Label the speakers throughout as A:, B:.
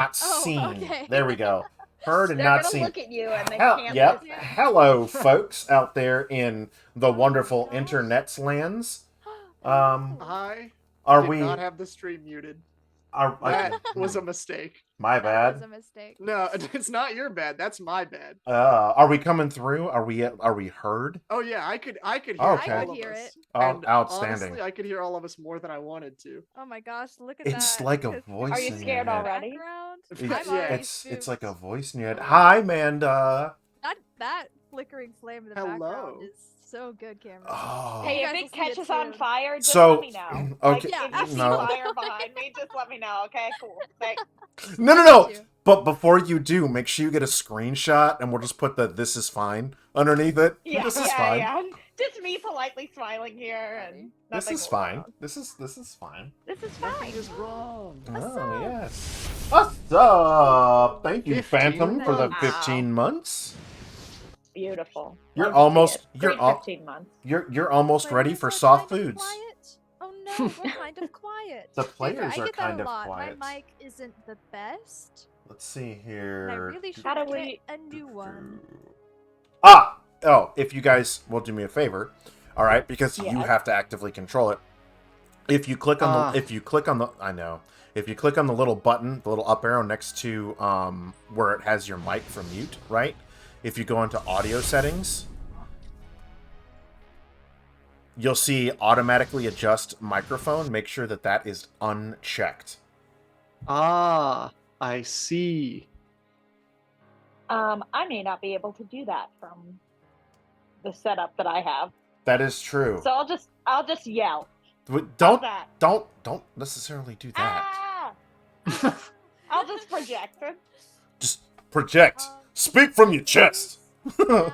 A: not
B: Oh,
A: seen.
B: okay.
A: There we go. Heard and
C: They're
A: not
C: gonna
A: seen.
C: look at you and they can't
A: Yep.
C: listen.
A: Hello, folks out there in the
B: Oh my
A: wonderful
B: gosh.
A: internet's lands.
B: Hello.
D: I
A: Are
D: did
A: we?
D: not have the stream muted.
A: Are,
D: That was a mistake.
A: my
B: That was
A: bad.
B: a mistake.
D: No, it's not your bad. That's my bad.
A: Are we coming through? Are we heard?
D: Oh yeah, I could hear
A: Okay.
D: all
B: I could
D: of
B: hear
D: us.
B: it.
A: Oh,
D: And
A: outstanding.
D: honestly, I could hear all of us more than I wanted to.
B: Oh my gosh, look at that.
A: It's like a
B: 'Cause
A: voice
C: Are you
A: in your
C: scared
A: head.
C: already?
B: Background?
D: It's-
B: I'm
D: yeah.
B: already
A: It's like a
B: spooked.
A: voice in your head. Hi, Amanda.
B: That flickering flame in the
D: Hello.
B: background is so good, Cameron.
A: Oh.
C: Hey,
B: You
C: if
B: guys
C: it
B: will see it
C: catches on
B: soon.
C: fire, just
A: So,
C: let me know.
A: okay,
B: Yeah,
C: if you see
A: no.
C: fire behind me, just let me know. Okay, cool. Thanks.
A: No.
B: Got you.
A: But before you do, make sure you get a screenshot, and we'll just put the "this is fine" underneath it.
C: Yeah,
A: This is fine.
C: yeah. Just me politely smiling here, and
A: This
C: nothing
A: is
C: will
A: fine.
C: go wrong.
A: This is fine.
C: This is
D: Nothing
C: fine.
D: is wrong.
B: What's
A: Oh
B: up?
A: yes. What's up? Thank you,
D: 15
A: Phantom, for the
D: months.
A: 15 months.
C: Beautiful.
A: You're
C: Love to see
A: almost-
C: it.
A: you're
C: Great
A: al-
C: 15 months.
A: You're almost
B: Players
A: ready for
B: are
A: soft
B: kind of
A: foods.
B: quiet. Oh no, we're kind of quiet.
A: The
B: Faker,
A: players
B: I
A: are
B: get that
A: kind
B: a
A: of
B: lot.
A: quiet.
B: My mic isn't the best.
A: Let's see
B: And I
A: here.
B: really should
C: How do
B: get
C: we-
B: a new one.
A: Oh, if you guys will do me a favor, all right, because you
C: Yes.
A: have to actively control it. If you click on if you click on the little button, the little up arrow next to where it has your mic from mute, right? If you go into audio settings, you'll see automatically adjust microphone. Make sure that that is unchecked.
D: Ah, I see.
C: I may not be able to do that from the setup that I have,
A: That is true.
C: so I'll just yell.
A: Don't
C: that?
A: don't necessarily do that.
C: Ah! I'll just project it.
A: Just project. Speak from your chest.
B: Now,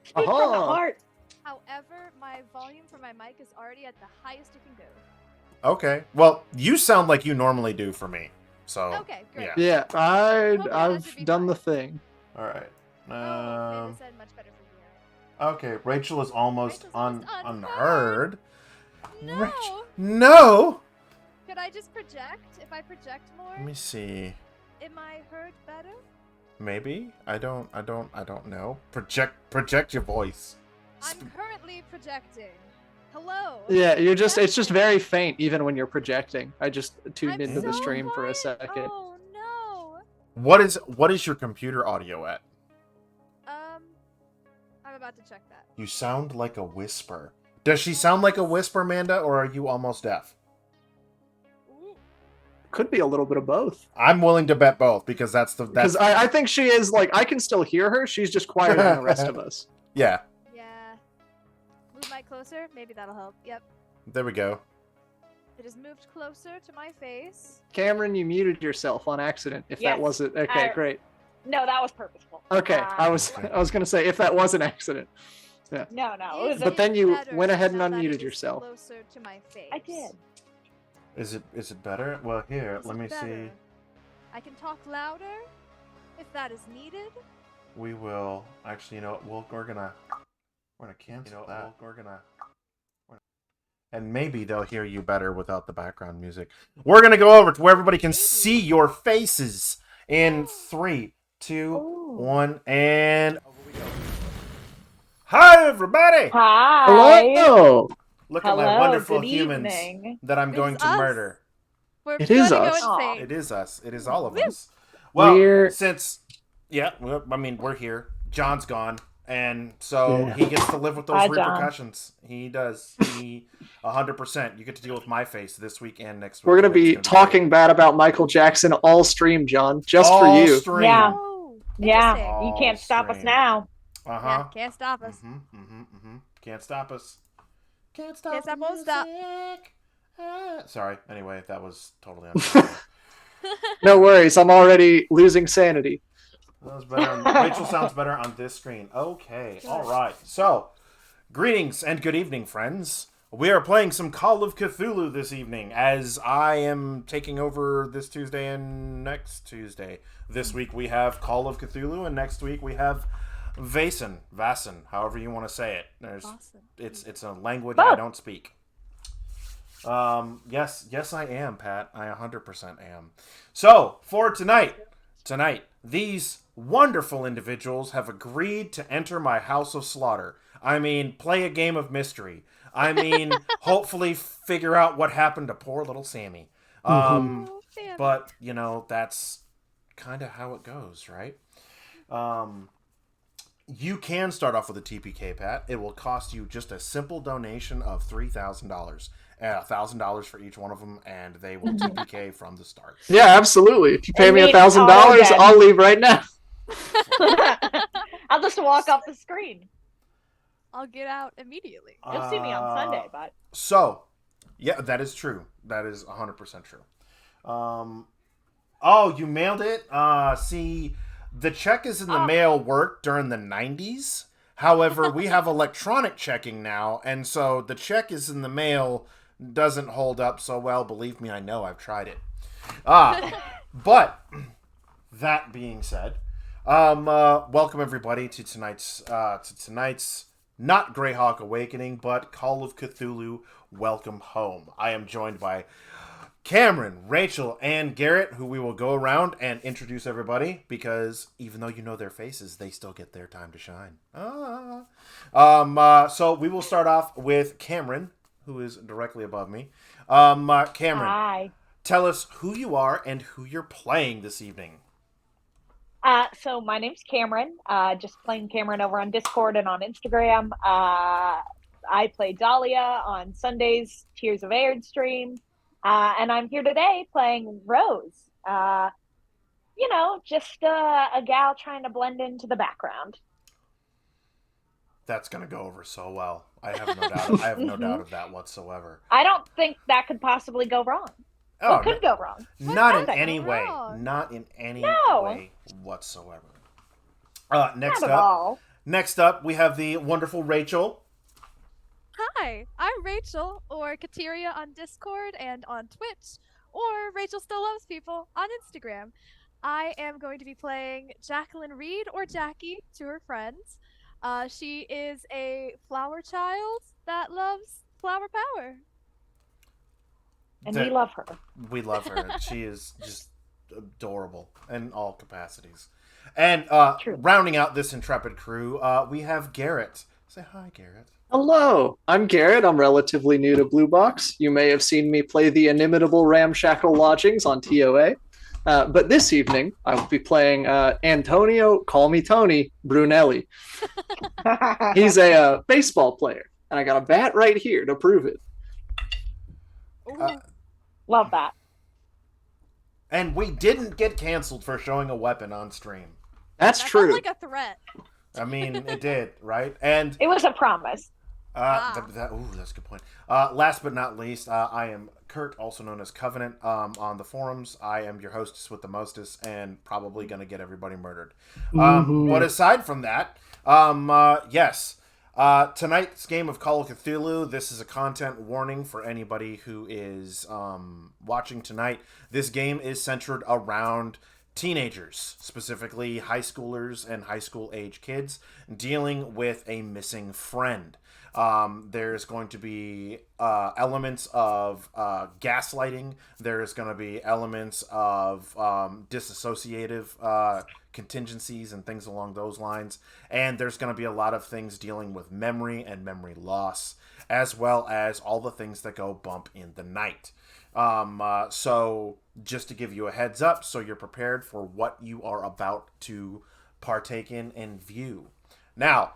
C: Speak from the
D: Uh-huh.
C: heart.
B: however, my volume for my mic is already at the highest it can go.
A: Okay. Well, you sound like you normally do for me. So.
B: Okay, great.
A: Yeah.
D: Yeah,
B: that
D: I've
B: should be
D: done
B: fine.
D: the thing.
A: All right.
B: Oh, Amanda said much better for you.
A: Okay. Rachel is almost
B: Rachel's almost
A: unheard.
B: No!
A: No.
B: Could I just project? If I project more,
A: Let me see.
B: am I heard better?
A: Maybe. I don't know. Project your voice.
B: I'm currently projecting. Hello.
D: Yeah, it's just very faint even when you're projecting. I just tuned
B: I'm
D: into the
B: so
D: stream for a
B: quiet.
D: second.
B: Oh no.
A: What is your computer audio at?
B: I'm about to check that.
A: You sound like a whisper. Does she sound like a whisper, Amanda, or are you almost deaf?
B: Ooh.
D: Could be a little bit of both.
A: I'm willing to bet both because that's
D: Because I think she is like I can still hear her. She's just quieter than the rest of us.
A: yeah.
B: Yeah. Move mic closer. Maybe that'll help. Yep.
A: There we go.
B: It has moved closer to my face.
D: Cameron, you muted yourself on accident. If
C: Yes,
D: that wasn't okay,
C: I-
D: great.
C: No, that was purposeful.
D: Okay, I was gonna say if that was an accident.
C: No, no. It
B: Is
C: was
D: But
C: a,
D: then you
B: better
D: went ahead and
B: now that
D: unmuted
B: it is
D: yourself.
B: Closer to my face.
C: I did.
A: Is it better? Well, here,
B: Is
A: let
B: it
A: me
B: better?
A: see.
B: I can talk louder if that is needed.
A: We will actually, we're gonna cancel that. And maybe they'll hear you better without the background music. We're gonna go over to where everybody can see your faces in 3, 2,
C: Ooh.
A: 1, and over we go. Hi, everybody!
C: Hi.
D: Hello.
A: Look at my
C: Hello,
A: wonderful
C: good
A: humans
C: evening.
A: that I'm
B: It's
A: going to
B: us.
A: murder.
B: We're
D: It is
B: gonna
D: us.
B: Go insane.
A: It is us. It is all of
B: Woo.
A: us. Well,
D: We're-
A: we're here. John's gone, and so
D: Yeah.
A: he gets to live with those
C: Hi, John.
A: repercussions. He does. He 100%. You get to deal with my face this week and next week.
D: We're gonna
A: It's
D: be
A: great.
D: talking bad about Michael Jackson all stream, John, just
A: All
D: for you.
A: Stream.
C: Yeah.
B: Oh,
C: Yeah,
B: interesting.
C: you can't stop us
A: stream.
C: now.
A: Uh huh.
B: Yeah, can't stop us.
A: Can't stop us. Can't stop.
B: Can't stop,
A: the
B: won't stop.
A: music. Sorry. Anyway, that was totally unfair.
D: No worries, I'm already losing sanity.
A: That was better. Rachel sounds better on this screen. Okay, all right. So, greetings and good evening, friends. We are playing some Call of Cthulhu this evening, as I am taking over this Tuesday and next Tuesday. This week we have Call of Cthulhu, and next week we have Vaesen, however you want to say it.
B: Awesome.
A: It's a language I
C: Both.
A: don't speak. Yes, I am, Pat. I 100% am. So, for tonight, these wonderful individuals have agreed to enter my house of slaughter. I mean, play a game of mystery. I mean, hopefully figure out what happened to poor little Sammy.
D: Mhm.
B: Oh, damn.
A: But, that's kind of how it goes, right? You can start off with a TPK, Pat. It will cost you just a simple donation of $3,000. $1,000 for each one of them, and they will TPK from the start.
D: Yeah, absolutely. If you pay
C: And
D: me
C: me,
D: $1,000,
C: auto-dead.
D: I'll leave right now.
C: I'll just walk off the screen.
B: I'll get out immediately.
C: You'll see me on Sunday, but
A: So, yeah, that is true. That is 100% true. Oh, you mailed it? See, the check is in the mail worked during the 90s. However, we have electronic checking now, and so the check is in the mail doesn't hold up so well. Believe me, I know. I've tried it. But that being said, welcome everybody to tonight's not Greyhawk Awakening, but Call of Cthulhu. Welcome home. I am joined by Cameron, Rachel, and Garrett, who we will go around and introduce everybody, because even though you know their faces, they still get their time to shine. So we will start off with Cameron, who is directly above me. Cameron,
C: hi.
A: tell us who you are and who you're playing this evening.
C: So my name's Cameron. Just playing Cameron over on Discord and on Instagram. I play Dahlia on Sundays, Tears of Aird stream. And I'm here today playing Rose. Just a gal trying to blend into the background.
A: That's going to go over so well. I have no doubt. I have no doubt of that whatsoever.
C: I don't think that could possibly go wrong.
A: Oh,
C: What could go wrong?
A: not in
C: Nothing.
A: any way.
B: Wrong.
A: Not in any
C: No.
A: way whatsoever. Next
C: Not at
A: up,
C: all.
A: we have the wonderful Rachel.
B: Hi, I'm Rachel, or Kateria on Discord and on Twitch, or Rachel Still Loves People on Instagram. I am going to be playing Jacqueline Reed, or Jackie, to her friends. She is a flower child that loves flower power.
C: And we love her.
A: We love her. She is just adorable in all capacities. And
C: True.
A: rounding out this intrepid crew, we have Garrett. Say hi, Garrett.
D: Hello, I'm Garrett. I'm relatively new to Blue Box. You may have seen me play the inimitable Ramshackle Lodgings on TOA. But this evening, I will be playing Antonio, call me Tony, Brunelli. He's a baseball player, and I got a bat right here to prove it.
B: Ooh.
C: Love that.
A: And we didn't get canceled for showing a weapon on stream.
D: That's
B: That
D: true.
B: sounds like a threat.
A: I mean, it did, right? And
C: It was a promise.
A: that's a good point. Last but not least, I am Kurt, also known as Covenant, on the forums. I am your hostess with the mostest, and probably going to get everybody murdered. But aside from that, yes. Tonight's game of Call of Cthulhu, this is a content warning for anybody who is watching tonight. This game is centered around teenagers, specifically high schoolers and high school age kids, dealing with a missing friend. There's going to be elements of gaslighting. There's going to be elements of disassociative contingencies and things along those lines. And there's going to be a lot of things dealing with memory and memory loss, as well as all the things that go bump in the night. So just to give you a heads up, so you're prepared for what you are about to partake in and view. Now,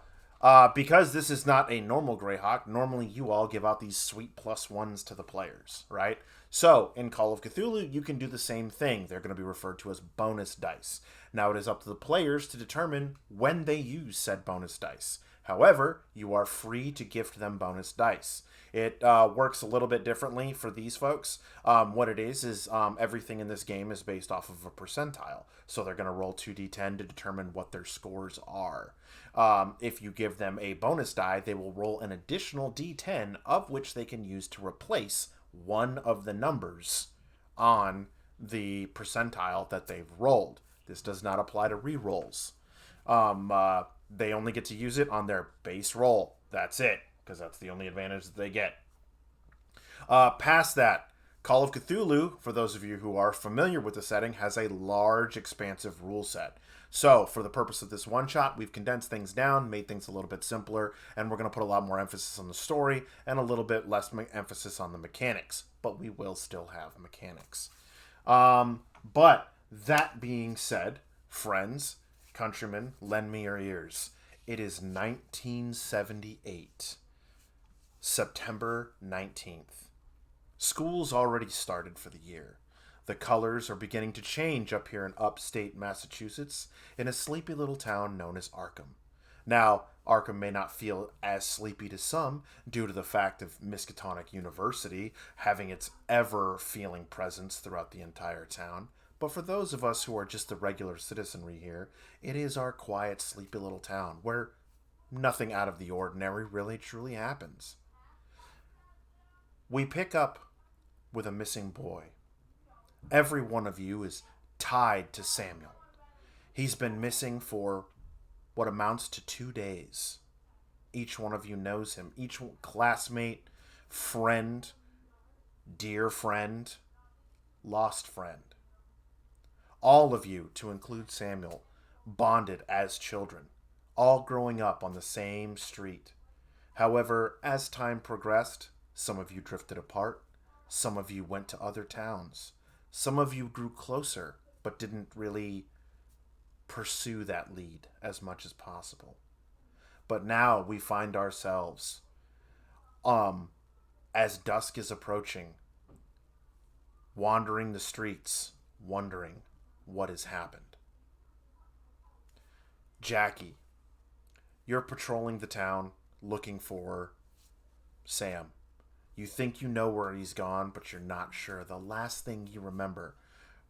A: because this is not a normal Greyhawk, normally you all give out these sweet +1s to the players, right? So, in Call of Cthulhu, you can do the same thing. They're going to be referred to as bonus dice. Now, it is up to the players to determine when they use said bonus dice. However, you are free to gift them bonus dice. It works a little bit differently for these folks. What it is everything in this game is based off of a percentile. So they're going to roll 2d10 to determine what their scores are. If you give them a bonus die, they will roll an additional d10, of which they can use to replace one of the numbers on the percentile that they've rolled. This does not apply to re-rolls. They only get to use it on their base roll. That's it, because that's the only advantage that they get. Past that, Call of Cthulhu, for those of you who are familiar with the setting, has a large, expansive rule set. So, for the purpose of this one shot, we've condensed things down, made things a little bit simpler, and we're going to put a lot more emphasis on the story and a little bit less emphasis on the mechanics. But we will still have mechanics. But that being said, friends, countrymen, lend me your ears. It is 1978, September 19th. School's already started for the year. The colors are beginning to change up here in upstate Massachusetts in a sleepy little town known as Arkham. Now, Arkham may not feel as sleepy to some due to the fact of Miskatonic University having its ever-feeling presence throughout the entire town, but for those of us who are just the regular citizenry here, it is our quiet, sleepy little town where nothing out of the ordinary really truly happens. We pick up with a missing boy. Every one of you is tied to Samuel. He's been missing for what amounts to 2 days. Each one of you knows him. Each classmate, friend, dear friend, lost friend. All of you, to include Samuel, bonded as children, all growing up on the same street. However, as time progressed, some of you drifted apart. Some of you went to other towns. Some of you grew closer, but didn't really pursue that lead as much as possible. But now we find ourselves, as dusk is approaching, wandering the streets, wondering what has happened. Jackie, you're patrolling the town looking for Sam. You think you know where he's gone, but you're not sure. The last thing you remember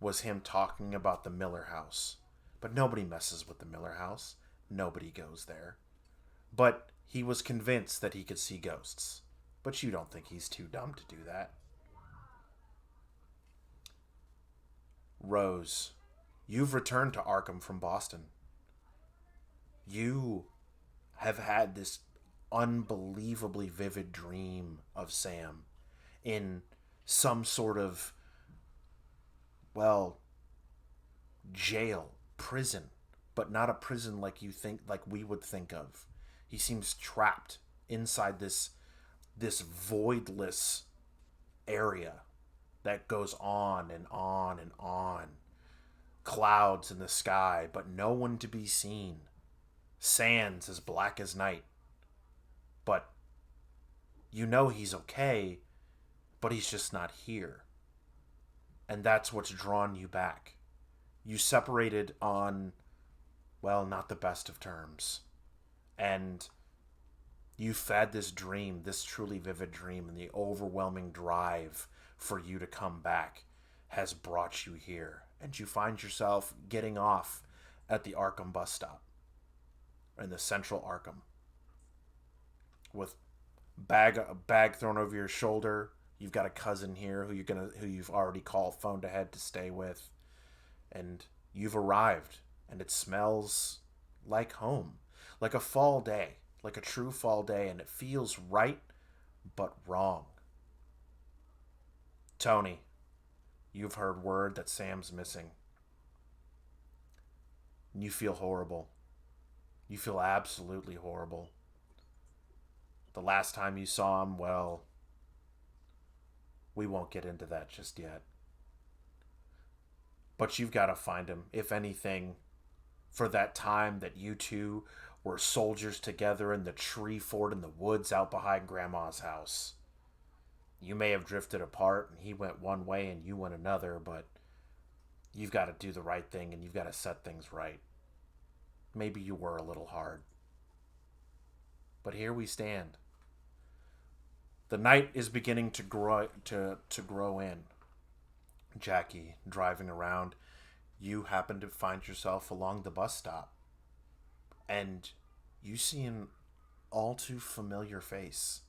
A: was him talking about the Miller house. But nobody messes with the Miller house. Nobody goes there. But he was convinced that he could see ghosts. But you don't think he's too dumb to do that. Rose, you've returned to Arkham from Boston. You have had this unbelievably vivid dream of Sam in some sort of, well, jail, prison, but not a prison like you think, like we would think of. He seems trapped inside this voidless area that goes on and on and on. Clouds in the sky, but no one to be seen. Sands as black as night. But you know he's okay, but he's just not here. And that's what's drawn you back. You separated on, well, not the best of terms. And you fed this dream, this truly vivid dream, and the overwhelming drive for you to come back has brought you here. And you find yourself getting off at the Arkham bus stop, in the central Arkham, with bag thrown over your shoulder. You've got a cousin here who you've already called, phoned ahead to stay with, and you've arrived, and it smells like home, like a fall day, like a true fall day, and it feels right but wrong. Tony, you've heard word that Sam's missing. And you feel horrible. You feel absolutely horrible. The last time you saw him, well, we won't get into that just yet. But you've got to find him, if anything, for that time that you two were soldiers together in the tree fort in the woods out behind Grandma's house. You may have drifted apart, and he went one way and you went another, but you've got to do the right thing, and you've got to set things right. Maybe you were a little hard. But here we stand. The night is beginning to grow in. Jackie, driving around, you happen to find yourself along the bus stop. And you see an all too familiar face.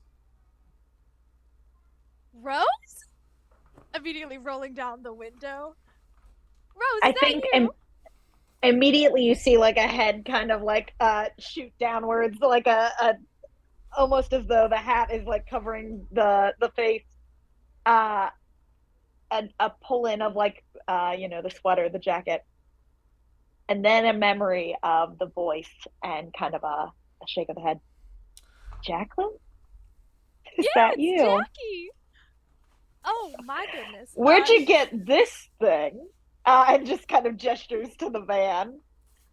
B: Rose? Immediately rolling down the window. Rose,
C: I
B: is that
C: think
B: you?
C: immediately you see like a head kind of like shoot downwards, like a almost as though the hat is like covering the face. a pull in of like the sweater, the jacket, and then a memory of the voice and kind of a shake of the head. Jacqueline, is
B: Yeah,
C: that
B: it's
C: you?
B: Jackie. Oh my goodness.
C: Where'd you get this thing? And just kind of gestures to the van.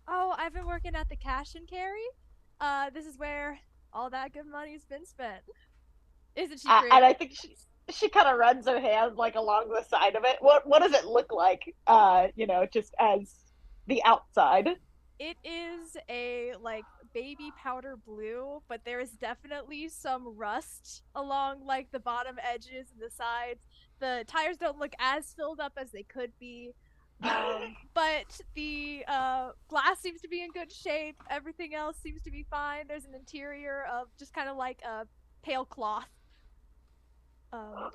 B: Oh, I've been working at the cash and carry. This is where all that good money's been spent. Isn't she great?
C: And I think she kind of runs her hand like along the side of it. What does it look like? Just as the outside.
B: It is a like baby powder blue, but there is definitely some rust along like the bottom edges and the sides. The tires don't look as filled up as they could be. But the glass seems to be in good shape. Everything else seems to be fine. There's an interior of just kind of like a pale cloth.
C: Love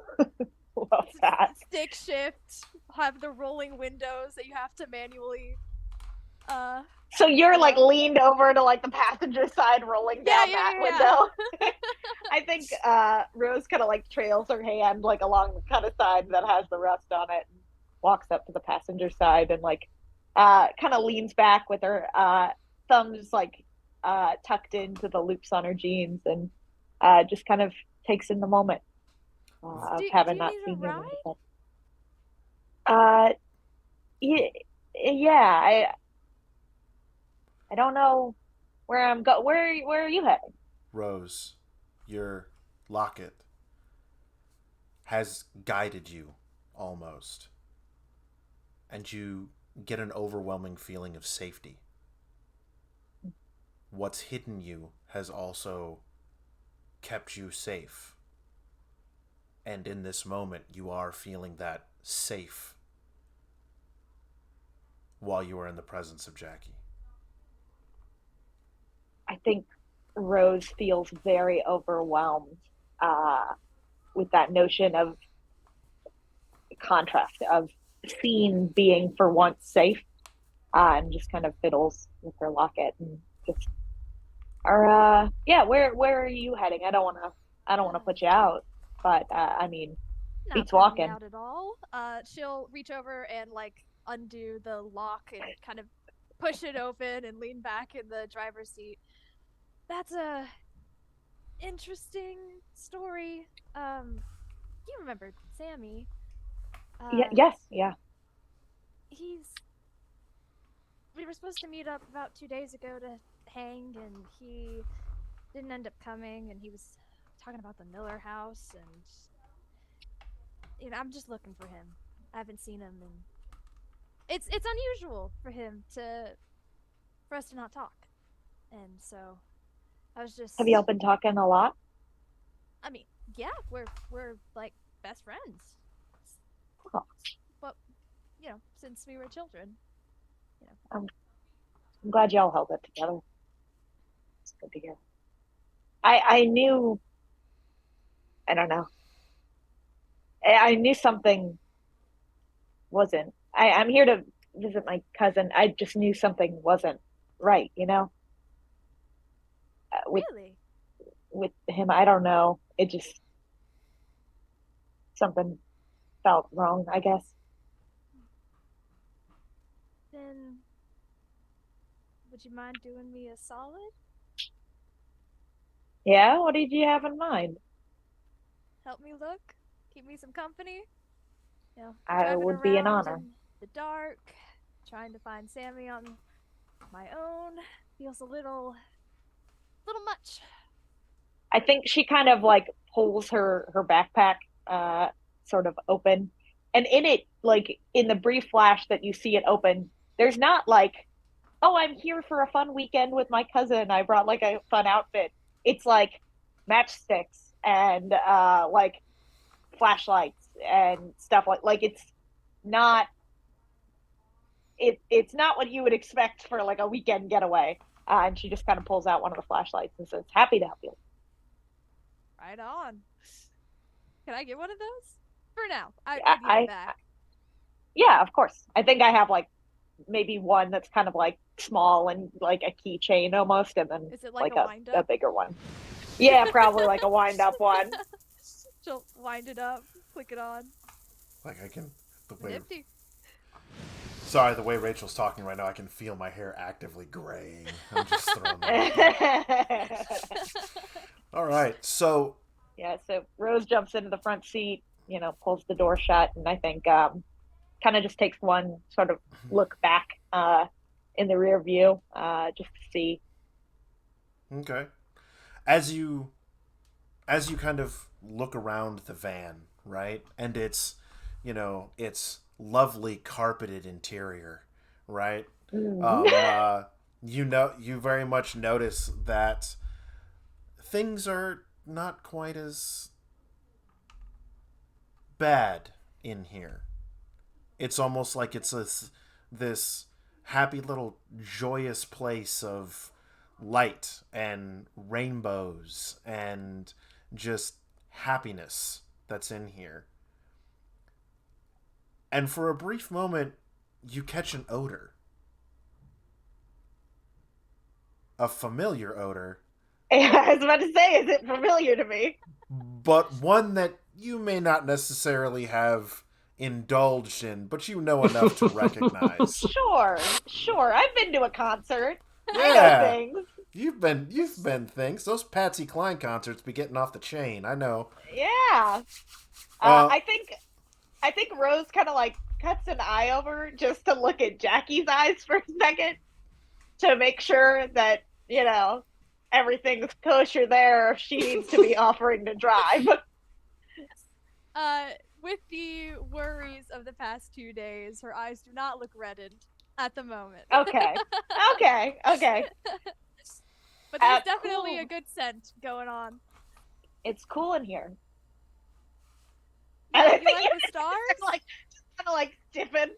C: that.
B: Stick shift, have the rolling windows that you have to manually
C: so you're like leaned over to like the passenger side rolling down that window. I think Rose kind of like trails her hand like along the kind of side that has the rust on it and walks up to the passenger side and like kind of leans back with her thumbs like tucked into the loops on her jeans and just kind of takes in the moment of having not seen him. Yeah, I don't know where I'm go. Where are you heading?
A: Rose, your locket has guided you almost, and you get an overwhelming feeling of safety. What's hidden you has also kept you safe. And in this moment, you are feeling that safe while you are in the presence of Jackie.
C: I think Rose feels very overwhelmed with that notion of contrast of scene being for once safe, and just kind of fiddles with her locket and just, where are you heading? I don't want to put you out, but I mean,
B: not
C: walking
B: out at all. She'll reach over and like undo the lock and kind of push it open and lean back in the driver's seat. That's a interesting story. You remember Sammy?
C: Yes.
B: We were supposed to meet up about 2 days ago to hang, and he didn't end up coming, and he was talking about the Miller house, and I'm just looking for him. I haven't seen him, and it's unusual for us to not talk, and so I was just.
C: Have y'all been talking a lot?
B: I mean, yeah, we're like best friends.
C: Oh.
B: But since we were children.
C: I'm glad y'all held it together. It's good to hear. I knew. I don't know. I knew something wasn't. I'm here to visit my cousin. I just knew something wasn't right.
B: Really?
C: With him, I don't know. It just something felt wrong, I guess.
B: Then would you mind doing me a solid?
C: Yeah, what did you have in mind?
B: Help me look, keep me some company.
C: I would be an honor.
B: In the dark, trying to find Sammy on my own feels a little much.
C: I think she kind of like pulls her backpack sort of open, and in it, like in the brief flash that you see it open, there's not like, oh, I'm here for a fun weekend with my cousin, I brought like a fun outfit. It's like matchsticks and like flashlights and stuff like it's not what you would expect for like a weekend getaway. And she just kind of pulls out one of the flashlights and says, happy to help you.
B: Right on. Can I get one of those? For now. I give it back.
C: Yeah, of course. I think I have like maybe one that's kind of like small and like a keychain almost, and then
B: is it like
C: a bigger one. Yeah, probably like a wind up one.
B: She'll wind it up, Click it on.
A: Like I can the way
B: Nifty.
A: Sorry, the way Rachel's talking right now, I can feel my hair actively graying. I'm just throwing that out there. All right, so
C: Yeah, so Rose jumps into the front seat, pulls the door shut, and I think kind of just takes one sort of look back in the rear view just to see.
A: okay, as you kind of look around the van, right, and it's lovely carpeted interior, right? You very much notice that things are not quite as bad in here. It's almost like it's this happy little joyous place of light and rainbows and just happiness that's in here. And for a brief moment, you catch an odor. A familiar odor.
C: I was about to say, is it familiar to me?
A: But one that you may not necessarily have indulged in, but you know enough to recognize.
C: Sure. I've been to a concert.
A: Yeah.
C: I know things.
A: You've been things. Those Patsy Cline concerts be getting off the chain. I know.
C: Yeah. I think Rose kind of like cuts an eye over just to look at Jackie's eyes for a second to make sure that, everything's kosher there if she needs to be offering to drive.
B: With the worries of the past 2 days, her eyes do not look reddened at the moment.
C: Okay.
B: But there's definitely
C: cool.
B: a good scent going on.
C: It's cool in here.
B: Yeah, you like the stars?
C: Like kind of like stiffen,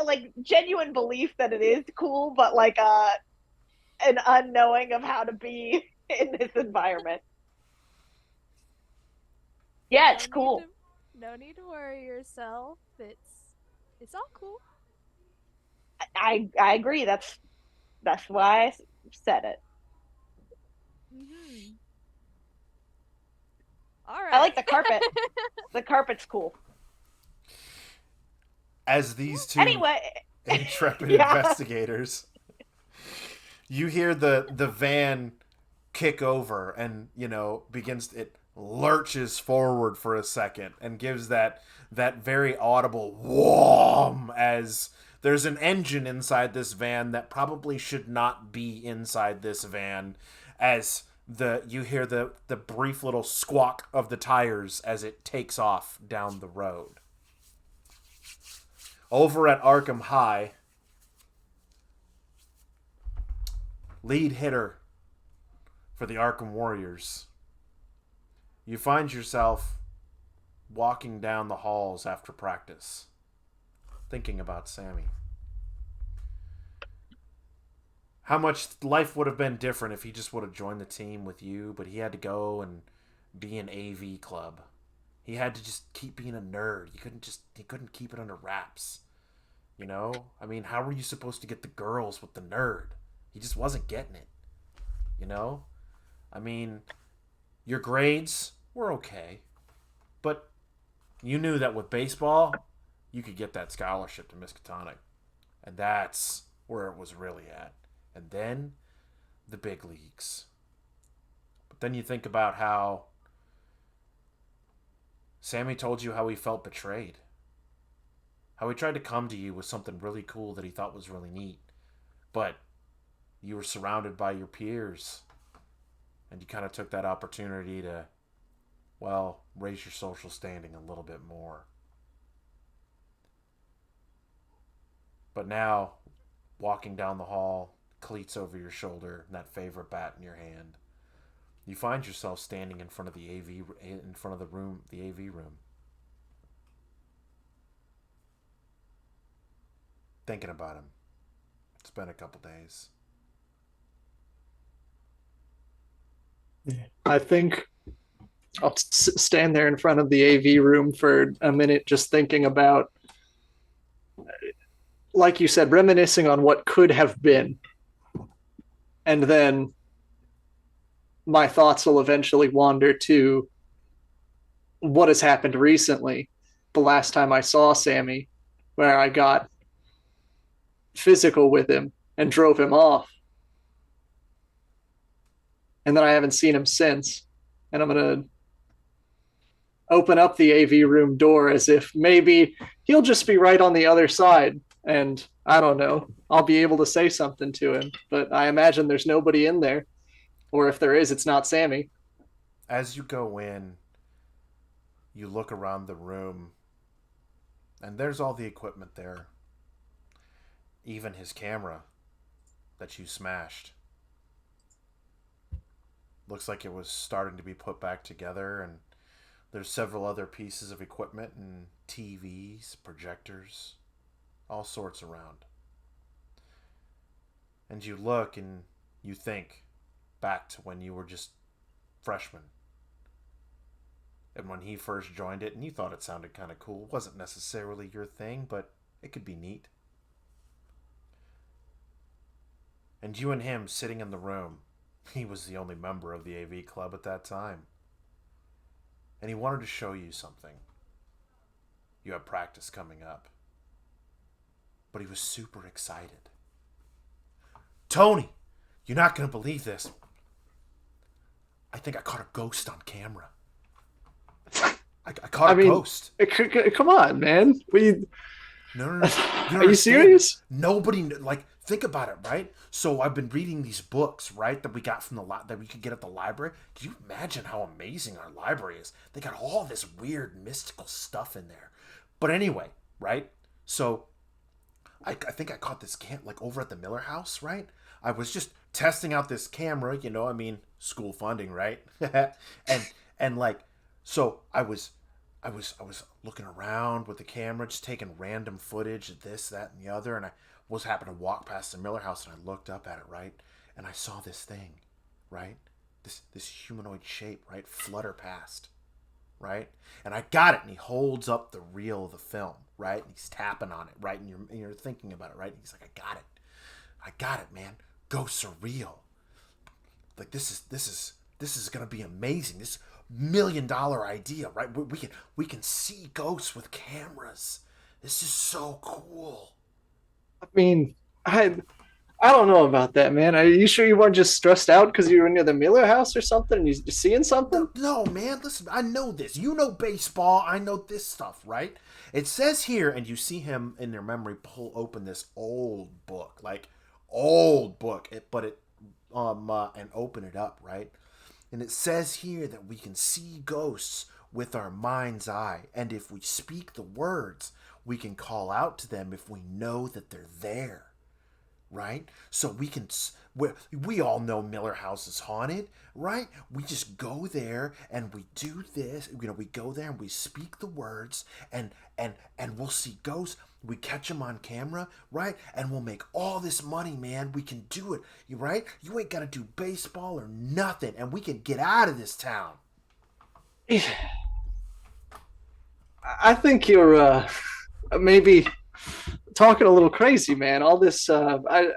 C: like genuine belief that it is cool, but like an unknowing of how to be in this environment. Yeah, it's cool.
B: No need to worry yourself. It's all cool.
C: I agree. That's why I said it.
B: Mm-hmm. All right.
C: I like the carpet. The carpet's cool.
A: As these two intrepid investigators, you hear the van kick over and it lurches forward for a second and gives that very audible whoom as there's an engine inside this van that probably should not be inside this van, as you hear the brief little squawk of the tires as it takes off down the road. Over at Arkham High, lead hitter for the Arkham Warriors, you find yourself walking down the halls after practice, thinking about Sammy. How much life would have been different if he just would have joined the team with you, but he had to go and be in AV club. He had to just keep being a nerd. He couldn't keep it under wraps. I mean, how were you supposed to get the girls with the nerd? He just wasn't getting it. I mean, your grades were okay, but you knew that with baseball, you could get that scholarship to Miskatonic. And that's where it was really at. And then the big leagues. But then you think about how Sammy told you how he felt betrayed. How he tried to come to you with something really cool that he thought was really neat. But you were surrounded by your peers. And you kind of took that opportunity to, raise your social standing a little bit more. But now, walking down the hall, cleats over your shoulder, and that favorite bat in your hand, you find yourself standing in front of the AV room. Thinking about him. It's been a couple days.
D: I think I'll stand there in front of the AV room for a minute just thinking about, like you said, reminiscing on what could have been. And then my thoughts will eventually wander to what has happened recently. The last time I saw Sammy, where I got physical with him and drove him off. And then I haven't seen him since. And I'm going to open up the AV room door as if maybe he'll just be right on the other side. And I don't know, I'll be able to say something to him. But I imagine there's nobody in there. Or if there is, it's not Sammy.
A: As you go in, you look around the room, and there's all the equipment there. Even his camera that you smashed. Looks like it was starting to be put back together, and there's several other pieces of equipment and TVs, projectors, all sorts around. And you look and you think back to when you were just freshmen. And when he first joined it, and you thought it sounded kind of cool. It wasn't necessarily your thing, but it could be neat. And you and him sitting in the room. He was the only member of the AV club at that time. And he wanted to show you something. You have practice coming up. But he was super excited. Tony, you're not going to believe this. I think I caught a ghost on camera. I caught a ghost.
D: Come on, man.
A: No.
D: Are you serious?
A: Nobody, think about it, right? So I've been reading these books, right, that we got from that we could get at the library. Can you imagine how amazing our library is? They got all this weird mystical stuff in there. But anyway, right? So I think I caught this over at the Miller house, right? I was just testing out this camera, school funding, right? So I was looking around with the camera, just taking random footage of this, that, and the other, and I was happened to walk past the Miller house, and I looked up at it, right? And I saw this thing, right? This humanoid shape, right? Flutter past, right? And I got it, and he holds up the reel of the film, right? And he's tapping on it, right? And you're thinking about it, right? And he's like, I got it, man. Ghosts are real. Like this is gonna be amazing. This $1 million idea, right? We can see ghosts with cameras. This is so cool.
D: I mean, I don't know about that, man. Are you sure you weren't just stressed out because you were near the Miller house or something and you're seeing something?
A: No, man. Listen, I know this. You know baseball. I know this stuff, right? It says here, and you see him in their memory pull open this old book, and open it up, right? And it says here that we can see ghosts with our mind's eye, and if we speak the words, we can call out to them if we know that they're there, right? So we all know Miller House is haunted, right? We just go there and we do this. We go there and we speak the words, and we'll see ghosts. We catch them on camera, right? And we'll make all this money, man. We can do it, right? You ain't got to do baseball or nothing, and we can get out of this town.
D: I think you're maybe talking a little crazy, man. All this, I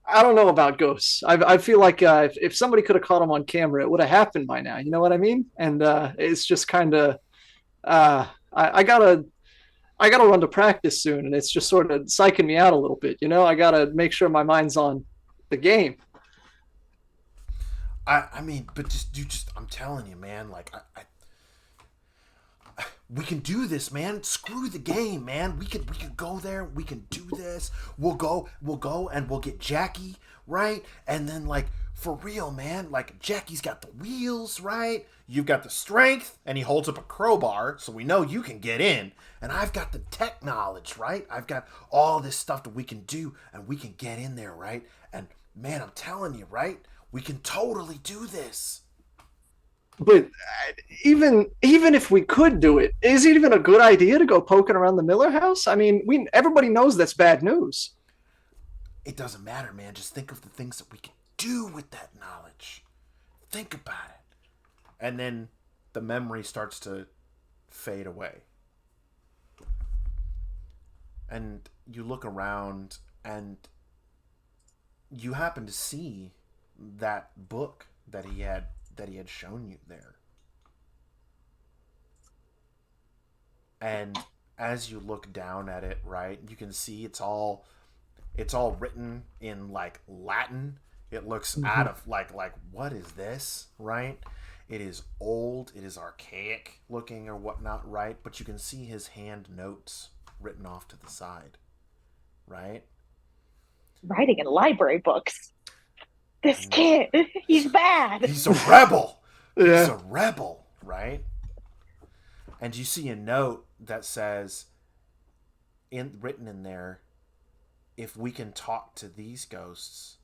D: don't know about ghosts. I feel like if somebody could have caught them on camera, it would have happened by now. You know what I mean? And it's just kind of, I gotta run to practice soon, and it's just sort of psyching me out a little bit. I gotta make sure my mind's on the game.
A: I mean, but I'm telling you, man. We can do this, man. Screw the game, man. We could go there. We can do this. We'll go, and we'll get Jackie, right? And then, for real, man. Jackie's got the wheels, right? You've got the strength, and he holds up a crowbar, so we know you can get in. And I've got the tech knowledge, right? I've got all this stuff that we can do, and we can get in there, right? And man, I'm telling you, right? We can totally do this.
D: But even if we could do it, is it even a good idea to go poking around the Miller house? I mean, everybody knows that's bad news.
A: It doesn't matter, man. Just think of the things that we can do with that knowledge. Think about it. And then the memory starts to fade away. And you look around and you happen to see that book that he had shown you there. And as you look down at it, right, you can see it's all written in like Latin. It looks out of like what is this, right? It is old, it is archaic looking or whatnot, right? But you can see his hand notes written off to the side, right?
C: Writing in library books. This kid, he's bad.
A: He's a rebel.
D: Yeah.
A: He's a rebel, right? And you see a note that says, written in there, if we can talk to these ghosts,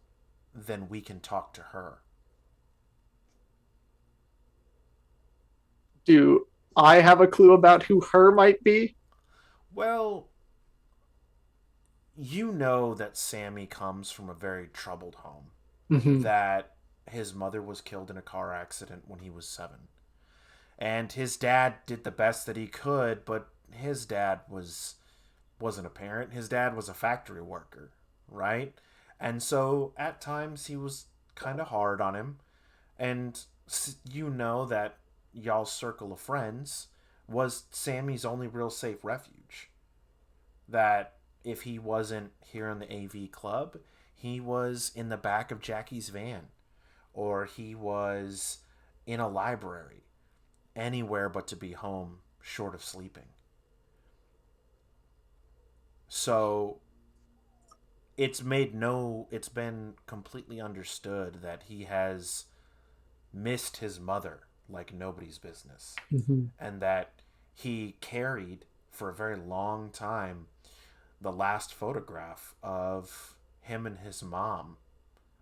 A: then we can talk to her.
D: Do I have a clue about who her might be?
A: Well, you know that Sammy comes from a very troubled home.
D: Mm-hmm.
A: That his mother was killed in a car accident when he was 7. And his dad did the best that he could, but his dad wasn't a parent. His dad was a factory worker, right? And so at times he was kind of hard on him. And you know that y'all's circle of friends was Sammy's only real safe refuge. That if he wasn't here in the AV club, he was in the back of Jackie's van, or he was in a library, anywhere but to be home short of sleeping. So it's been completely understood that he has missed his mother like nobody's business.
D: Mm-hmm.
A: And that he carried for a very long time the last photograph of him and his mom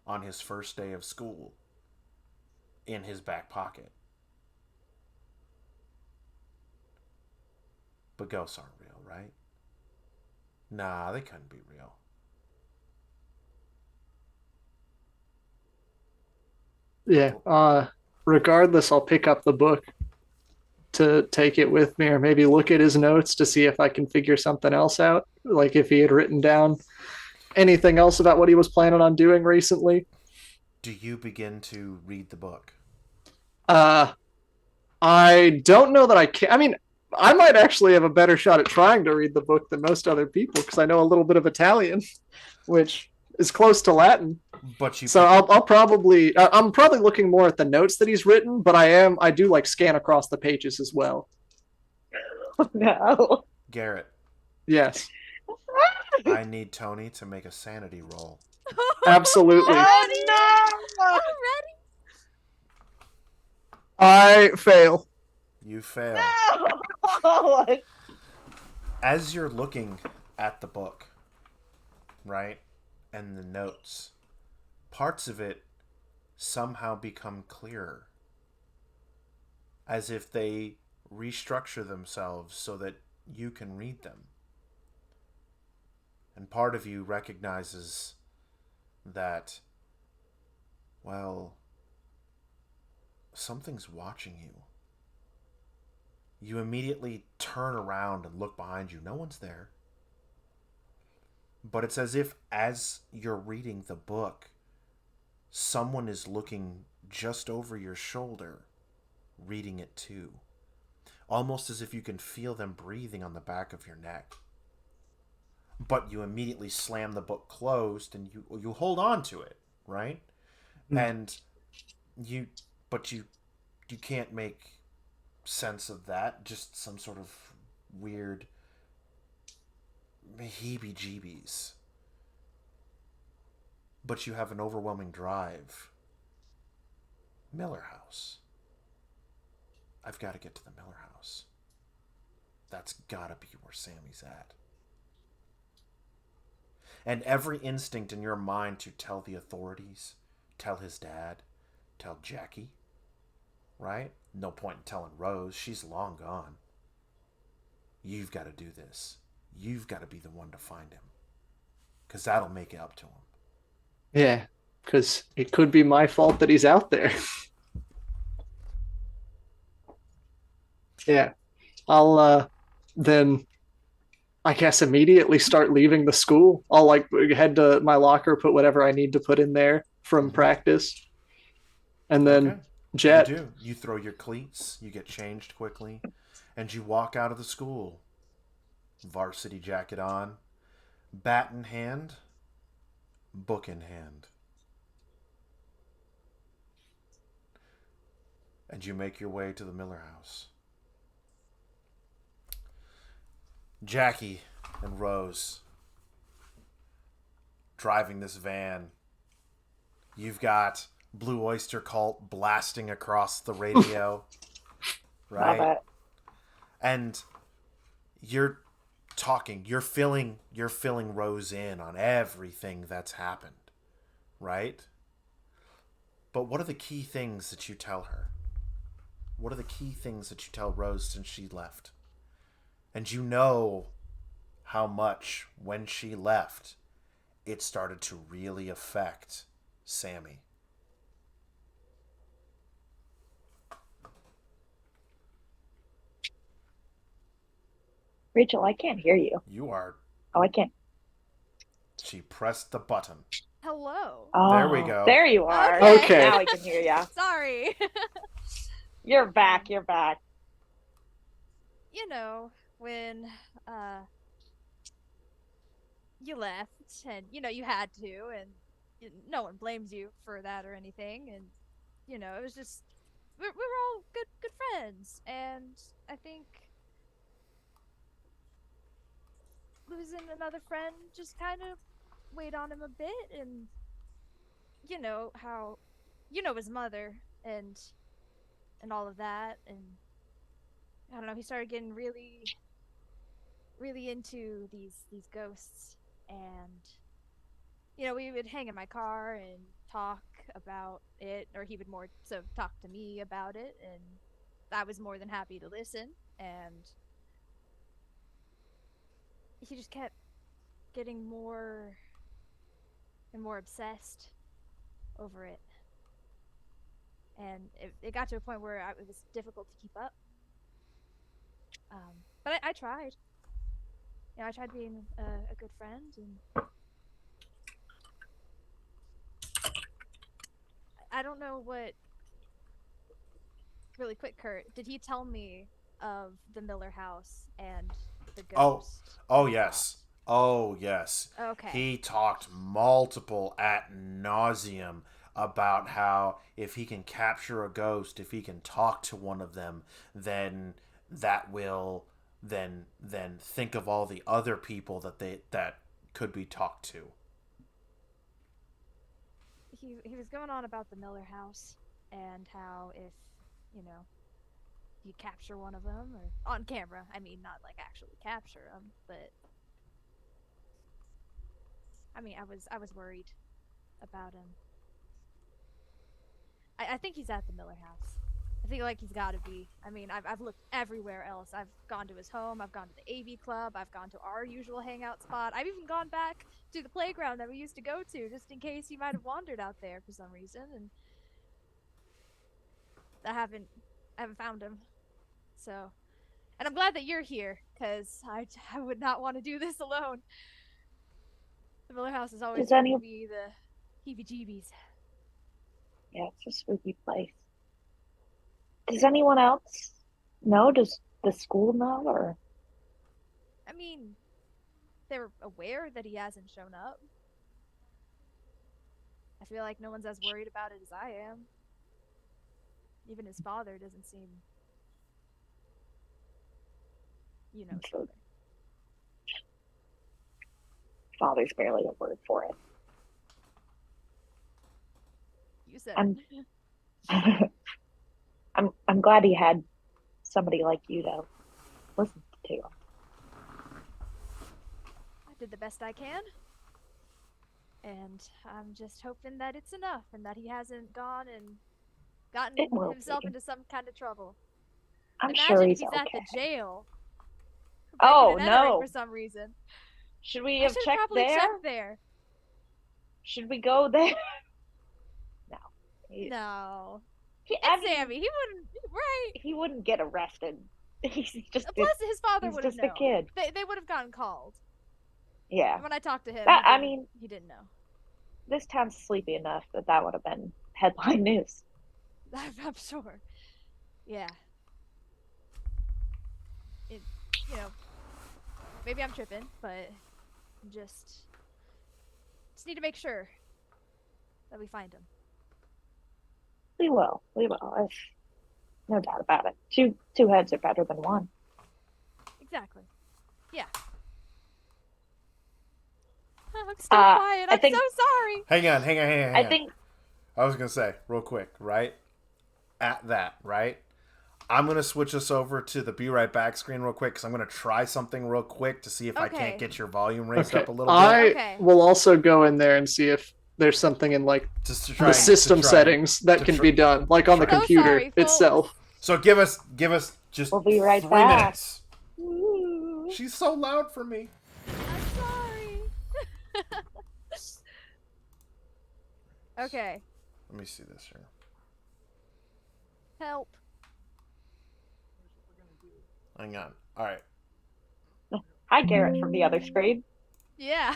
A: on his first day of school in his back pocket. But ghosts aren't real, right? Nah, they couldn't be real.
D: Yeah. Regardless, I'll pick up the book to take it with me, or maybe look at his notes to see if I can figure something else out. Like if he had written down anything else about what he was planning on doing recently.
A: Do you begin to read the book?
D: I don't know that I can. I mean, I might actually have a better shot at trying to read the book than most other people because I know a little bit of Italian, which is close to Latin.
A: But you
D: So I'm probably looking more at the notes that he's written, but I do like scan across the pages as well.
C: Oh, no.
A: Garrett,
D: Yes,
A: I need Tony to make a sanity roll.
D: absolutely.
C: Oh, no.
B: Already?
D: I fail.
A: You fail.
C: No.
A: As you're looking at the book, right, and the notes, parts of it somehow become clearer. As if they restructure themselves so that you can read them. And part of you recognizes that, well, something's watching you. You immediately turn around and look behind you. No one's there. But it's as if, as you're reading the book, someone is looking just over your shoulder, reading it too. Almost as if you can feel them breathing on the back of your neck. But you immediately slam the book closed and you hold on to it, right? And you can't make sense of that. Just some sort of weird heebie-jeebies. But you have an overwhelming drive. Miller House. I've got to get to the Miller House. That's gotta be where Sammy's at. And every instinct in your mind to tell the authorities, tell his dad, tell Jackie, right? No point in telling Rose. She's long gone. You've got to do this. You've got to be the one to find him. Because that'll make it up to him.
D: Yeah, because it could be my fault that he's out there. Yeah. I'll then I guess immediately start leaving the school. I'll like head to my locker, put whatever I need to put in there from practice. And then
A: Okay.
D: jet.
A: You do. You throw your cleats, you get changed quickly, and you walk out of the school varsity jacket on, bat in hand, book in hand. And you make your way to the Miller house. Jackie and Rose driving this van. You've got Blue Oyster Cult blasting across the radio, right?
C: Love it.
A: And you're talking, you're filling Rose in on everything that's happened, right? But what are the key things that you tell her? What are the key things that you tell Rose since she left? And you know how much, when she left, it started to really affect Sammy.
C: Rachel, I can't hear you.
A: You are...
C: Oh, I can't.
A: She pressed the button.
B: Hello.
C: Oh,
A: There we go.
C: There you are.
D: Okay.
C: Now I can hear you.
B: Sorry.
C: You're back. You're back.
B: You know, when you left and you had to, and no one blames you for that or anything, and it was just we were all good friends, and I think losing another friend just kind of weighed on him a bit, and how his mother and all of that, and I don't know, he started getting really into these ghosts, and we would hang in my car and talk about it, or he would more so talk to me about it, and I was more than happy to listen, and he just kept getting more and more obsessed over it, and it got to a point where it was difficult to keep up. But I tried. I tried being a good friend, and I don't know what. Really quick, Kurt, did he tell me of the Miller house and the ghost?
A: Oh yes. Oh yes.
B: Okay.
A: He talked multiple ad nauseum about how if he can capture a ghost, if he can talk to one of them, then that will then think of all the other people that could be talked to.
B: He was going on about the Miller house and how if you capture one of them, or on camera, I mean, not like actually capture them, but I mean, I was worried about him. I think he's at the Miller house. I think he's got to be. I mean, I've looked everywhere else. I've gone to his home. I've gone to the AV club. I've gone to our usual hangout spot. I've even gone back to the playground that we used to go to, just in case he might have wandered out there for some reason. And I haven't found him. So, and I'm glad that you're here, because I would not want to do this alone. The Miller house is always going to be the heebie-jeebies.
C: Yeah, it's a spooky place. Does anyone else know? Does the school know, or?
B: I mean, they're aware that he hasn't shown up. I feel like no one's as worried about it as I am. Even his father doesn't seem,
C: So, father's barely a word for it.
B: You said
C: it. I'm glad he had somebody like you to listen to him.
B: I did the best I can, and I'm just hoping that it's enough, and that he hasn't gone and gotten himself into some kind of trouble.
C: I'm
B: Imagine
C: sure
B: if
C: he's
B: he's
C: okay.
B: at the jail.
C: Oh no!
B: For some reason,
C: should we have checked
B: probably
C: there?
B: checked there.
C: Should we go there? No.
B: No.
C: It's
B: Sammy. He wouldn't. Right.
C: He wouldn't get arrested. He's just.
B: Plus, his father would have
C: just
B: known.
C: a kid.
B: They would have gotten called.
C: Yeah.
B: And when I talked to him, he didn't know.
C: This town's sleepy enough that would have been headline news.
B: I'm sure. Yeah. maybe I'm tripping, but just need to make sure that we find him.
C: We will. We will. There's no doubt about it. Two heads are better than one.
B: Exactly. Yeah. I'm still quiet. I'm so sorry.
A: Hang on.
C: I think
A: I was going to say, real quick, right? At that, right? I'm going to switch us over to the Be Right Back screen real quick because I'm going to try something real quick to see if I can't get your volume raised up a little bit.
D: I will also go in there and see if there's something in like the system settings that can be done, like on the computer itself.
A: So give us just
C: we'll be right
A: 3
C: back.
A: minutes. Ooh. She's so loud for me.
B: I'm sorry. Okay.
A: Let me see this here.
B: Help.
A: Hang on. All right.
C: Hi, Garrett from the other screen.
B: Yeah.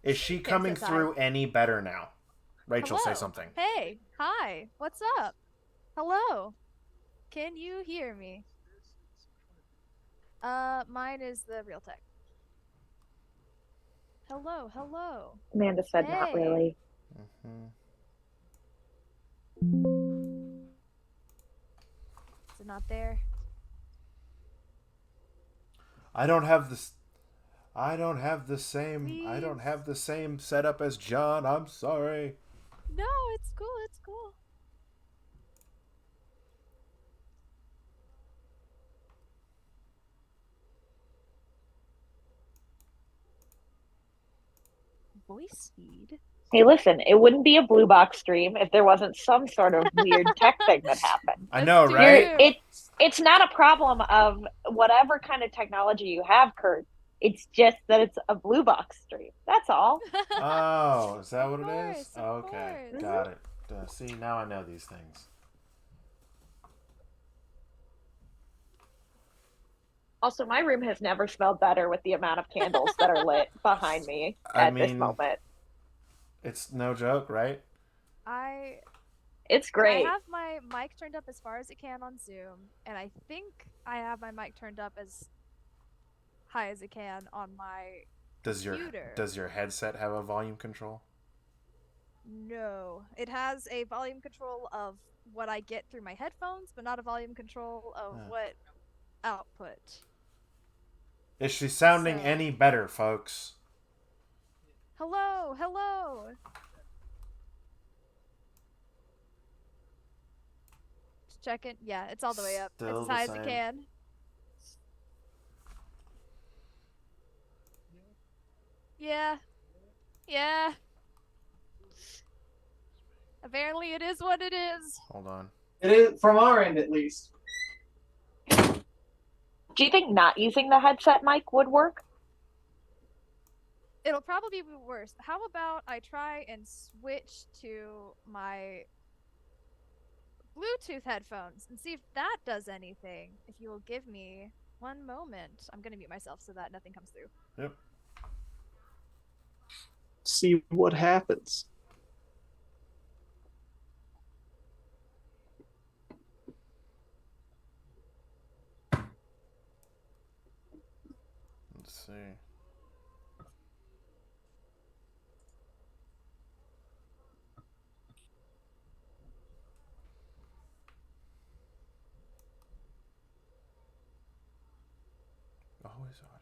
A: Is she coming through any better now? Rachel,
B: Hello.
A: say something.
B: Hey. Hi. What's up? Hello. Can you hear me? Mine is the real tech. Hello.
C: Amanda said
B: Hey.
C: not really.
B: Is it not there?
A: I don't have the same.
B: Please.
A: I don't have the same setup as John. I'm sorry.
B: No, it's cool. It's cool. Voice feed.
C: Hey, listen, it wouldn't be a blue box stream if there wasn't some sort of weird tech thing that happened.
A: I know, right?
C: It's not a problem of whatever kind of technology you have, Kurt. It's just that it's a blue box stream. That's all.
A: Oh, is that what it is?
B: Of
A: Okay,
B: course.
A: got it. See, now I know these things.
C: Also, my room has never smelled better with the amount of candles that are lit behind me at this moment.
A: It's no joke, right?
C: It's great.
B: I have my mic turned up as far as it can on Zoom, and I think I have my mic turned up as high as it can on my computer.
A: Does your headset have a volume control?
B: No. It has a volume control of what I get through my headphones, but not a volume control of what output.
A: Is she sounding any better, folks?
B: Hello. Just checking. Yeah, it's all the way up.
A: Still
B: it's as high as it can. Yeah. Apparently it is what it is.
A: Hold on.
D: It is from our end, at least.
C: Do you think not using the headset mic would work?
B: It'll probably be worse. How about I try and switch to my Bluetooth headphones and see if that does anything. If you will give me one moment. I'm going to mute myself so that nothing comes through.
A: Yep.
D: See what happens.
A: Let's see. Always audio.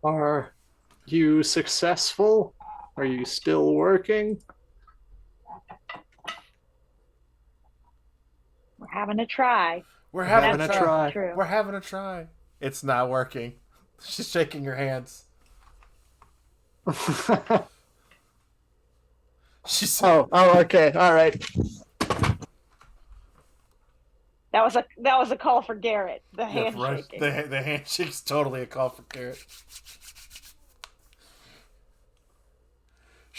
D: Are you successful? Are you still working?
C: We're having a try.
A: We're having a try.
C: True.
A: We're having a try. It's not working. She's shaking her hands. She's
D: okay. All right.
C: That was a call for Garrett. The handshaking.
A: Right. The handshake's totally a call for Garrett.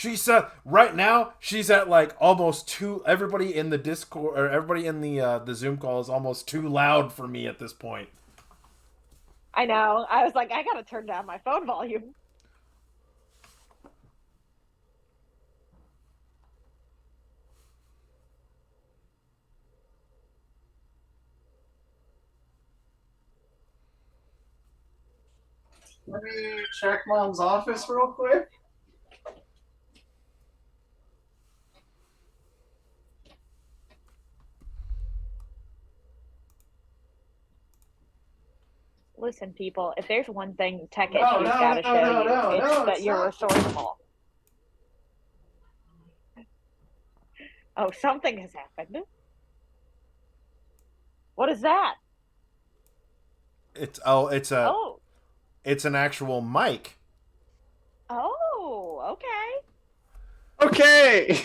A: She's right now. She's at like almost too. Everybody in the Discord or everybody in the Zoom call is almost too loud for me at this point.
C: I know. I was like, I gotta turn down my phone volume.
D: Let me check Mom's office real quick.
C: Listen, people, if there's one thing Tech
D: No,
C: Issues
D: no,
C: gotta
D: no,
C: show
D: no,
C: you,
D: no,
C: it's
D: no,
C: that
D: it's
C: you're
D: not.
C: resourceful. Oh, something has happened. What is that?
A: It's
C: Oh.
A: it's an actual mic.
C: Oh, okay.
D: Okay.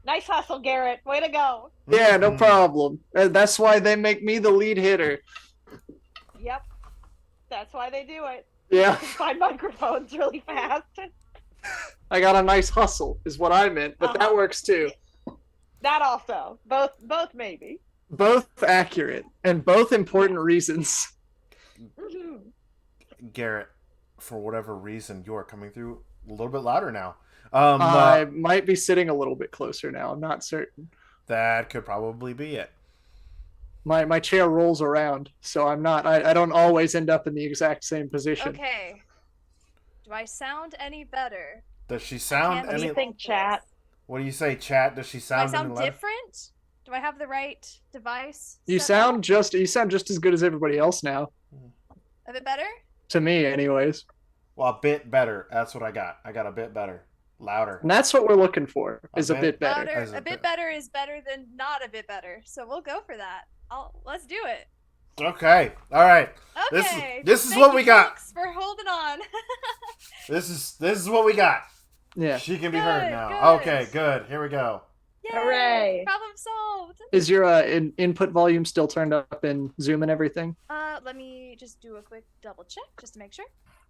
C: Nice hustle, Garrett. Way to go.
D: Yeah, no
A: Mhm.
D: problem. That's why they make me the lead hitter.
C: Yep. That's why they do it.
D: Yeah,
C: Find microphones really fast.
D: I got a nice hustle, is what I meant, but that works too.
C: That also. Both maybe.
D: Both accurate and both important reasons.
C: Mhm.
A: Garrett, for whatever reason, you are coming through a little bit louder now.
D: I might be sitting a little bit closer now. I'm not certain.
A: That could probably be it.
D: My chair rolls around, so I'm not. I don't always end up in the exact same position.
B: Okay. Do I sound any better?
A: Does she sound
C: What do you
A: any?
C: think, chat?
A: What do you say, chat? Does she
B: Do I
A: sound any
B: sound
A: louder?
B: different? Do I have the right device?
D: You
B: set
D: sound
B: up?
D: just as good as everybody else now.
B: A bit better?
D: To me, anyways.
A: Well, a bit better. That's what I got. I got a bit better, louder.
D: And that's what we're looking for, is a
A: bit
D: bit better.
B: Louder.
A: As a
B: A bit
A: bit-
B: better is better than not a bit better. So we'll go for that. Let's do it.
A: Okay. All right.
B: Okay.
A: This is
B: Thank
A: what
B: you,
A: we got.
B: folks, for holding on.
A: This is what we got.
D: Yeah.
A: She can be
B: Good,
A: heard now.
B: good.
A: Okay. Good. Here we go.
B: Yay!
C: Hooray.
B: Problem solved.
D: Is your input volume still turned up in Zoom and everything?
B: Let me just do a quick double check just to make sure.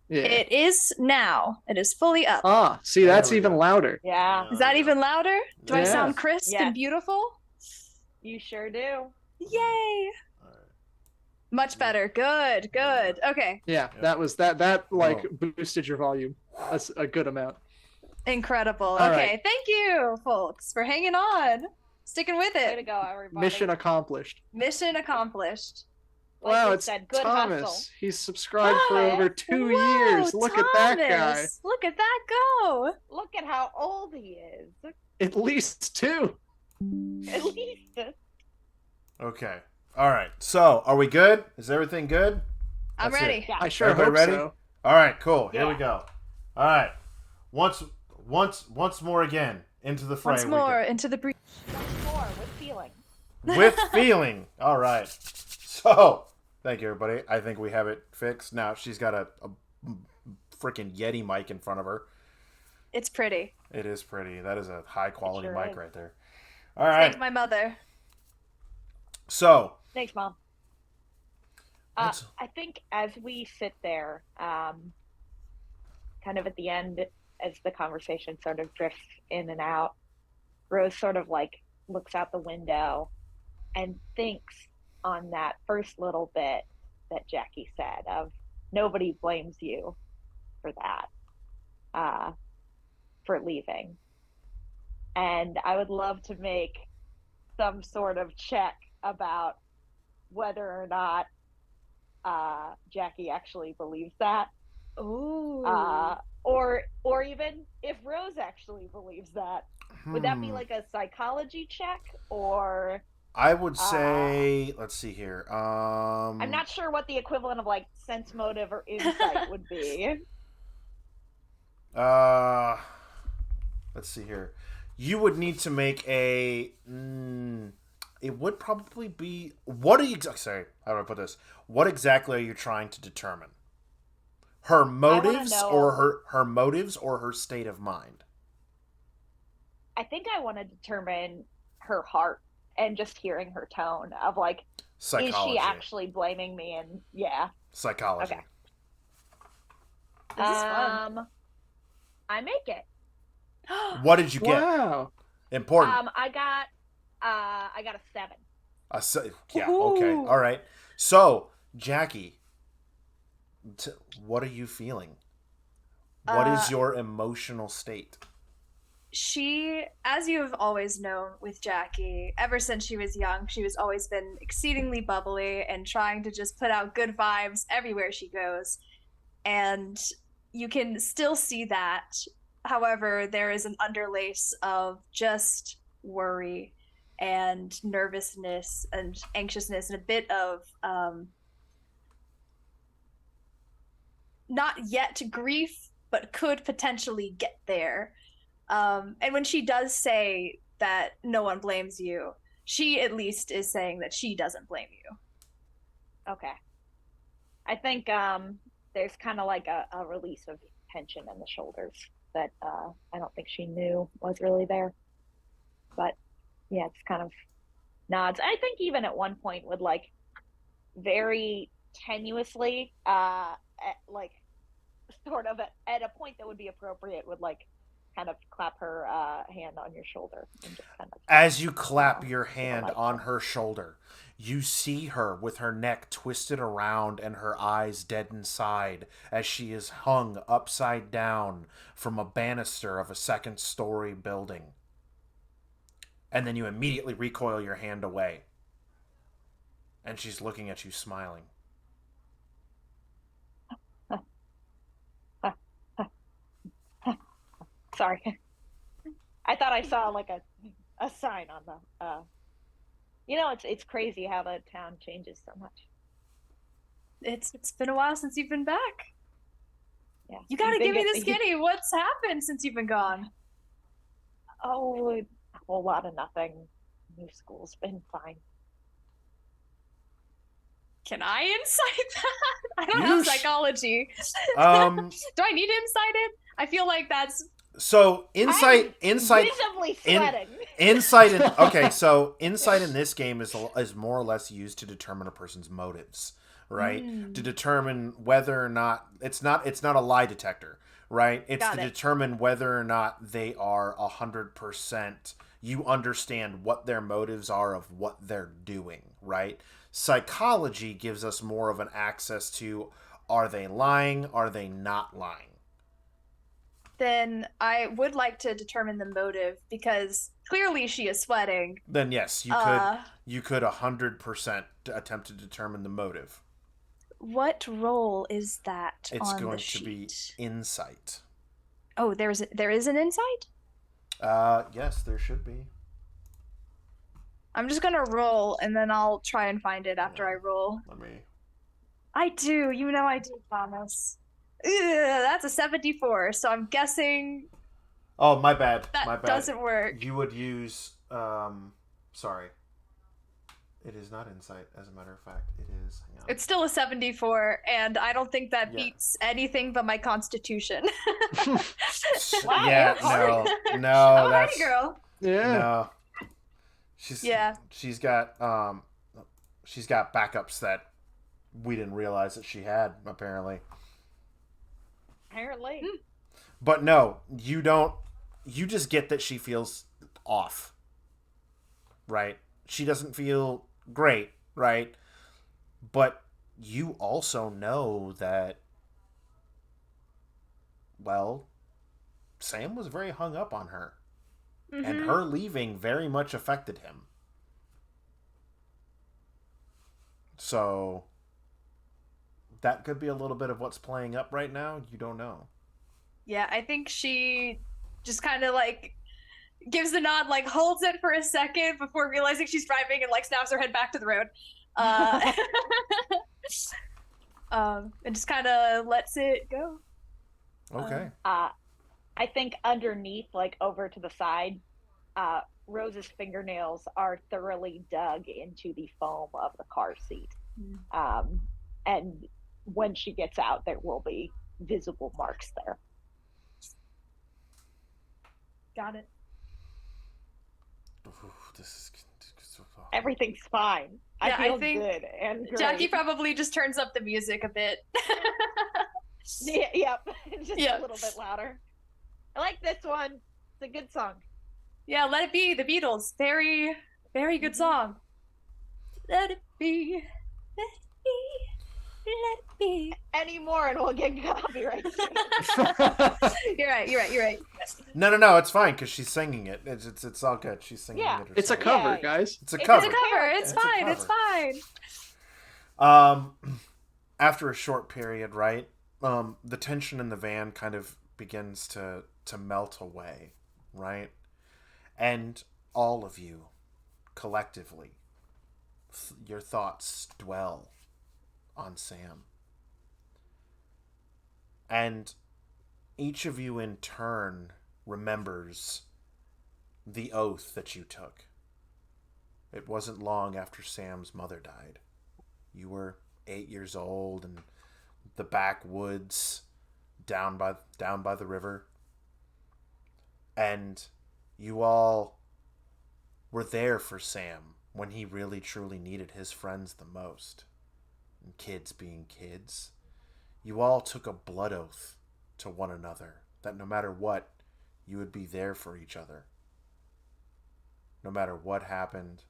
D: Yeah.
B: It is now. It is fully up.
D: See,
A: There
D: that's
A: we
D: even
A: go.
D: louder.
C: Yeah,
B: Is that even louder? Do I
D: Yeah.
B: sound crisp
C: Yes.
B: and beautiful?
C: you sure do.
B: Yay! Much better. Good. Good. Okay.
D: Yeah,
A: Yeah.
D: that was that like
A: Whoa.
D: boosted your volume. That's a good amount.
B: Incredible.
D: All
B: Okay.
D: right.
B: Thank you, folks, for hanging on, sticking with
C: Way to
B: it.
C: go, everybody.
D: Mission accomplished.
B: Mission accomplished.
C: Like
D: Wow,
C: you
D: it's
C: said, good
D: Thomas.
C: hustle.
D: He's subscribed for
B: Hi.
D: over 2
B: Whoa,
D: years. Look at that guy.
B: Thomas. Look at that go.
C: Look at how old he is.
D: At least 2.
C: At least.
A: Okay. All right. So, are we good? Is everything good?
B: I'm
A: That's it.
B: ready.
C: Yeah.
D: I sure
A: Everybody
D: hope
A: ready?
D: so.
A: All right. Cool. Here we
C: Yeah.
A: go. All right. Once more again into the fray.
B: Once
A: we
B: more
A: go.
B: into the breach.
C: Once more with feeling.
A: With feeling. All right. So, thank you, everybody. I think we have it fixed. Now, she's got a freaking Yeti mic in front of her.
B: It's pretty.
A: It is pretty. That is a high quality
C: sure
A: mic
C: is.
A: right there. All right.
B: Thank my mother.
A: So,
C: Thanks, Mom.
A: Let's-
C: I think as we sit there, kind of at the end, as the conversation sort of drifts in and out, Rose sort of like looks out the window and thinks on that first little bit that Jackie said of nobody blames you for that, for leaving. And I would love to make some sort of check about whether or not Jackie actually believes that,
B: Ooh.
C: or even if Rose actually believes that. Would that be like a psychology check, or
A: I would say, let's see here.
C: I'm not sure what the equivalent of like sense motive or insight would be.
A: Let's see here. You would need to make a. It would probably be. What are you? Sorry, how do I put this? What exactly are you trying to determine? Her motives,
C: know-
A: or her motives, or her state of mind.
C: I think I want to determine her heart and just hearing her tone of like,
A: Psychology.
C: is she actually blaming me? And yeah,
A: Psychology.
C: Okay.
B: This is fun.
C: I make it.
A: What did you get?
D: Wow.
A: Important.
C: I got a 7.
A: Yeah, okay.
B: Ooh.
A: All right. So, Jackie, what are you feeling? What is your emotional state?
B: She, as you have always known with Jackie, ever since she was young, she has always been exceedingly bubbly and trying to just put out good vibes everywhere she goes. And you can still see that. However, there is an underlace of just worry and nervousness and anxiousness and a bit of not yet grief, but could potentially get there. And when she does say that no one blames you, she at least is saying that she doesn't blame you.
C: Okay. I think there's kind of like a release of tension in the shoulders that I don't think she knew was really there. But yeah, it's kind of nods. I think even at one point would like very tenuously, like sort of at a point that would be appropriate, would like kind of clap her hand on your shoulder and just kind of.
A: As you clap your hand on her shoulder, you see her with her neck twisted around and her eyes dead inside as she is hung upside down from a banister of a second-story building. And then you immediately recoil your hand away. And she's looking at you smiling.
C: Sorry. I thought I saw like a sign on the it's crazy how the town changes so much.
B: It's been a while since you've been back.
C: Yeah.
B: You gotta give me the skinny. What's happened since you've been gone?
C: Oh, a whole lot of nothing. New school's been fine.
B: Can I insight that? I don't have psychology.
A: Do
B: I need to insight it? I feel like that's
A: so insight
C: visibly sweating.
A: Insight in, okay, so insight in this game is more or less used to determine a person's motives, right? To determine whether or not it's not a lie detector, right? It's determine whether or not they are 100%. You understand what their motives are of what they're doing, right? Psychology gives us more of an access to, are they lying? Are they not lying?
B: Then I would like to determine the motive because clearly she is sweating.
A: Then yes, you could 100% attempt to determine the motive.
B: What role is that?
A: It's
B: on
A: going
B: the sheet?
A: To be insight.
B: Oh, there is an insight?
A: Yes, there should be.
B: I'm just gonna roll and then I'll try and find it after I roll.
A: Let me.
B: I do, I do, Thomas. Ugh, that's a 74, so I'm guessing.
A: Oh, my bad.
B: That doesn't work.
A: You would use. Sorry. It is not insight, as a matter of fact. It is. Hang on.
B: It's still a 74, and I don't think that beats anything but my constitution.
C: Wow,
A: yeah, no.
B: Oh,
A: that's,
B: hey, girl.
D: Yeah.
A: No. She's got backups that we didn't realize that she had, apparently.
C: Apparently.
A: But no, you don't. You just get that she feels off. Right? She doesn't feel great, right? But you also know that, well, Sam was very hung up on her. Mm-hmm. And her leaving very much affected him. So that could be a little bit of what's playing up right now. You don't know.
B: Yeah, I think she just kind of like gives the nod, like holds it for a second before realizing she's driving and like snaps her head back to the road. And just kind of lets it go.
A: Okay.
C: I think underneath, like over to the side, Rose's fingernails are thoroughly dug into the foam of the car seat. And when she gets out, there will be visible marks there.
B: Got it.
C: Everything's fine.
B: Yeah,
C: I feel
B: think
C: good and great.
B: Jackie probably just turns up the music a bit.
C: Yep. Just a little bit louder. I like this one. It's a good song.
E: Yeah, Let It Be, the Beatles. Very, very good song. Let it be. Let it be. Let it be.
C: Any more and we'll get copyright.
E: You're right.
A: No, it's fine because she's singing it. It's all good. She's singing
C: Yeah.
A: it herself.
D: It's a cover,
C: Yeah.
D: guys.
A: It's a
C: It's
A: cover.
E: It's a cover. It's
A: It's a
E: fine.
A: cover.
E: It's fine.
A: After a short period, right? The tension in the van kind of begins to melt away, right? And all of you, collectively, your thoughts dwell on Sam. And each of you in turn remembers the oath that you took. It wasn't long after Sam's mother died. You were 8 years old in the backwoods down by the river. And you all were there for Sam when he really truly needed his friends the most. And kids being kids, you all took a blood oath to one another that no matter what, you would be there for each other. No matter what happened,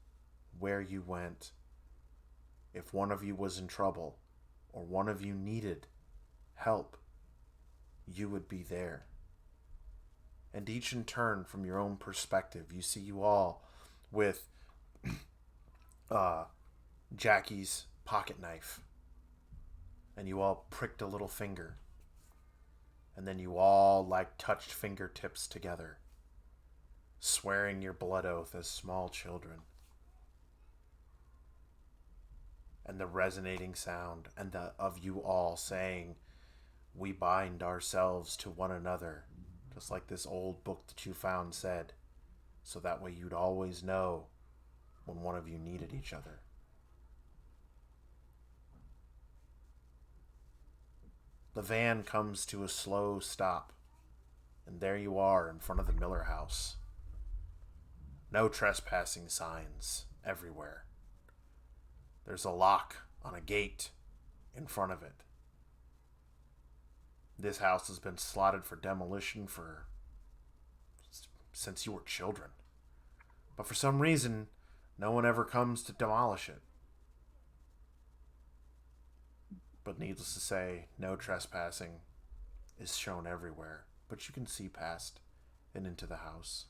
A: where you went, if one of you was in trouble or one of you needed help, you would be there. And each in turn, from your own perspective, you see you all with Jackie's pocket knife, and you all pricked a little finger, and then you all touched fingertips together, swearing your blood oath as small children. And the resonating sound of you all saying, "We bind ourselves to one another," just like this old book that you found said, so that way you'd always know when one of you needed each other. The van comes to a slow stop, and there you are in front of the Miller house. No trespassing signs everywhere. There's a lock on a gate in front of it. This house has been slotted for demolition since you were children. But for some reason, no one ever comes to demolish it. But needless to say, no trespassing is shown everywhere, but you can see past and into the house.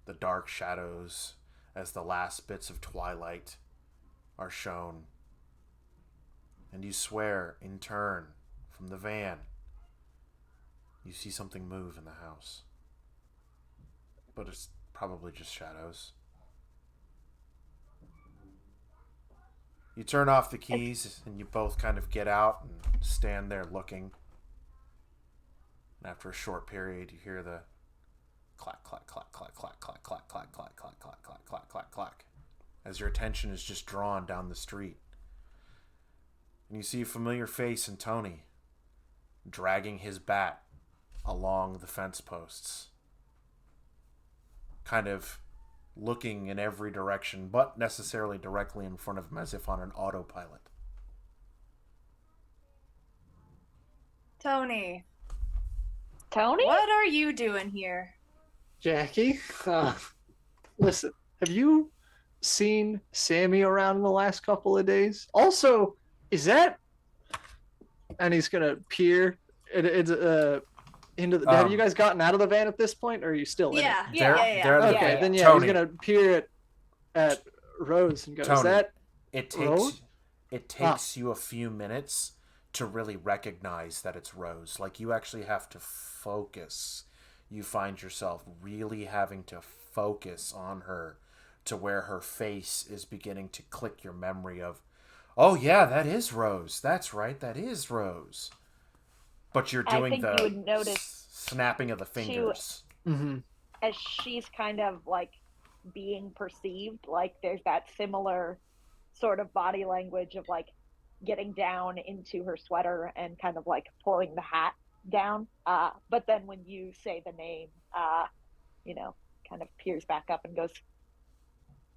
A: The dark shadows as the last bits of twilight are shown. And you swear, in turn, from the van, you see something move in the house. But it's probably just shadows. You turn off the keys and you both kind of get out and stand there looking. And after a short period, you hear the clack, clack, clack, clack, clack, clack, clack, clack, clack, clack, clack, clack, clack, clack, clack, as your attention is just drawn down the street. And you see a familiar face in Tony, dragging his bat along the fence posts, kind of looking in every direction, but necessarily directly in front of him as if on an autopilot.
E: Tony,
C: Tony?
E: what are you doing here?
D: Jackie, listen, have you seen Sammy around the last couple of days? Also, is that... And he's gonna peer into the... have you guys gotten out of the van at this point, or are you still in it?
E: Yeah.
D: Okay,
C: Yeah.
D: then
A: Tony.
D: he's gonna peer at Rose and go,
A: Tony,
D: is that...
A: It
D: Rose?
A: takes you a few minutes to really recognize that it's Rose. Like, you actually have to focus. You find yourself really having to focus on her to where her face is beginning to click your memory of, oh yeah, that is Rose. That's right, that is Rose. But you're doing
C: I think you would notice
A: snapping of the fingers.
D: Mm-hmm.
C: as she's kind of like being perceived, like there's that similar sort of body language of like getting down into her sweater and kind of like pulling the hat down. But then when you say the name, kind of peers back up and goes,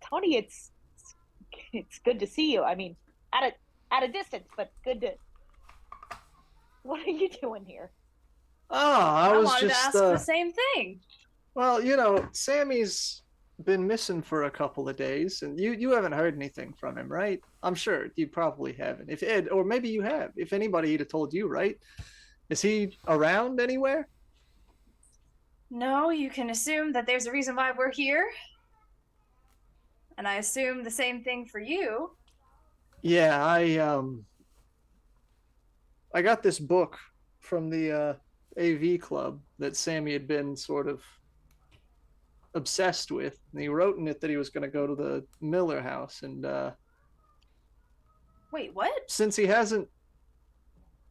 C: Tony, it's good to see you. I mean, at a distance, but good to... What are you doing here?
D: I
E: I
D: was
E: wanted
D: just,
E: to ask the same thing.
D: well, Sammy's been missing for a couple of days, and you haven't heard anything from him, right? I'm sure you probably haven't. If Ed, or maybe you have. If anybody, he'd have told you, right? Is he around anywhere?
E: No, you can assume that there's a reason why we're here. And I assume the same thing for you.
D: Yeah, I got this book from the AV club that Sammy had been sort of obsessed with, and he wrote in it that he was going to go to the Miller house, and
E: Wait, what?
D: since he hasn't,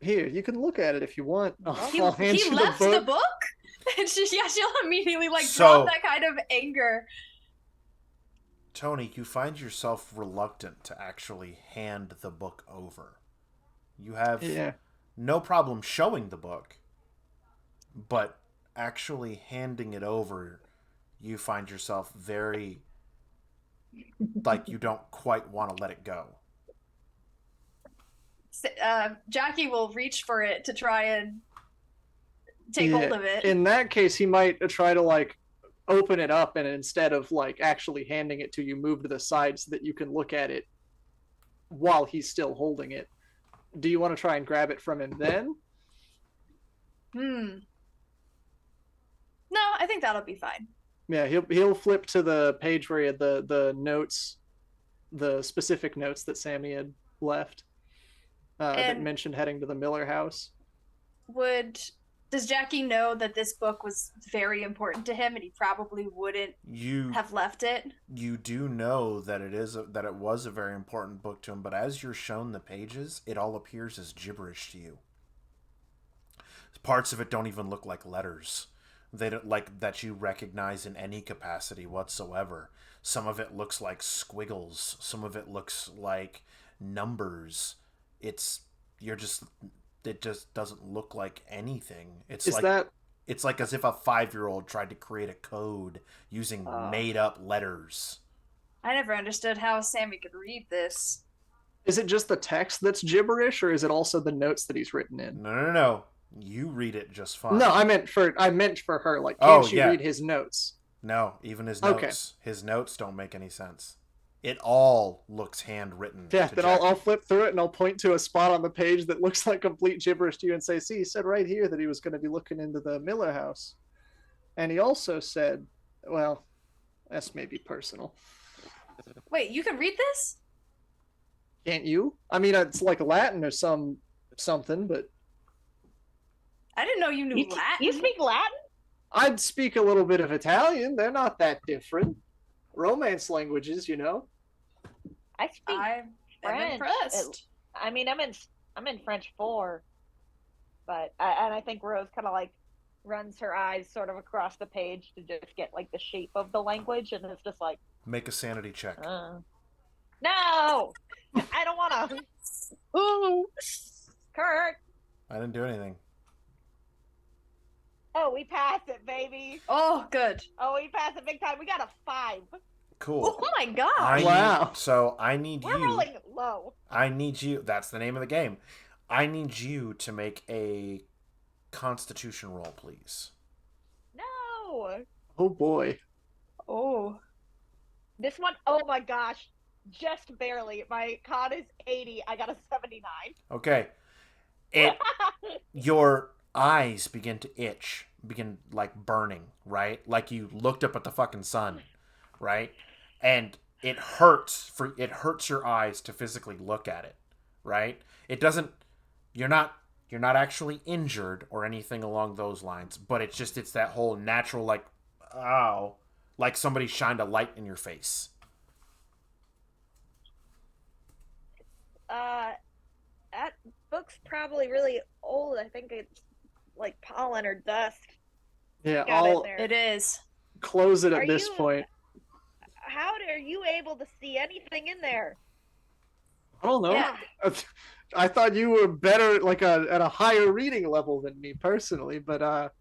D: here, you can look at it if you want. I'll hand
E: He
D: you
E: left
D: the
E: the
D: book.
E: book? And she'll immediately like
A: So-
E: drop that kind of anger.
A: Tony, you find yourself reluctant to actually hand the book over. You have
D: Yeah.
A: no problem showing the book, but actually handing it over, you find yourself very, like, you don't quite want to let it go.
E: Jackie will reach for it to try and take hold of it.
D: In that case, he might try to like open it up, and instead of like actually handing it to you, move to the side so that you can look at it while he's still holding it. Do you want to try and grab it from him then?
E: No, I think that'll be fine.
D: Yeah, he'll flip to the page where he had the notes, the specific notes that Sammy had left that
E: And-
D: mentioned heading to the Miller house.
E: Does Jackie know that this book was very important to him and he probably wouldn't
A: You
E: have left it?
A: you do know that that it was a very important book to him, but as you're shown the pages, it all appears as gibberish to you. Parts of it don't even look like letters. They don't like that you recognize in any capacity whatsoever. Some of it looks like squiggles. Some of it looks like numbers. It just doesn't look like anything. It's like as if a 5-year-old tried to create a code using made up letters.
E: I never understood how Sammy could read this.
D: Is it just the text that's gibberish, or is it also the notes that he's written in?
A: No. You read it just fine.
D: No, I meant for her. Like,
A: Oh,
D: can't she
A: yeah.
D: read his notes?
A: No, even his
D: Okay.
A: notes. His notes don't make any sense. It all looks handwritten.
D: Yeah,
A: to
D: then
A: Jackie.
D: I'll flip through it and I'll point to a spot on the page that looks like complete gibberish to you and say, see, he said right here that he was going to be looking into the Miller house. And he also said, well, that's maybe personal.
E: Wait, you can read this?
D: Can't you? I mean, it's like Latin or something, but
E: I didn't know you knew Latin.
C: You speak Latin?
D: I'd speak a little bit of Italian. They're not that different. Romance languages,
C: I speak
E: I'm
C: French.
E: impressed.
C: I mean, I'm in French 4, but I think Rose kind of like runs her eyes sort of across the page to just get like the shape of the language, and it's just like,
A: Make a sanity check.
C: no, I don't want to.
E: Ooh.
C: Kurt,
A: I didn't do anything.
C: oh, we passed it, baby.
E: Oh, good.
C: Oh, we passed it big time. We got a 5.
A: Cool.
E: Oh my god.
D: Wow.
A: I need
C: We're
A: you.
C: rolling low.
A: I need you. That's the name of the game. I need you to make a Constitution roll, please.
C: No,
D: oh boy.
E: Oh.
C: this one, oh my gosh, just barely. My con is 80. I got a 79.
A: Okay. Your eyes begin to itch, begin like burning, right? Like you looked up at the fucking sun, right? And it hurts your eyes to physically look at it, right? It doesn't you're not actually injured or anything along those lines, but it's that whole natural like ow, like somebody shined a light in your face.
C: That book's probably really old. I think it's like pollen or dust.
D: Yeah,
C: got in
D: I'll
C: there.
E: It is.
D: close it
C: Are
D: at this
C: you-
D: point.
C: How are you able to see anything in there?
D: I don't know.
E: Yeah.
D: I thought you were better, like at a higher reading level than me personally, but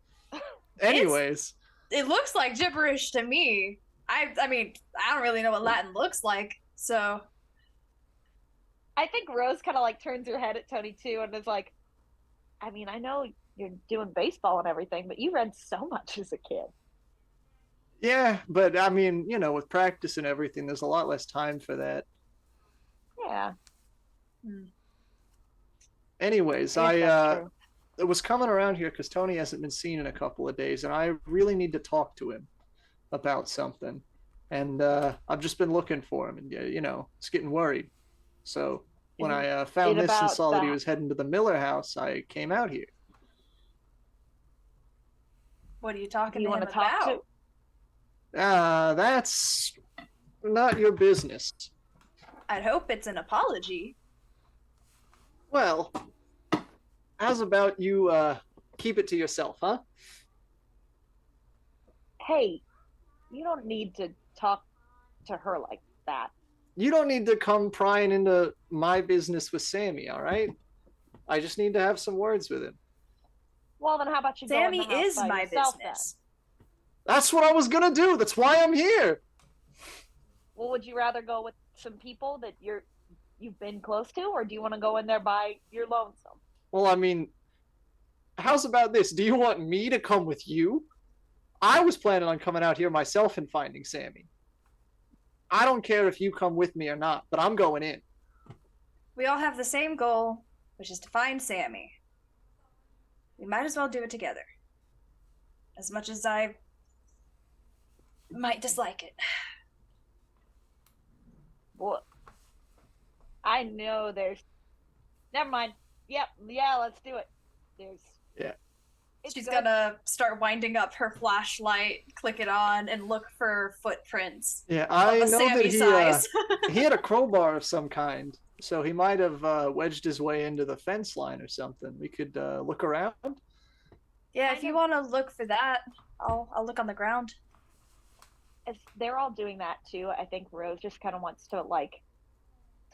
D: anyways.
E: It looks like gibberish to me. I mean, I don't really know what Latin looks like, so
C: I think Rose kind of like turns her head at Tony too, and is like, I mean, I know you're doing baseball and everything, but you read so much as a kid.
D: Yeah, but I mean, with practice and everything, there's a lot less time for that.
C: Yeah.
D: Anyways,
C: I guess that's true.
D: I was coming around here because Tony hasn't been seen in a couple of days, and I really need to talk to him about something. And I've just been looking for him, and it's getting worried. So when
C: Is
D: I
C: it
D: found this and
C: about
D: saw that he
C: that?
D: was heading to the Miller house, I came out here.
E: What are you
C: Do
E: talking
C: you
E: to
C: want
E: him
C: to talk
E: about?
C: to?
D: That's not your business.
E: I'd hope it's an apology.
D: Well, how's about you keep it to yourself, huh?
C: Hey, you don't need to talk to her like that.
D: You don't need to come prying into my business with Sammy, all right? I just need to have some words with him.
C: Well, then how about you
E: Sammy
C: go in the house
E: is
C: by
E: my
C: yourself
E: business.
D: That's what I was gonna do. That's why I'm here.
C: then? Well, would you rather go with some people that you've been close to, or do you want to go in there by your lonesome?
D: Well, I mean, how's about this? Do you want me to come with you? I was planning on coming out here myself and finding Sammy. I don't care if you come with me or not, but I'm going in.
E: We all have the same goal, which is to find Sammy. We might as well do it together. As much as I might dislike it.
C: Well, I know there's. Never mind. Yep. Yeah. Let's do it. There's.
D: Yeah.
E: She's
C: good.
E: gonna start winding up her flashlight, click it on, and look for footprints.
D: Yeah, I
E: Of a
D: know that
E: Sammy size.
D: he had a crowbar of some kind, so he might have wedged his way into the fence line or something. We could look around.
E: Yeah, if you want to look for that, I'll look on the ground.
C: If they're all doing that too, I think Rose just kind of wants to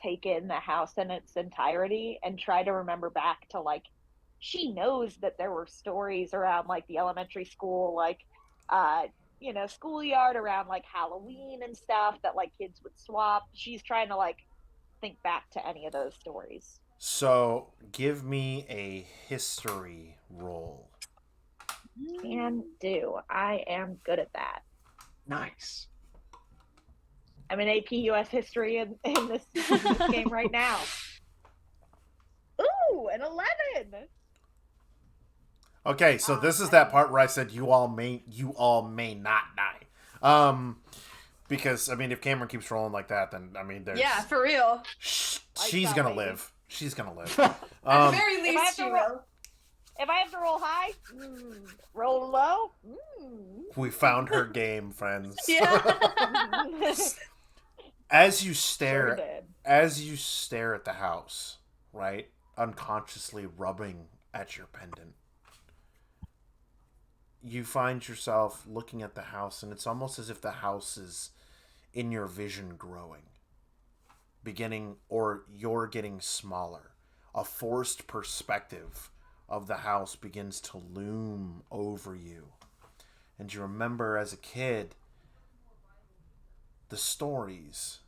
C: take in the house in its entirety and try to remember back to she knows that there were stories around the elementary school, schoolyard around Halloween and stuff that kids would swap. She's trying to think back to any of those stories.
A: So give me a history roll.
C: Can do. I am good at that.
D: Nice.
C: I'm an AP US history in this game right now. Ooh, an 11.
A: Okay, so this is that part where I said you all may not die. Because if Cameron keeps rolling like that, then there's
E: Yeah, for real.
A: she's
C: that,
A: gonna
C: baby.
A: live. She's gonna live.
E: At the very
C: If I have
E: least,
C: to
E: you
C: roll-
E: will.
C: If I have to roll high, roll low.
A: We found her game, friends.
E: Yeah.
A: As you
C: Sure
A: stare
C: did.
A: at the house, right? Unconsciously rubbing at your pendant. You find yourself looking at the house, and it's almost as if the house is in your vision growing. Or you're getting smaller. A forced perspective of the house begins to loom over you. And you remember as a kid the stories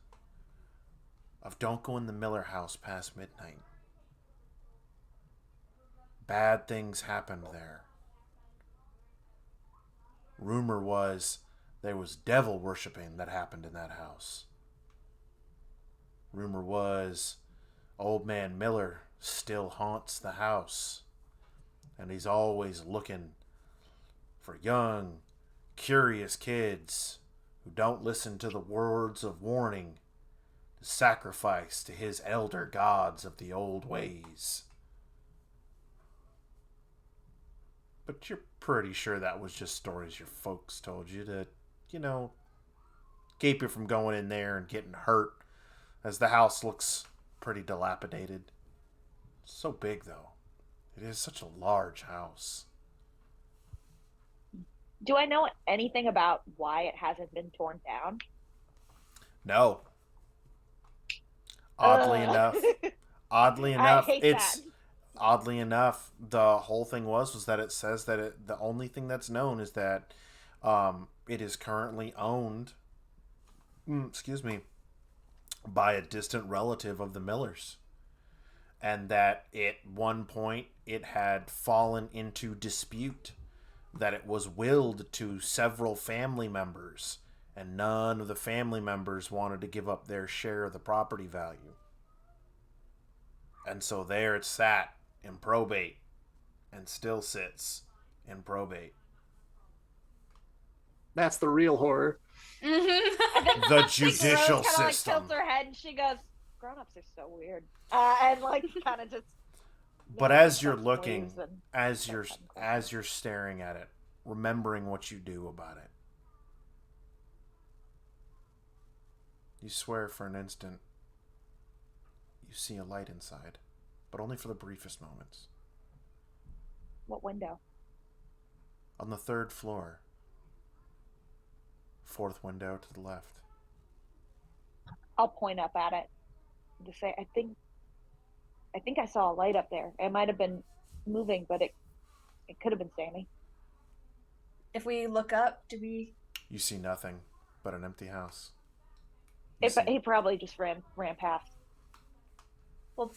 A: of don't go in the Miller house past midnight. Bad things happened there. Rumor was there was devil worshipping that happened in that house. Rumor was old man Miller still haunts the house. And he's always looking for young, curious kids who don't listen to the words of warning to sacrifice to his elder gods of the old ways. But you're pretty sure that was just stories your folks told you to, keep you from going in there and getting hurt, as the house looks pretty dilapidated. It's so big, though. It is such a large house.
C: Do I know anything about why it hasn't been torn down?
A: No. Oddly enough,
C: I hate that.
A: Oddly enough, the whole thing was that it says that the only thing that's known is that it is currently owned, by a distant relative of the Millers. and that at one point it had fallen into dispute, that it was willed to several family members, and none of the family members wanted to give up their share of the property value. And so there it sat in probate, and still sits in probate.
D: That's the real horror.
A: The judicial
C: Rose kind of
A: system.
C: tilts her head and she goes, "Grown-ups are so weird," and kind of just.
A: But as you're
C: Leaves
A: looking,
C: and-
A: as you're staring at it, remembering what you do about it, you swear for an instant you see a light inside, but only for the briefest moments.
C: What window?
A: On the 3rd floor, 4th window to the left.
C: I'll point up at it to say, I think I saw a light up there. It might have been moving, but it could have been Sammy.
E: If we look up, do we?
A: You see nothing but an empty house.
C: He probably just ran past.
E: Well,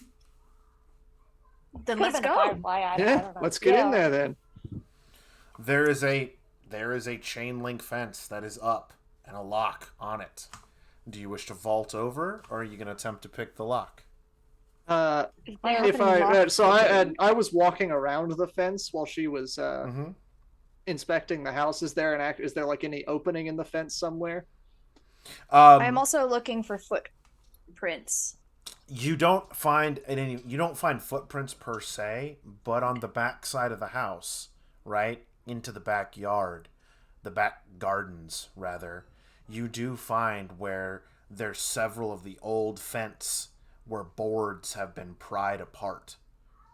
E: then
C: Could have
E: let's
C: been a
E: go.
C: firefly. I
D: Yeah,
C: don't know.
D: let's get in there then.
A: There is a chain link fence that is up and a lock on it. Do you wish to vault over, or are you going to attempt to pick the lock?
C: Is there
D: If I was walking around the fence while she was
A: Mm-hmm.
D: inspecting the house. Is there like any opening in the fence somewhere?
E: I'm also looking for footprints.
A: You don't find footprints per se, but on the back side of the house, right into the backyard, the back gardens rather, you do find where there's several of the old fence where boards have been pried apart,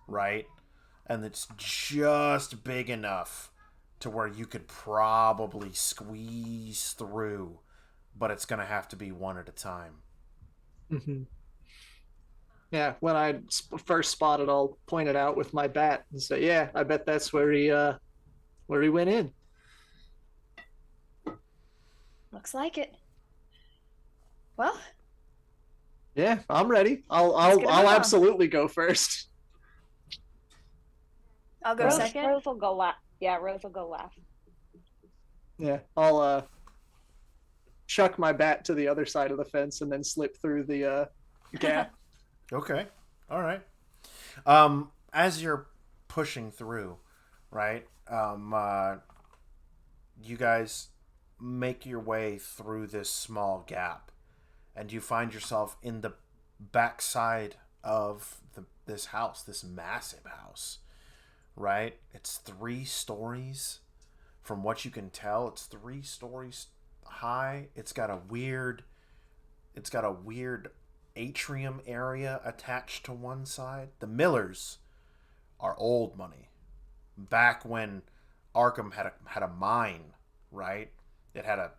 A: right? And it's just big enough to where you could probably squeeze through, but it's going to have to be one at a time.
D: Mm-hmm. Yeah, when I first spot it, I'll point it out with my bat and say, "Yeah, I bet that's where he went in."
E: Looks like it. Well,
D: Yeah, I'm ready. I'll
E: Let's get it on.
D: absolutely go first.
E: I'll go second.
C: Rose will go last. Yeah, Rose will go last.
D: Yeah, I'll chuck my bat to the other side of the fence and then slip through the gap.
A: Okay. All right. As you're pushing through, right? You guys make your way through this small gap, and you find yourself in the backside of this house, this massive house, right? It's 3 stories. From what you can tell, it's 3 stories high. It's got a weird atrium area attached to one side. The Millers are old money. Back when Arkham had a mine, right? It had a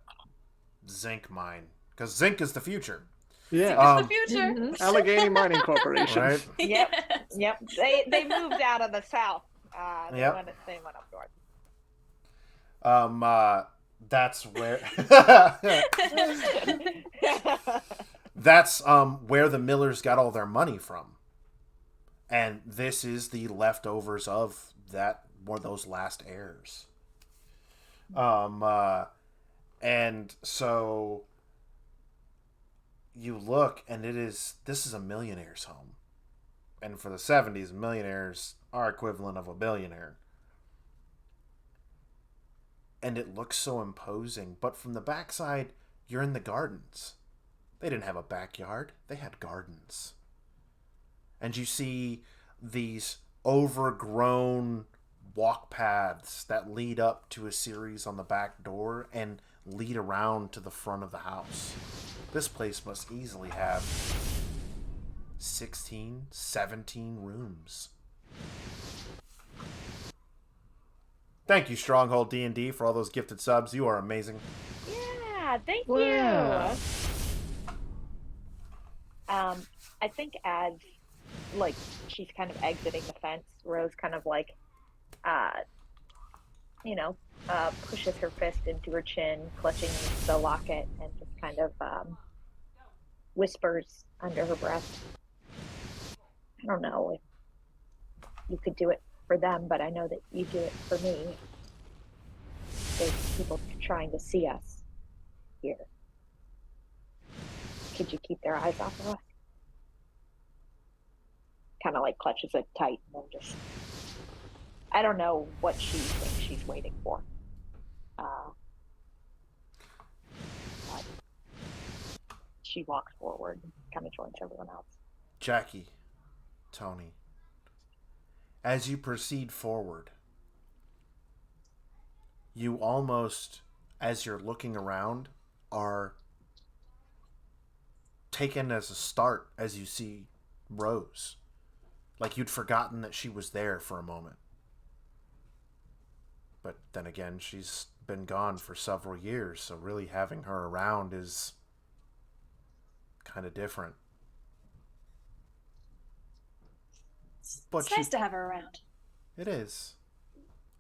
A: zinc mine, because zinc is the future.
D: Yeah,
E: The future.
D: Allegheny Mining Corporation.
A: Right?
C: Yep. Yep. They moved out of the south. They
A: Yep.
C: went up north.
A: That's where that's where the Millers got all their money from, and this is the leftovers of those last heirs. And so you look, and this is a millionaire's home, and for the 70s, millionaires are equivalent of a billionaire. And it looks so imposing, but from the backside, you're in the gardens. They didn't have a backyard, they had gardens. And you see these overgrown walk paths that lead up to a series on the back door and lead around to the front of the house. This place must easily have 16, 17 rooms. Thank you, Stronghold D&D, for all those gifted subs. You are amazing.
C: Yeah, thank
D: Wow.
C: you. I think as she's kind of exiting the fence, Rose kind of pushes her fist into her chin, clutching the locket, and just kind of whispers under her breath, I don't know if you could do it for them, but I know that you do it for me. There's people trying to see us here. Could you keep their eyes off of us? Kind of like clutches it tight and then just. I don't know what she thinks she's waiting for. But she walks forward and kind of joins everyone else.
A: Jackie, Tony, as you proceed forward, you almost, as you're looking around, are taken as a start as you see Rose. Like you'd forgotten that she was there for a moment. But then again, she's been gone for several years, so really having her around is kind of different. But
E: It's nice to have her around.
A: It is.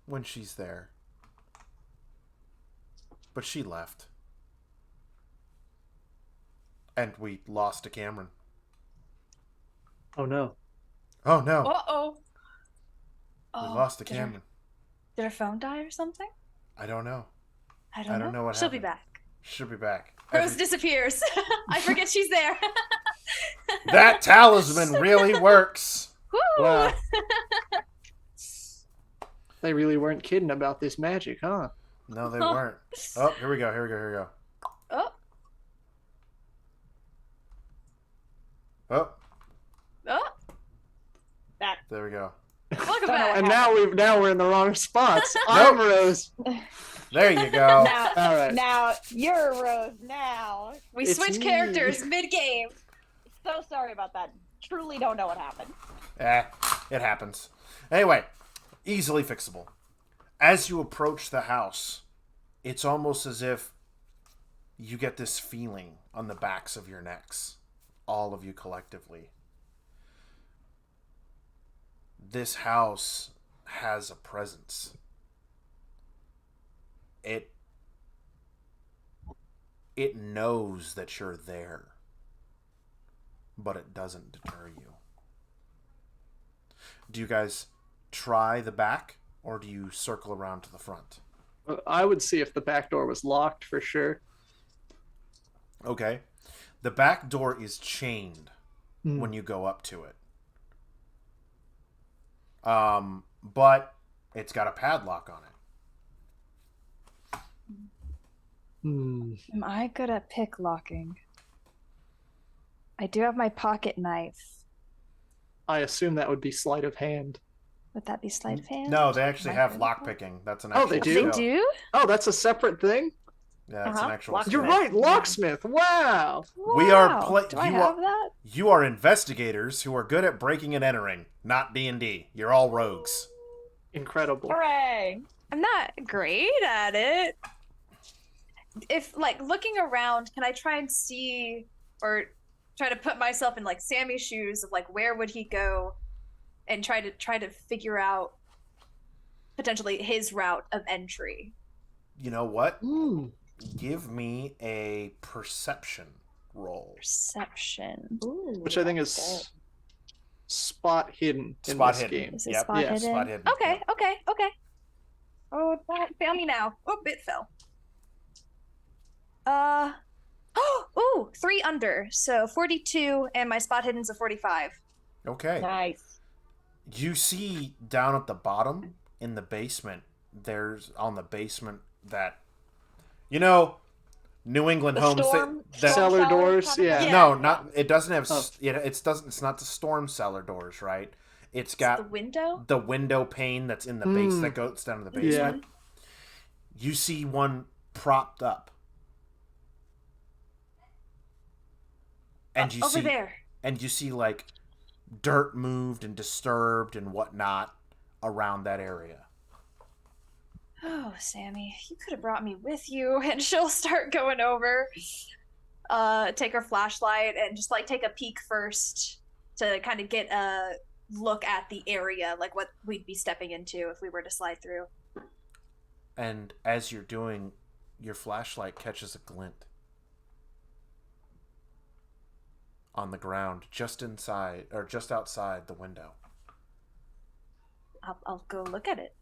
A: When she's there. But she left. And we lost to Cameron.
D: Oh no.
A: Oh no.
E: Uh-oh.
A: We lost to Cameron.
E: Did her phone die or something?
A: I don't know.
E: I don't know
A: what
E: She'll
A: happened.
E: be back.
A: She'll be back.
E: Rose disappears. I forget she's there.
A: That talisman really works.
E: Woo!
D: Wow. They really weren't kidding about this magic, huh?
A: No, they weren't. Oh, here we go.
E: Oh.
A: Oh,
E: Oh.
C: That
A: there we go.
E: Welcome
C: Don't know
E: back.
C: what
D: And now we're in the wrong spots. I'm Rose.
A: There you go.
C: now,
D: All right.
C: now you're Rose. Now,
E: We
D: It's
E: switch
D: me.
E: characters mid-game.
C: so sorry about that. Truly don't know what happened.
A: It happens. Anyway, easily fixable. As you approach the house, it's almost as if you get this feeling on the backs of your necks, all of you collectively. This house has a presence. It knows that you're there, but it doesn't deter you. Do you guys try the back, or do you circle around to the front?
D: I would see if the back door was locked for sure.
A: Okay. The back door is chained
D: Hmm.
A: when you go up to it. But it's got a padlock on it.
D: Hmm.
E: Am I good at pick locking? I do have my pocket knife.
D: I assume that would be sleight of hand.
E: Would that be sleight of hand?
A: No, they actually
E: Am I
A: have
E: good at that?
A: lockpicking. That's an
D: Oh,
A: actual
D: they do?
E: They
A: skill.
E: do?
D: Oh, that's a separate thing?
A: Yeah, it's an actual
C: Locksmith.
A: skill.
D: You're right, locksmith. Wow.
A: We are
E: Wow. Do I have that?
A: You are investigators who are good at breaking and entering, not D&D. You're all rogues.
D: Incredible.
C: Hooray!
E: I'm not great at it. If, like, looking around, can I try and see or try to put myself in, like, Sammy's shoes of, like, where would he go and try to figure out potentially his route of entry?
A: You know what?
D: Hmm.
A: Give me a perception roll.
E: Perception.
C: Ooh,
D: Which I think
C: that's
D: is spot hidden in
A: Spot
D: this
A: hidden.
D: game.
E: Is it
A: Yep,
E: spot
D: yeah,
E: hidden?
A: spot hidden.
E: Okay,
A: Yep.
E: okay. Oh, that fail me now. Oh, it fell. Ooh, 3 under. So 42, and my spot hidden's a 45.
A: Okay.
C: nice.
A: You see down at the bottom in the basement, there's on the basement that, you know, New England
C: The
A: homes
C: storm,
A: that
D: Cellar doors,
C: kind of
D: yeah.
C: thing?
A: no, not it doesn't have
D: Oh.
A: it's not the storm cellar doors, right? It's
E: The
A: got
E: window?
A: the window pane that's in the base
D: Mm.
A: that goes down to the
D: Yeah.
A: basement. You see one propped up. And you
E: Over
A: see
E: there.
A: and you see like dirt moved and disturbed and whatnot around that area.
E: Oh, Sammy, you could have brought me with you. And she'll start going over, take her flashlight and just like take a peek first to kind of get a look at the area, like what we'd be stepping into if we were to slide through.
A: And as you're doing, your flashlight catches a glint on the ground just inside or just outside the window.
E: I'll go look at it.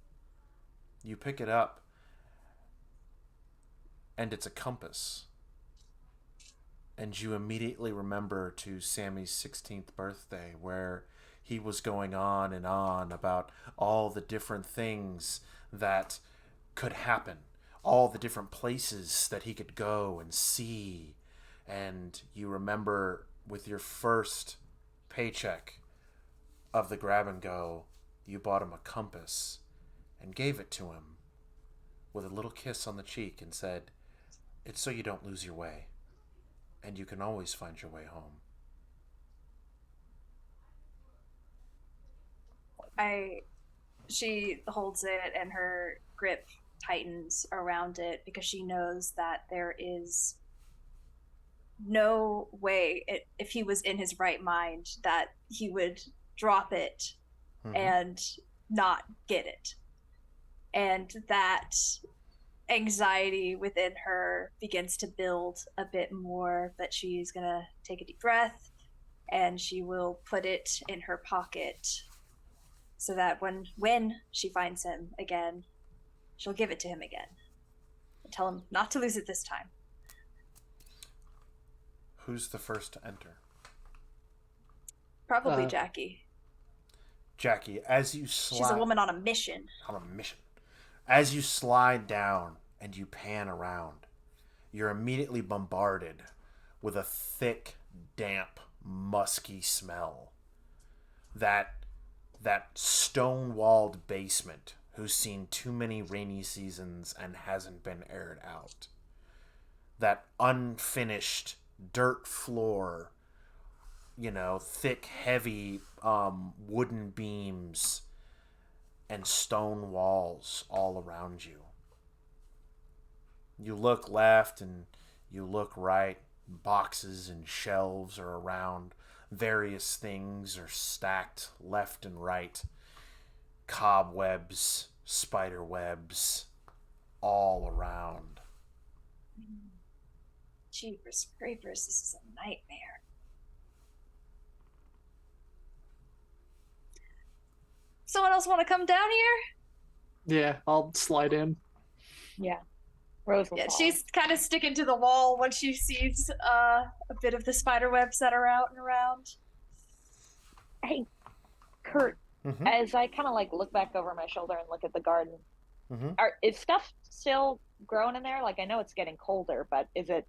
A: You pick it up, and it's a compass. And you immediately remember to Sammy's 16th birthday, where he was going on and on about all the different things that could happen, all the different places that he could go and see. And you remember with your first paycheck of the grab and go, you bought him a compass and gave it to him with a little kiss on the cheek and said, "It's so you don't lose your way, and you can always find your way home."
E: She holds it and her grip tightens around it because she knows that there is no way if he was in his right mind that he would drop it and not get it. And that anxiety within her begins to build a bit more, but she's gonna take a deep breath and she will put it in her pocket so that when she finds him again, she'll give it to him again and tell him not to lose it this time.
A: Who's the first to enter?
E: Probably Jackie.
A: Jackie, as you slide...
E: She's a woman on a mission.
A: On a mission. As you slide down and you pan around, you're immediately bombarded with a thick, damp, musky smell. That stone-walled basement who's seen too many rainy seasons and hasn't been aired out. That unfinished dirt floor, thick, heavy wooden beams and stone walls all around you. You look left and you look right. Boxes and shelves are around. Various things are stacked left and right. Cobwebs, spider webs, all around.
E: Jeepers creepers, this is a nightmare. Someone else want to come down here?
D: Yeah, I'll slide in.
C: Yeah. Rose will
E: Yeah,
C: follow.
E: she's kind of sticking to the wall when she sees a bit of the spider webs that are out and around.
C: Hey, Kurt, as I kind of look back over my shoulder and look at the garden, is stuff still growing in there? I know it's getting colder, but is there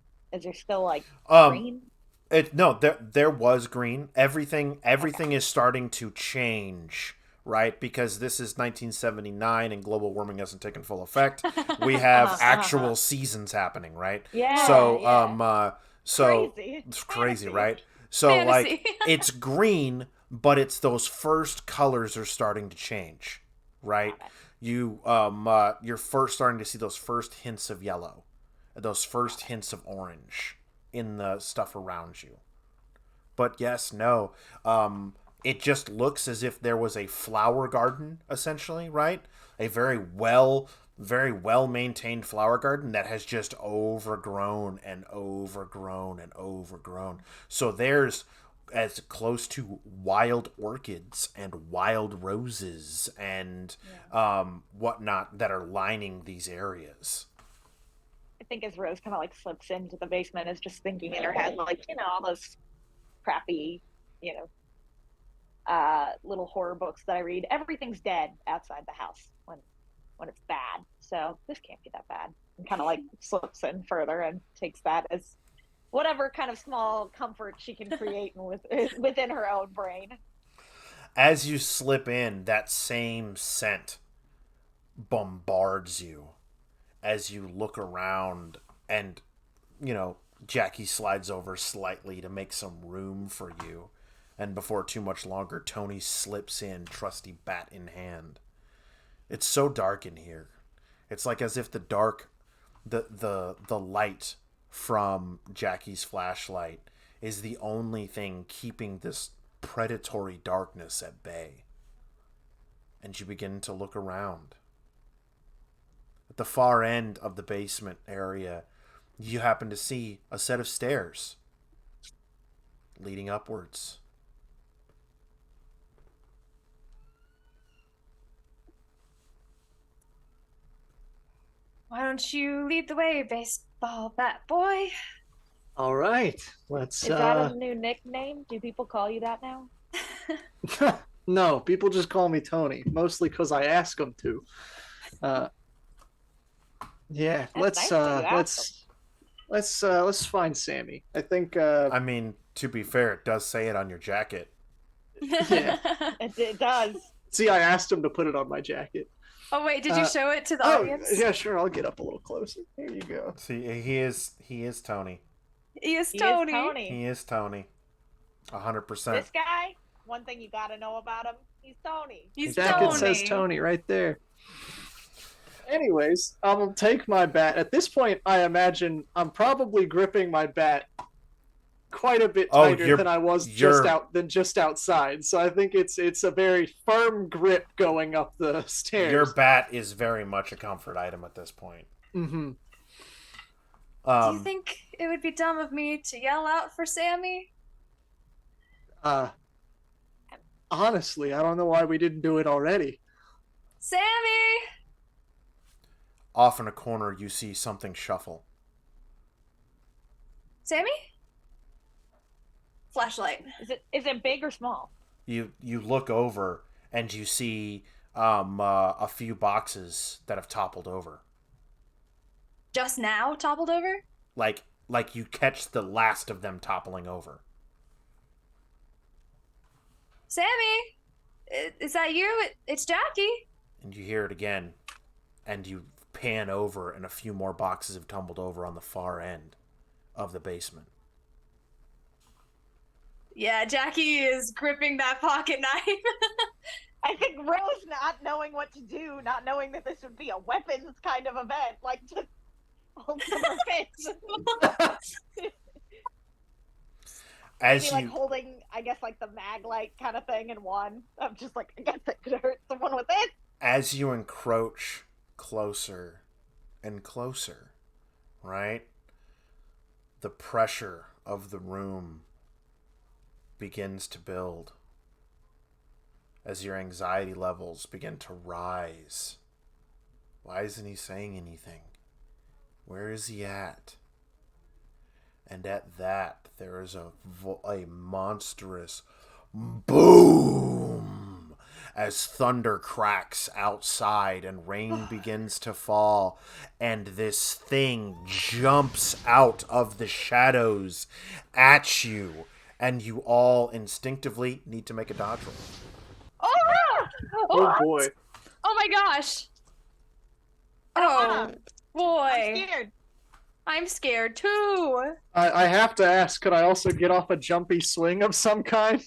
C: still green?
A: There was green. Everything is starting to change, right? Because this is 1979 and global warming hasn't taken full effect. We have actual seasons happening, right?
C: Yeah.
A: So
C: crazy.
A: It's crazy,
C: Fantasy.
A: right? So
E: Fantasy.
A: it's green, but it's those first colors are starting to change, right? You're first starting to see those first hints of yellow, those first hints of orange in the stuff around you. But yes, no, it just looks as if there was a flower garden, essentially, right? A very well maintained flower garden that has just overgrown and overgrown and overgrown. So there's as close to wild orchids and wild roses and whatnot that are lining these areas.
C: I think as Rose kind of slips into the basement, is just thinking in her head, all those crappy, little horror books that I read. Everything's dead outside the house when it's bad. So this can't be that bad. And kind of slips in further and takes that as whatever kind of small comfort she can create within her own brain.
A: As you slip in, that same scent bombards you as you look around, and Jackie slides over slightly to make some room for you, and before too much longer, Tony slips in, trusty bat in hand. It's so dark in here. It's as if the light from Jackie's flashlight is the only thing keeping this predatory darkness at bay. And you begin to look around. At the far end of the basement area, you happen to see a set of stairs. leading upwards.
E: Why don't you lead the way, baseball bat boy?
D: All right, let's.
C: Is that a new nickname? Do people call you that now?
D: No, people just call me Tony, mostly because I ask them to. Yeah,
C: That's nice that you asked
D: let's find Sammy. I think.
A: I mean, to be fair, it does say it on your jacket.
D: Yeah.
C: It does.
D: See, I asked him to put it on my jacket.
E: Oh wait, did you show it to the
D: Oh,
E: audience?
D: yeah, sure. I'll get up a little closer. There you go.
A: See, he is Tony.
E: He is
C: He
E: Tony.
C: is Tony.
A: He is Tony. 100%.
C: This guy, one thing you gotta know about him, he's Tony.
E: He's
D: Jacket
E: Tony.
D: says Tony right there. Anyways, I will take my bat. At this point, I imagine I'm probably gripping my bat quite a bit tighter than I was just outside. So I think it's a very firm grip going up the stairs.
A: Your bat is very much a comfort item at this point.
D: Mm-hmm.
E: Do you think it would be dumb of me to yell out for Sammy?
D: Honestly, I don't know why we didn't do it already.
E: Sammy!
A: Off in a corner, you see something shuffle.
E: Sammy? Flashlight.
C: Is it big or small?
A: You look over and you see a few boxes that have toppled over.
E: Just now toppled over?
A: Like you catch the last of them toppling over.
E: Sammy! Is that you? It's Jackie.
A: And you hear it again, and you pan over, and a few more boxes have tumbled over on the far end of the basement.
E: Yeah, Jackie is gripping that pocket knife.
C: I think Rose not knowing what to do, not knowing that this would be a weapons kind of event, like just hold some her fist.
A: As
C: Maybe like holding, I guess, like the mag light kind of thing in one. I'm just like, I guess it could hurt someone with it.
A: As you encroach closer and closer, right? The pressure of the room begins to build as your anxiety levels begin to rise. Why isn't he saying anything? Where is he at? And at that, there is a monstrous boom as thunder cracks outside and rain begins to fall, and this thing jumps out of the shadows at you, and you all instinctively need to make a dodge roll.
E: Oh,
D: Oh boy.
E: Oh my gosh. Oh boy.
C: I'm scared.
E: I'm scared too.
D: I have to ask, could I also get off a jumpy swing of some kind?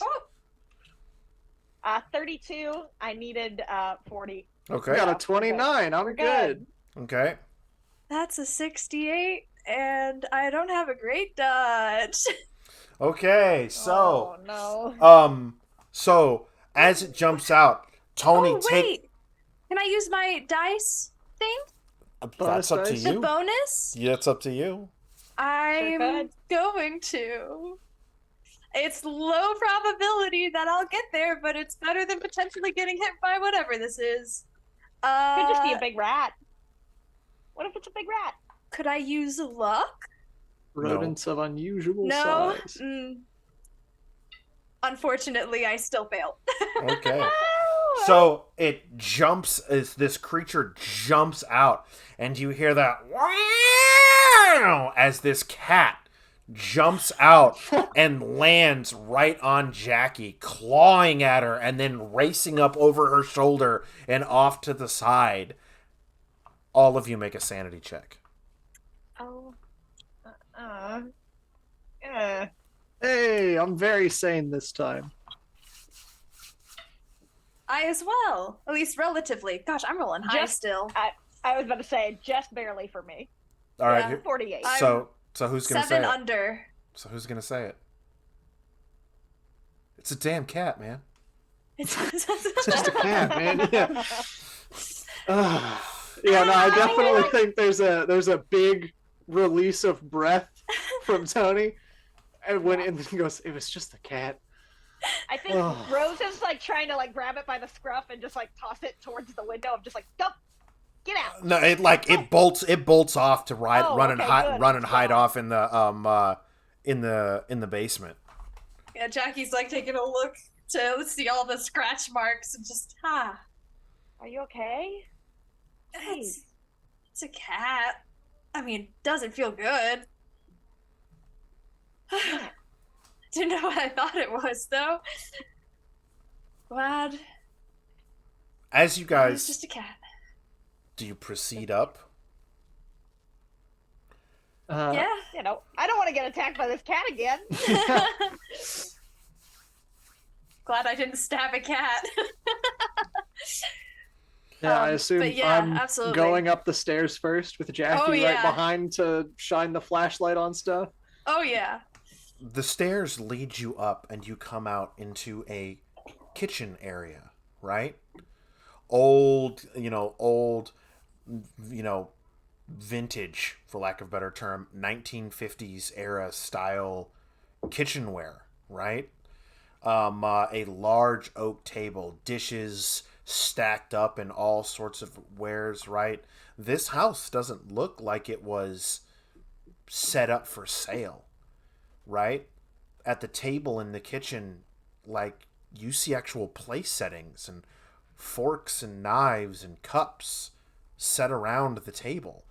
C: 32. I needed 40.
A: Okay.
D: I got a 29. I'm
C: We're
D: good.
A: Okay.
E: That's a 68, and I don't have a great dodge.
A: Okay, so
C: Oh no.
A: so as it jumps out, Tony
E: Oh wait, can I use my dice thing?
A: That's up to
D: Bonus
E: The
A: you.
E: bonus?
A: Yeah, it's up to you.
E: I'm
C: could.
E: going to. It's low probability that I'll get there, but it's better than potentially getting hit by whatever this is.
C: Could just be a big rat. What if it's a big rat?
E: Could I use luck?
D: Rodents of unusual
E: No.
D: size.
E: Unfortunately, I still failed.
A: Okay. So it jumps as this creature jumps out, and you hear that wow as this cat jumps out and lands right on Jackie, clawing at her and then racing up over her shoulder and off to the side. All of you make a sanity check.
C: Oh.
D: Hey, I'm very sane this time.
E: I as well, at least relatively. Gosh, I'm rolling high
C: Just-
E: still.
C: I was about to say just barely for me.
A: All right.
E: Yeah.
C: 48.
A: So who's gonna say
E: 7
A: it?
E: under.
A: So who's gonna say it? It's a damn cat, man.
D: It's just a cat, man. Yeah. Yeah, no, I definitely think there's a big release of breath from Tony, And when and he goes, it was just a cat.
C: I think Rose is like trying to like grab it by the scruff and just like toss it towards the window. I'm just like, go, get out.
A: No, it bolts off to run and hide off in the basement.
E: Yeah, Jackie's like taking a look to see all the scratch marks and just
C: Are you okay?
E: It's a cat. I mean, doesn't feel good. Didn't know what I thought it was though. Glad.
A: As you guys,
E: it's just a cat.
A: Do you proceed up?
E: Yeah.
C: You know, I don't want to get attacked by this cat again.
E: Glad I didn't stab a cat.
D: Yeah, I assume I'm
E: absolutely
D: going up the stairs first with Jackie right behind to shine the flashlight on stuff.
E: Oh, yeah.
A: The stairs lead you up and you come out into a kitchen area, right? Old, vintage, for lack of a better term, 1950s era style kitchenware, right? A large oak table, dishes stacked up in all sorts of wares, right? This house doesn't look like it was set up for sale, right? At the table in the kitchen, like, you see actual place settings and forks and knives and cups set around the table.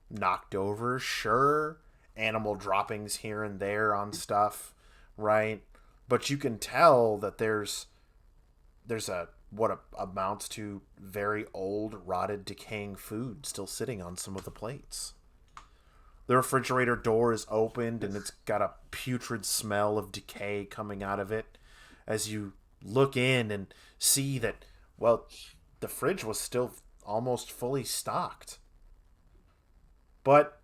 A: Knocked over, sure. Animal droppings here and there on stuff, right? But you can tell that there's what amounts to very old, rotted, decaying food still sitting on some of the plates. The refrigerator door is opened and it's got a putrid smell of decay coming out of it. As you look in and see that, well, the fridge was still almost fully stocked. But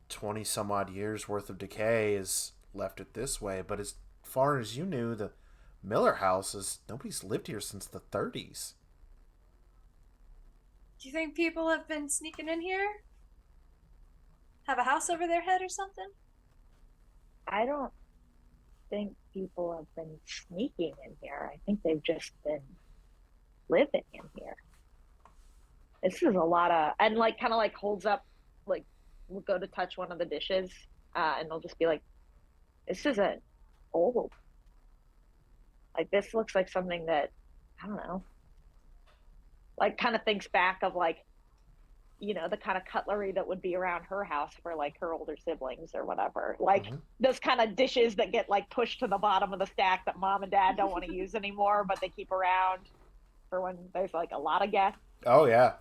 A: 20 some odd years worth of decay has left it this way. But as far as you knew, the Miller house nobody's lived here since the 30s.
E: Do you think people have been sneaking in here? Have a house over their head or something?
C: I don't think people have been sneaking in here. I think they've just been living in here. This is a lot of, and like kind of like holds up, like we'll go to touch one of the dishes, and they'll just be like, "This isn't old. Like this looks like something that I don't know." Like kind of thinks back of like, the kind of cutlery that would be around her house for like her older siblings or whatever. Like those kind of dishes that get like pushed to the bottom of the stack that mom and dad don't want to use anymore, but they keep around for when there's like a lot of guests.
A: Oh, yeah.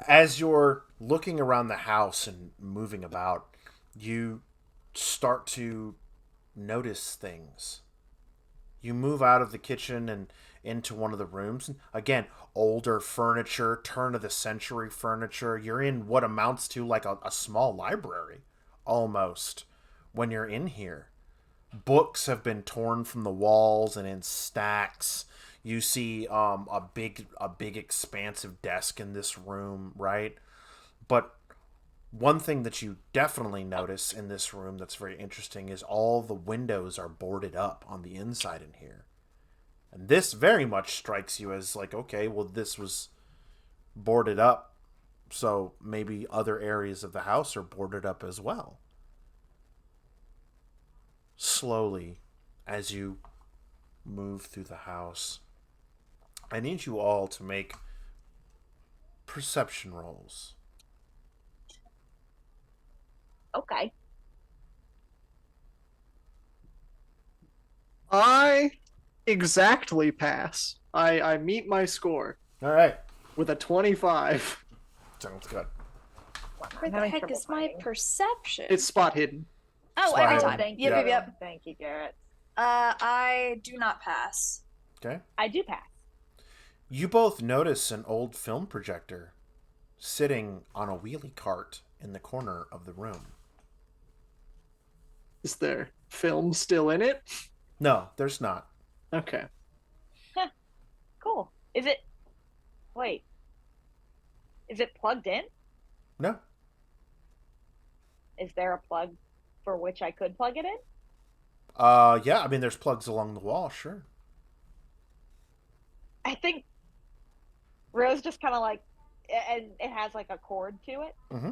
A: As you're looking around the house and moving about, you start to notice things. You move out of the kitchen and into one of the rooms. Again, older furniture, turn-of-the-century furniture. You're in what amounts to like a small library, almost, when you're in here. Books have been torn from the walls and in stacks. You see a big expansive desk in this room, right? But one thing that you definitely notice in this room that's very interesting is all the windows are boarded up on the inside in here. And this very much strikes you as like, okay, well, this was boarded up, so maybe other areas of the house are boarded up as well. Slowly, as you move through the house, I need you all to make perception rolls.
C: Okay.
D: I exactly pass. I meet my score.
A: All right.
D: With a 25.
A: Sounds good.
E: Where the heck is my perception?
D: It's spot hidden.
E: Oh, every time.
C: Thank
E: Yep,
C: you.
E: yep, yep.
C: Thank you, Garrett.
E: I do not pass.
A: Okay.
C: I do pass.
A: You both notice an old film projector sitting on a wheelie cart in the corner of the room.
D: Is there film still in it?
A: No, there's not.
D: Okay.
C: Cool. Is it plugged in?
A: No.
C: is there a plug for which I could plug it in?
A: Yeah, I mean, there's plugs along the wall, sure.
C: I think Rose just kind of like, and it has like a cord to it.
A: Mm-hmm.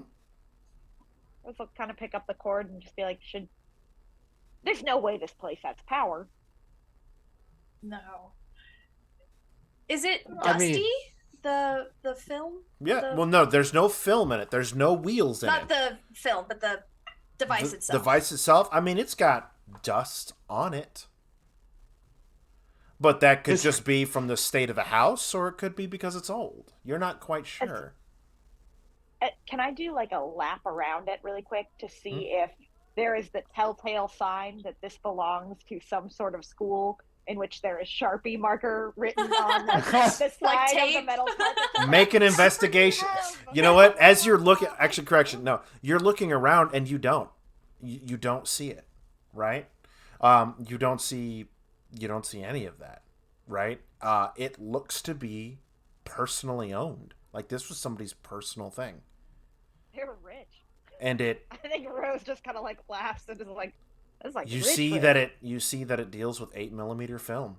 C: Rose will kind of pick up the cord and just be like, there's no way this place has power.
E: No. Is it
D: I
E: Dusty?
D: mean-
E: The film?
A: Yeah, well, no, there's no film in it. There's no wheels in
E: Not
A: it.
E: the film, but the device
A: The
E: itself.
A: device itself, I mean, it's got dust on it. But that could just be from the state of the house, or it could be because it's old. You're not quite sure.
C: Can I do like a lap around it really quick to see if there is the telltale sign that this belongs to some sort of school in which there is Sharpie marker written on the side of the
E: tape.
C: metal carpet?
A: Make an investigation. You know what? As you're looking, actually, correction. No, you're looking around and you don't. You don't see it, right? You don't see any of that, right? It looks to be personally owned. Like this was somebody's personal thing,
C: They were rich.
A: and it.
C: I think Rose just kind of like laughs and is like, "That's like
A: You
C: rich
A: see
C: rich."
A: that it deals with 8mm film.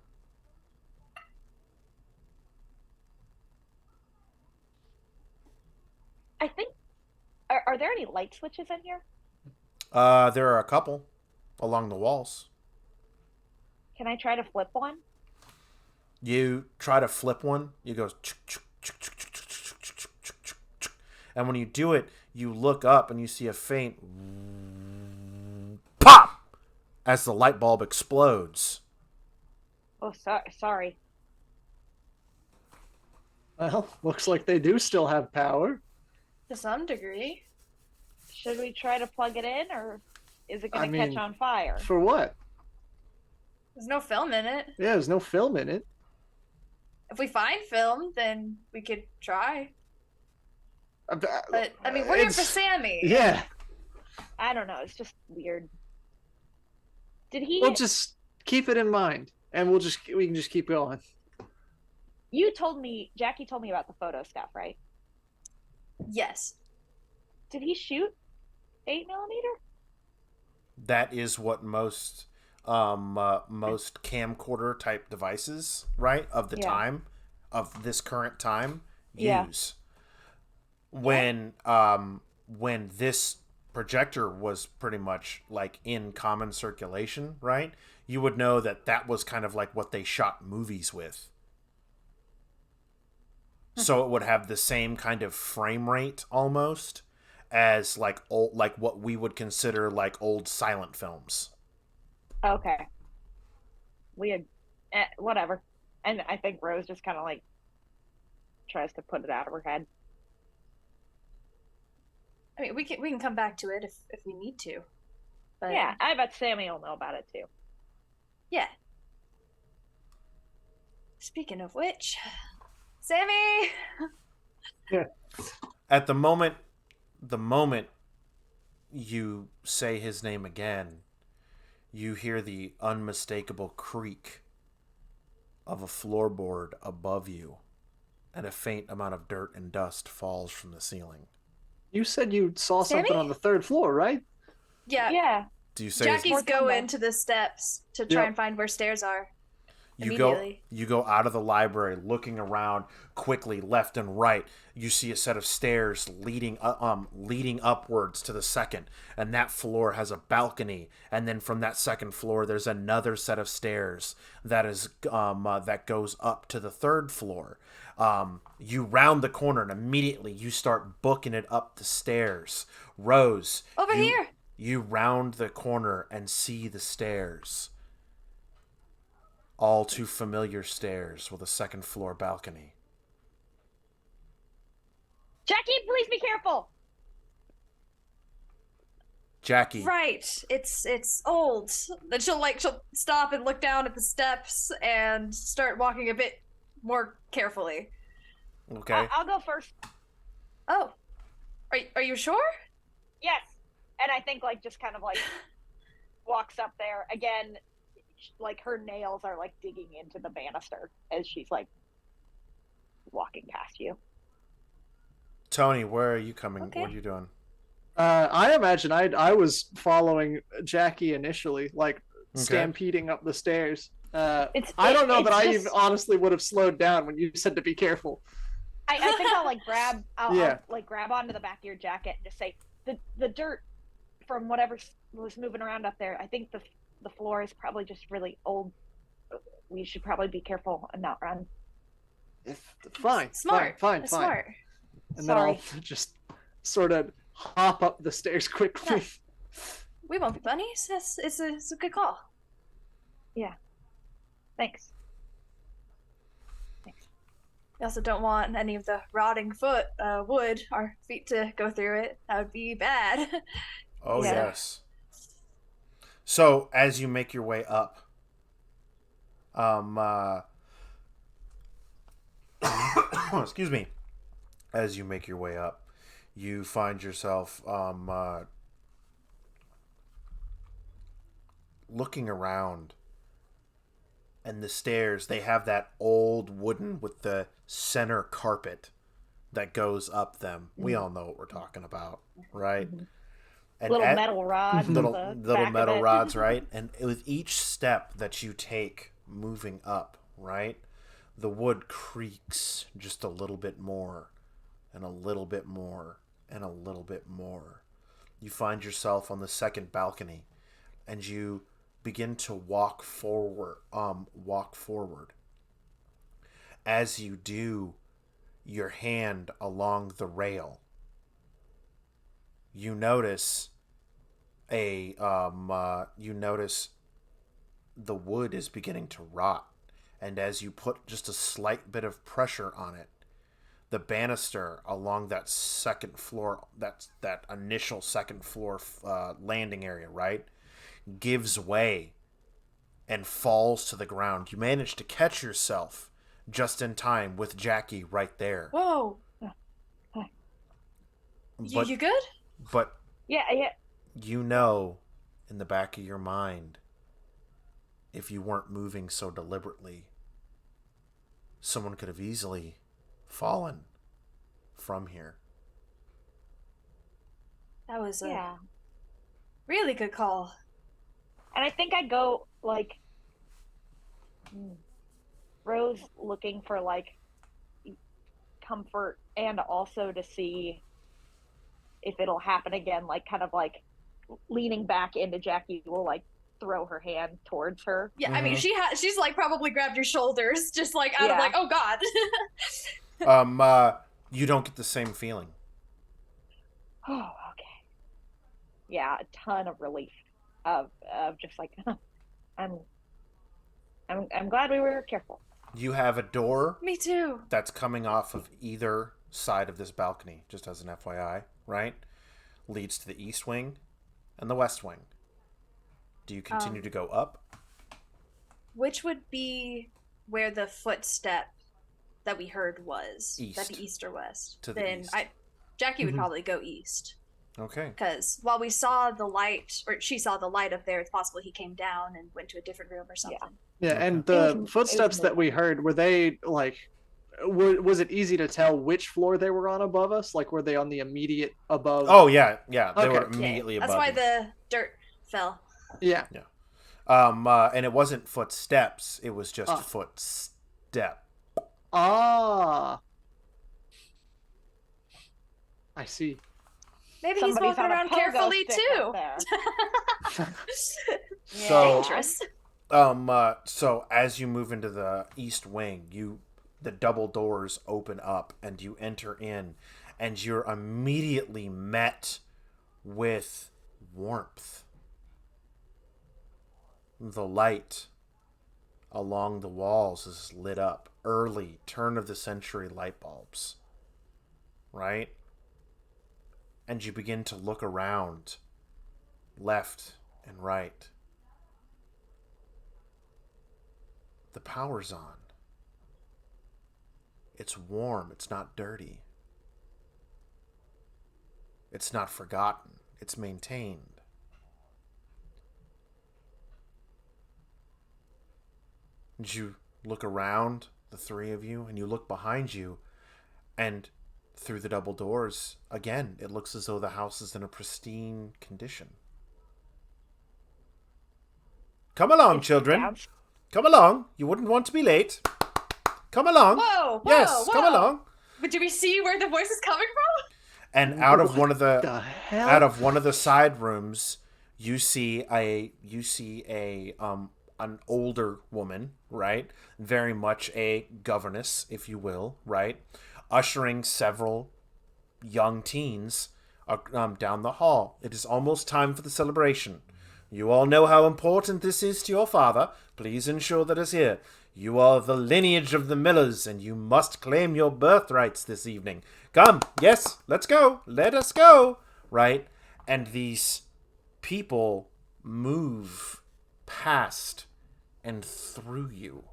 C: I think. Are there any light switches in here?
A: There are a couple along the walls.
C: Can I try to flip one?
A: You try to flip one, you go, and when you do it, you look up and you see a faint pop as the light bulb explodes.
C: Oh, sorry.
D: Well, looks like they do still have power.
E: To some degree.
C: Should we try to plug it in, or is it
D: I
C: going to catch
D: mean,
C: on fire?
D: For what?
E: There's no film in it.
D: Yeah, there's no film in it.
E: If we find film, then we could try.
D: But
E: But I mean, we're here for Sammy.
D: Yeah,
C: I don't know. It's just weird. Did he?
D: we'll just keep it in mind, and we can just keep going.
C: You told me, Jackie told me about the photo stuff, right?
E: Yes.
C: Did he shoot 8mm?
A: That is what most camcorder type devices, right, of the time, of this current time, use. When this projector was pretty much like in common circulation, right? You would know that was kind of like what they shot movies with. So it would have the same kind of frame rate almost as like old, like what we would consider like old silent films.
C: Okay. Weird. Whatever. And I think Rose just kind of like tries to put it out of her head.
E: I mean, we can come back to it if we need to. But
C: Yeah, I bet Sammy will know about it too.
E: yeah. Speaking of which, Sammy.
A: At the moment you say his name again, you hear the unmistakable creak of a floorboard above you, and a faint amount of dirt and dust falls from the ceiling.
D: You said you saw
E: Sammy?
D: something on the third floor, right?
E: Yeah.
C: Yeah.
A: Do you say his-
E: Jackie's going to the steps to try and find where stairs are.
A: you
E: immediately.
A: go out of the library, looking around quickly left and right. You see a set of stairs leading upwards to the second, and that floor has a balcony, and then from that second floor there's another set of stairs that is that goes up to the third floor. You round the corner and immediately you start booking it up the stairs. Rose,
E: Over here.
A: You round the corner and see the stairs. All too familiar stairs with a second floor balcony.
C: Jackie, please be careful.
A: Jackie,
E: Right. It's old. Then she'll stop and look down at the steps and start walking a bit more carefully.
A: okay.
C: I'll go first.
E: Oh. Are you sure?
C: Yes. And I think like just kind of like walks up there again. Like her nails are like digging into the banister as she's like walking past you.
A: Tony, where are you coming?
E: Okay.
A: What are you doing?
D: I imagine I was following Jackie initially, like
A: Okay.
D: stampeding up the stairs.
C: It's
D: I don't know that
C: it's
D: I
C: just,
D: even honestly would have slowed down when you said to be careful.
C: I think I'll like grab
D: Yeah.
C: I'll like grab onto the back of your jacket and just say the dirt from whatever was moving around up there. I think the floor is probably just really old. We should probably be careful and not run.
D: Fine,
E: Smart.
D: fine.
E: That's smart.
D: And then I'll
C: Sorry.
D: just sort of hop up the stairs quickly.
E: Yeah. We won't be bunnies. It's a good call.
C: Thanks.
E: We also don't want any of the rotting wood, our feet to go through it. That would be bad.
A: Oh,
C: Yeah.
A: yes. So, as you make your way up, excuse me. As you make your way up, you find yourself looking around, and the stairs, they have that old wooden with the center carpet that goes up them. We all know what we're talking about, right? And
C: Little
A: at-
C: metal rods. at
A: little
C: the
A: little
C: back of
A: metal
C: it.
A: rods, right? And with each step that you take moving up, right, the wood creaks just a little bit more, and a little bit more, and a little bit more. You find yourself on the second balcony, and you begin to walk forward. As you do, your hand along the rail, you notice you notice the wood is beginning to rot, and as you put just a slight bit of pressure on it, the banister along that second floor, that initial second floor landing area, right, gives way and falls to the ground. You manage to catch yourself just in time with Jackie right there.
E: Whoa.
A: But
E: You good?
A: but
C: Yeah.
A: you know, in the back of your mind, if you weren't moving so deliberately, someone could have easily fallen from here.
E: That was a
C: Yeah.
E: really good call.
C: And I think I go like Rose looking for like comfort and also to see if it'll happen again, like kind of like leaning back into Jackie will like throw her hand towards her.
E: Yeah, I mean, she's like probably grabbed your shoulders, just like out of
C: Yeah.
E: like, oh god.
A: You don't get the same feeling.
C: Oh, okay. Yeah, a ton of relief of just like I'm glad we were careful.
A: You have a door
E: Me too.
A: that's coming off of either side of this balcony, just as an FYI, right? Leads to the east wing and the west wing. Do you continue to go up?
E: Which would be where the footstep that we heard was?
A: East.
E: That be east or west?
A: To the
E: then
A: east.
E: Jackie would probably go east.
A: Okay.
E: Because while we saw the light, or she saw the light up there, it's possible he came down and went to a different room or something.
D: Yeah, and
C: It
D: the
C: was-
D: footsteps that we heard, were they like, was it easy to tell which floor they were on above us? Like, were they on the immediate above?
A: Oh yeah. They were
D: Okay.
A: immediately
E: That's
A: above.
E: why
A: you.
E: the dirt fell.
D: Yeah.
A: And it wasn't footsteps; it was just footstep.
D: Ah. I see.
E: Maybe
C: Somebody's
E: he's walking
C: on a
E: around
C: pogo
E: carefully
C: stick
E: too.
C: up there.
A: So-
E: Dangerous.
A: So as you move into the east wing, the double doors open up and you enter in, and you're immediately met with warmth. The light along the walls is lit up. Early turn of the century light bulbs. Right? And you begin to look around, left and right. The power's on. It's warm. It's not dirty. It's not forgotten. It's maintained. And you look around, the three of you, and you look behind you, and through the double doors, again, it looks as though the house is in a pristine condition. Come along, children. Come along. You wouldn't want to be late. Come along.
E: Whoa, whoa,
A: yes,
E: whoa.
A: come along.
E: But do we see where the voice is coming from?
A: And out of one of
D: The hell?
A: out of one of the side rooms, you see an older woman, right? Very much a governess, if you will, right? Ushering several young teens down the hall. It is almost time for the celebration. You all know how important this is to your father. Please ensure that it's here. You are the lineage of the Millers, and you must claim your birthrights this evening. Come, yes, let's go. Let us go. Right? And these people move past and through you.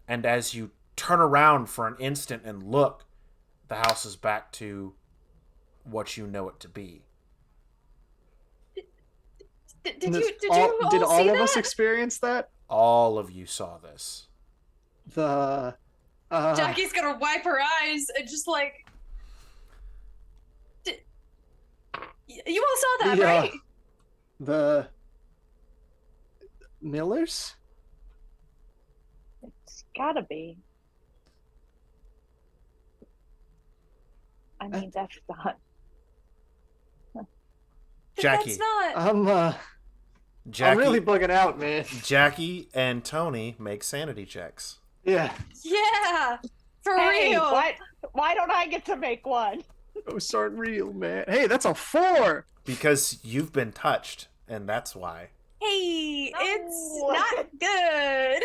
A: And as you turn around for an instant and look, the house is back to what you know it to be.
E: Did
D: all of us experience that?
A: All of you saw this.
D: The
E: Jackie's gonna wipe her eyes and just like. You all saw that, right?
D: The Millers?
C: It's gotta be. I mean, that's not.
A: Jackie.
E: That's not.
D: I'm really bugging out, man.
A: Jackie and Tony make sanity checks.
D: Yeah.
E: Yeah, for
C: Hey,
E: real.
C: why don't I get to make one?
D: Those aren't real, man. Hey, that's a 4.
A: Because you've been touched, and that's why.
E: Hey, it's
C: No.
E: not good.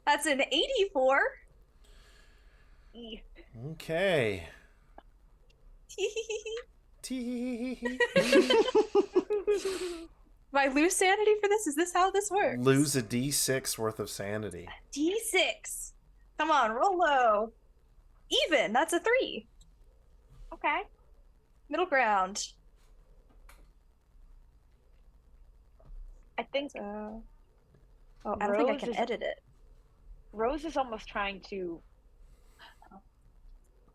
E: That's an 84.
A: Okay.
E: Do I lose sanity for this? Is this how this works?
A: Lose a D6 worth of sanity.
E: D6. Come on, roll low. Even. That's a 3.
C: Okay.
E: Middle ground.
C: I think
E: So. Oh, I don't think I
C: Rose
E: can
C: is-
E: edit it.
C: Rose is almost trying to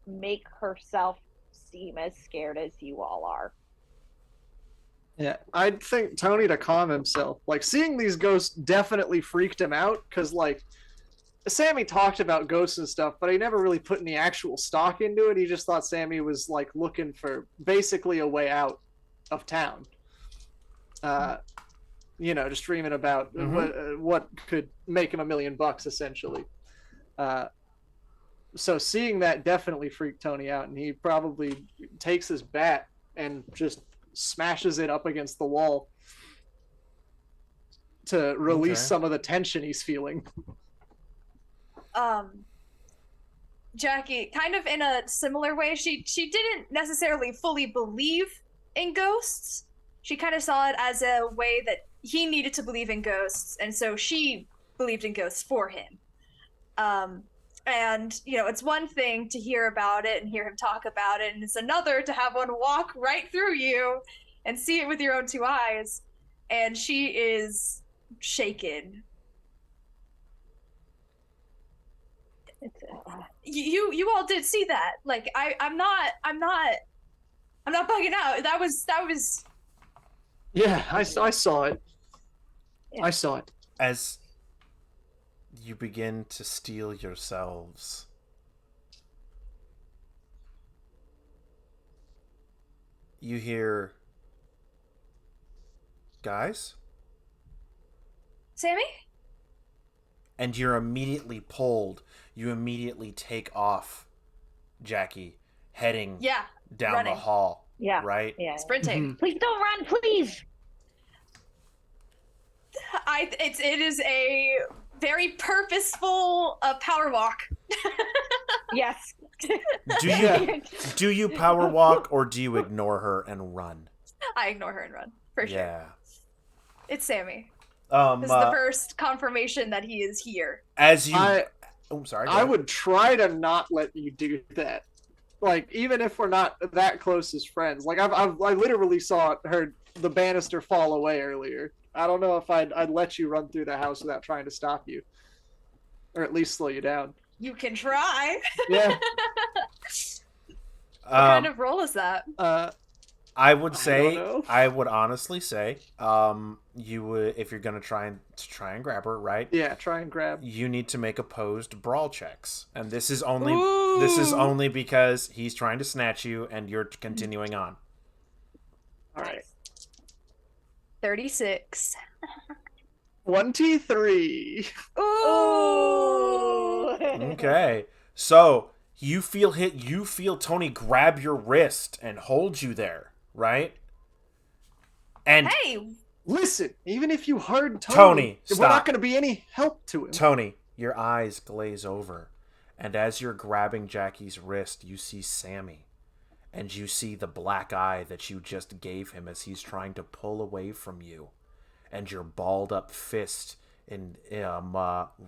C: make herself seem as scared as you all are.
D: Yeah, I'd think Tony to calm himself. Like, seeing these ghosts definitely freaked him out, because, like, Sammy talked about ghosts and stuff, but he never really put any actual stock into it. He just thought Sammy was, like, looking for basically a way out of town. Just dreaming about what could make him $1 million, essentially. So seeing that definitely freaked Tony out, and he probably takes his bat and just smashes it up against the wall to release some of the tension he's feeling.
E: Jackie, kind of in a similar way, she didn't necessarily fully believe in ghosts. She kind of saw it as a way that he needed to believe in ghosts, and so she believed in ghosts for him. And, it's one thing to hear about it and hear him talk about it, and it's another to have one walk right through you and see it with your own 2 eyes. And she is shaken. You all did see that. Like, I'm not bugging out. That was.
D: Yeah, I saw it.
C: Yeah.
D: I saw it.
A: As you begin to steel yourselves, you hear, guys?
E: Sammy?
A: And you're immediately pulled. You immediately take off, Jackie, heading down
E: running.
A: the hall.
C: Yeah.
A: Right?
C: Yeah.
E: Sprinting.
C: Please don't run, please.
E: It is a very purposeful power walk.
C: Yes.
A: Do you power walk, or do you ignore her and run?
E: I ignore her and run, for sure.
A: Yeah.
E: It's Sammy. This is the first confirmation that he is here.
A: As you... sorry.
D: I would try to not let you do that. Like, even if we're not that close as friends. Like, I literally saw the banister fall away earlier. I don't know if I'd let you run through the house without trying to stop you. Or at least slow you down.
E: You can try.
D: Yeah.
E: What kind of roll is that?
A: I would say,
D: don't know.
A: I would honestly say, you would, if you're gonna try and grab her, right?
D: Yeah, try and grab.
A: You need to make opposed brawl checks, and this is only
E: Ooh.
A: because he's trying to snatch you, and you're continuing on.
D: All right.
E: 36.
D: 23.
E: Ooh.
A: Okay, so you feel Tony grab your wrist and hold you there, right? And
E: Hey,
D: Listen, even if you heard
A: Tony,
D: we're
A: stop.
D: not going to be any help to him.
A: Tony, your eyes glaze over, and as you're grabbing Jackie's wrist, you see Sammy, and you see the black eye that you just gave him as he's trying to pull away from you, and your balled up fist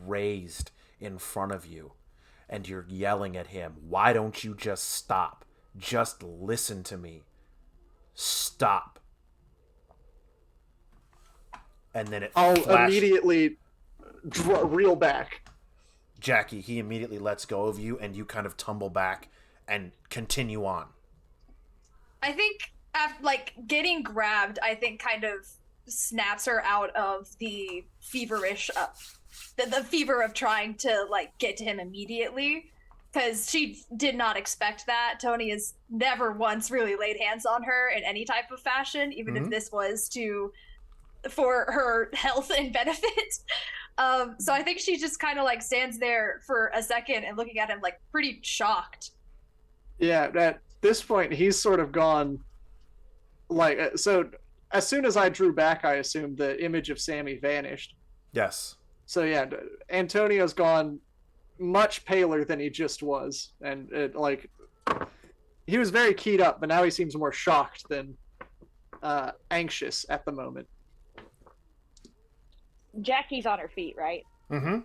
A: raised in front of you, and you're yelling at him, "Why don't you just stop? Just listen to me. Stop." And then
D: I'll
A: flashed.
D: immediately reel back.
A: Jackie, he immediately lets go of you, and you kind of tumble back and continue on.
E: I think after, like, getting grabbed, I think kind of snaps her out of the feverish, the fever of trying to, like, get to him immediately. Because she did not expect that. Tony has never once really laid hands on her in any type of fashion, even if this was for her health and benefit. So I think she just kind of like stands there for a second and looking at him like pretty shocked.
D: Yeah, at this point, he's sort of gone. Like, so as soon as I drew back, I assumed the image of Sammy vanished.
A: Yes.
D: So yeah, Antonio's gone much paler than he just was. And he was very keyed up, but now he seems more shocked than anxious at the moment.
C: Jackie's on her feet, right?
A: Mm-hmm.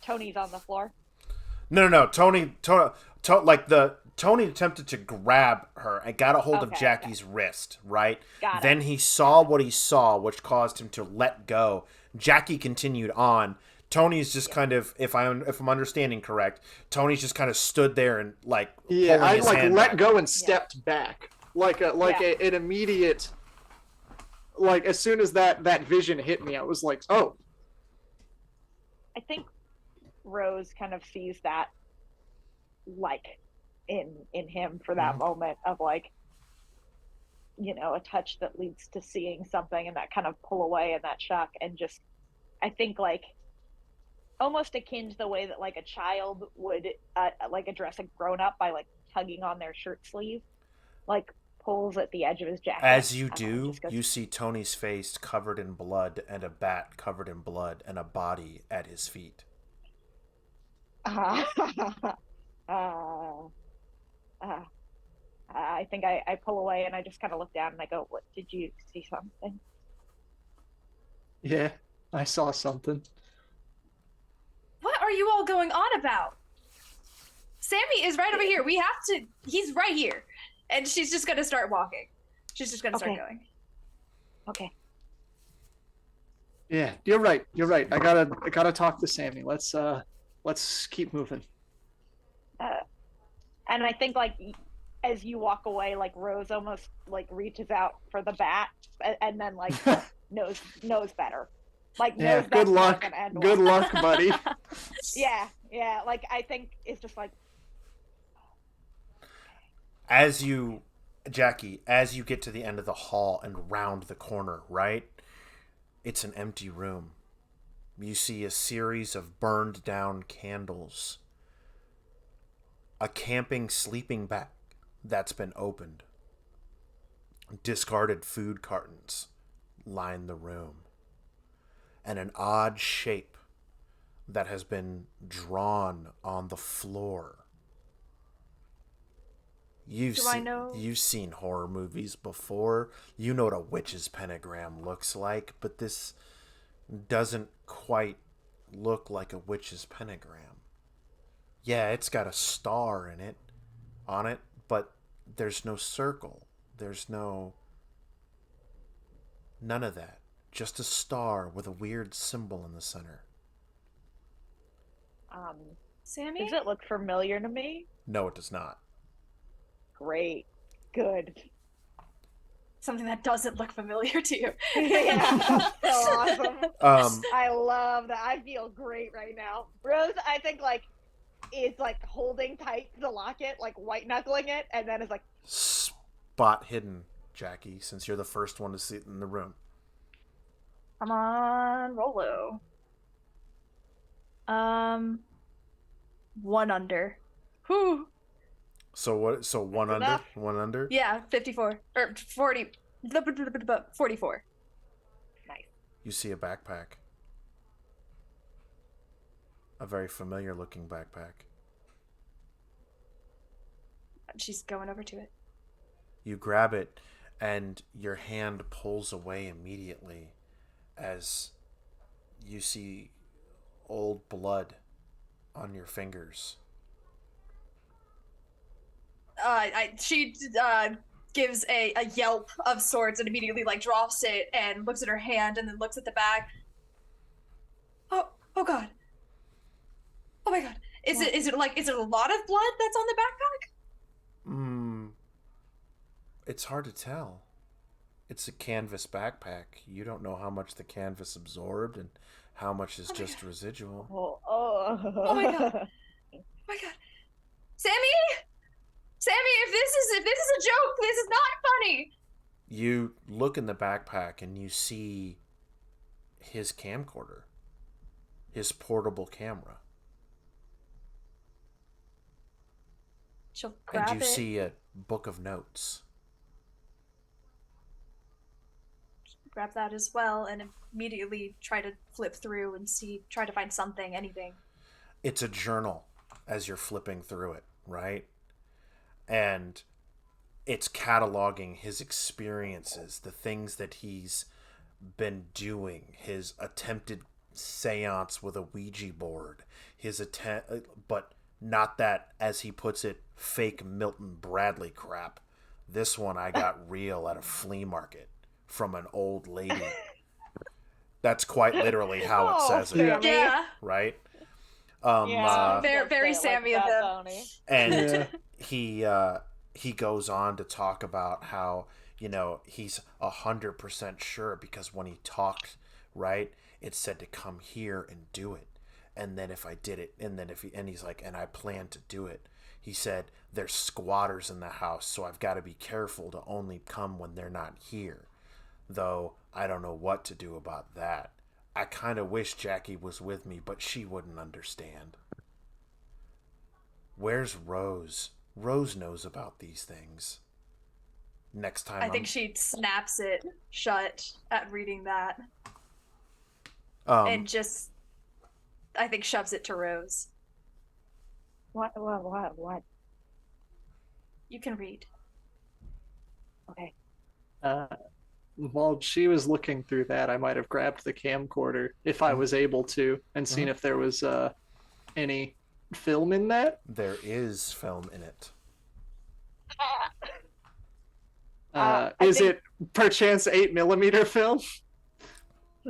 C: Tony's on the floor.
A: No. Tony attempted to grab her and got a hold of Jackie's wrist, right?
C: Got it.
A: Then he saw what he saw, which caused him to let go. Jackie continued on. Tony's just kind of, if I'm understanding correct, Tony's just kind of stood there and pulling his hand
D: let
A: back.
D: go and stepped back, an immediate. Like, as soon as that vision hit me, I was like, oh.
C: I think Rose kind of sees that, like, in him for that moment of, like, a touch that leads to seeing something and that kind of pull away and that shock. And just, I think, like, almost akin to the way that, like, a child would, address a grown-up by, like, tugging on their shirt sleeve. Like, pulls at the edge of his jacket.
A: As you do, you see Tony's face covered in blood and a bat covered in blood and a body at his feet.
C: I think I pull away and I just kind of look down and I go, "What, did you see something?"
D: Yeah, I saw something.
E: What are you all going on about? Sammy is right over here. He's right here. And she's just going to start walking. She's just going to start going.
C: Okay.
D: Yeah, you're right. I gotta talk to Sammy. Let's keep moving.
C: And I think, like, as you walk away, like, Rose almost, like, reaches out for the bat and then, like, knows better. Like,
D: yeah,
C: knows
D: good
C: that's
D: luck.
C: not gonna end
D: Good
C: well.
D: luck, buddy.
C: Yeah. Like, I think it's just like,
A: Jackie, as you get to the end of the hall and round the corner, right? It's an empty room. You see a series of burned down candles. A camping sleeping bag that's been opened. Discarded food cartons line the room. And an odd shape that has been drawn on the floor. You've seen horror movies before. You know what a witch's pentagram looks like, but this doesn't quite look like a witch's pentagram. Yeah, it's got a star on it, but there's no circle. There's none of that. Just a star with a weird symbol in the center.
E: Sammy?
C: Does it look familiar to me?
A: No, it does not.
C: Great. Good.
E: Something that doesn't look familiar to you.
C: Yeah, that's so awesome.
A: Um,
C: I love that. I feel great right now. Rose, I think, like, is, like, holding tight the locket, like, white-knuckling it, and then is like...
A: Spot hidden, Jackie, since you're the first one to see it in the room.
E: Come on, Rolo. 1 under. Whew.
A: So what? So one
C: That's
A: under?
C: enough.
A: 1 under?
E: Yeah, 54. Or 40. 44.
C: Nice.
A: You see a backpack. A very familiar looking backpack.
E: She's going over to it.
A: You grab it, and your hand pulls away immediately as you see old blood on your fingers.
E: She gives a yelp of sorts and immediately like drops it and looks at her hand and then looks at the bag. Oh god. Oh my god. Is it a lot of blood that's on the backpack?
A: It's hard to tell. It's a canvas backpack. You don't know how much the canvas absorbed and how much is just residual.
E: Oh my god. Oh my god. Sammy, if this is a joke, this is not funny.
A: You look in the backpack and you see his camcorder. His portable camera.
E: She'll grab
A: And you
E: it.
A: see a book of notes.
E: Grab that as well and immediately try to flip through and try to find something, anything.
A: It's a journal as you're flipping through it, right? And it's cataloging his experiences, the things that he's been doing, his attempted seance with a Ouija board, but not that, as he puts it, fake Milton Bradley crap. This one I got real at a flea market from an old lady. That's quite literally how it says it,
C: Sammy.
E: Yeah.
A: right?
C: Yeah,
E: Very
C: say it
E: Sammy
C: like
E: of
C: that,
E: him.
C: Tony.
A: And
D: Yeah.
A: he goes on to talk about how, he's 100% sure because when he talked, right, it said to come here and do it. And then if I did it, and he's like, and I plan to do it. He said, there's squatters in the house, so I've got to be careful to only come when they're not here. Though I don't know what to do about that. I kind of wish Jackie was with me, but she wouldn't understand. Where's Rose? Rose knows about these things. Next time
E: I think she snaps it shut at reading that and just, I think, shoves it to Rose.
C: What?
E: You can read.
C: Okay.
D: While she was looking through that, I might have grabbed the camcorder if I was able to and seen if there was any film in that.
A: There is film in it.
D: Is it perchance 8mm film?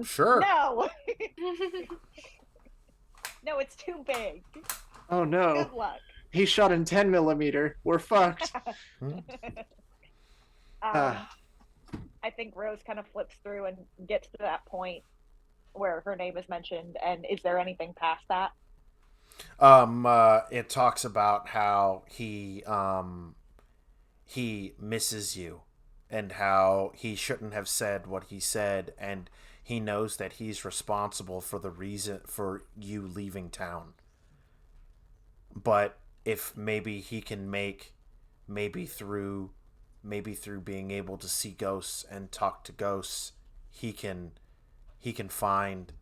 A: Sure.
C: No. No, it's too big.
D: Oh no.
C: Good luck.
D: He shot in 10mm. We're fucked.
C: I think Rose kind of flips through and gets to that point where her name is mentioned. And is there anything past that?
A: It talks about how he misses you and how he shouldn't have said what he said, and he knows that he's responsible for the reason for you leaving town. But if maybe he can maybe through being able to see ghosts and talk to ghosts, he can find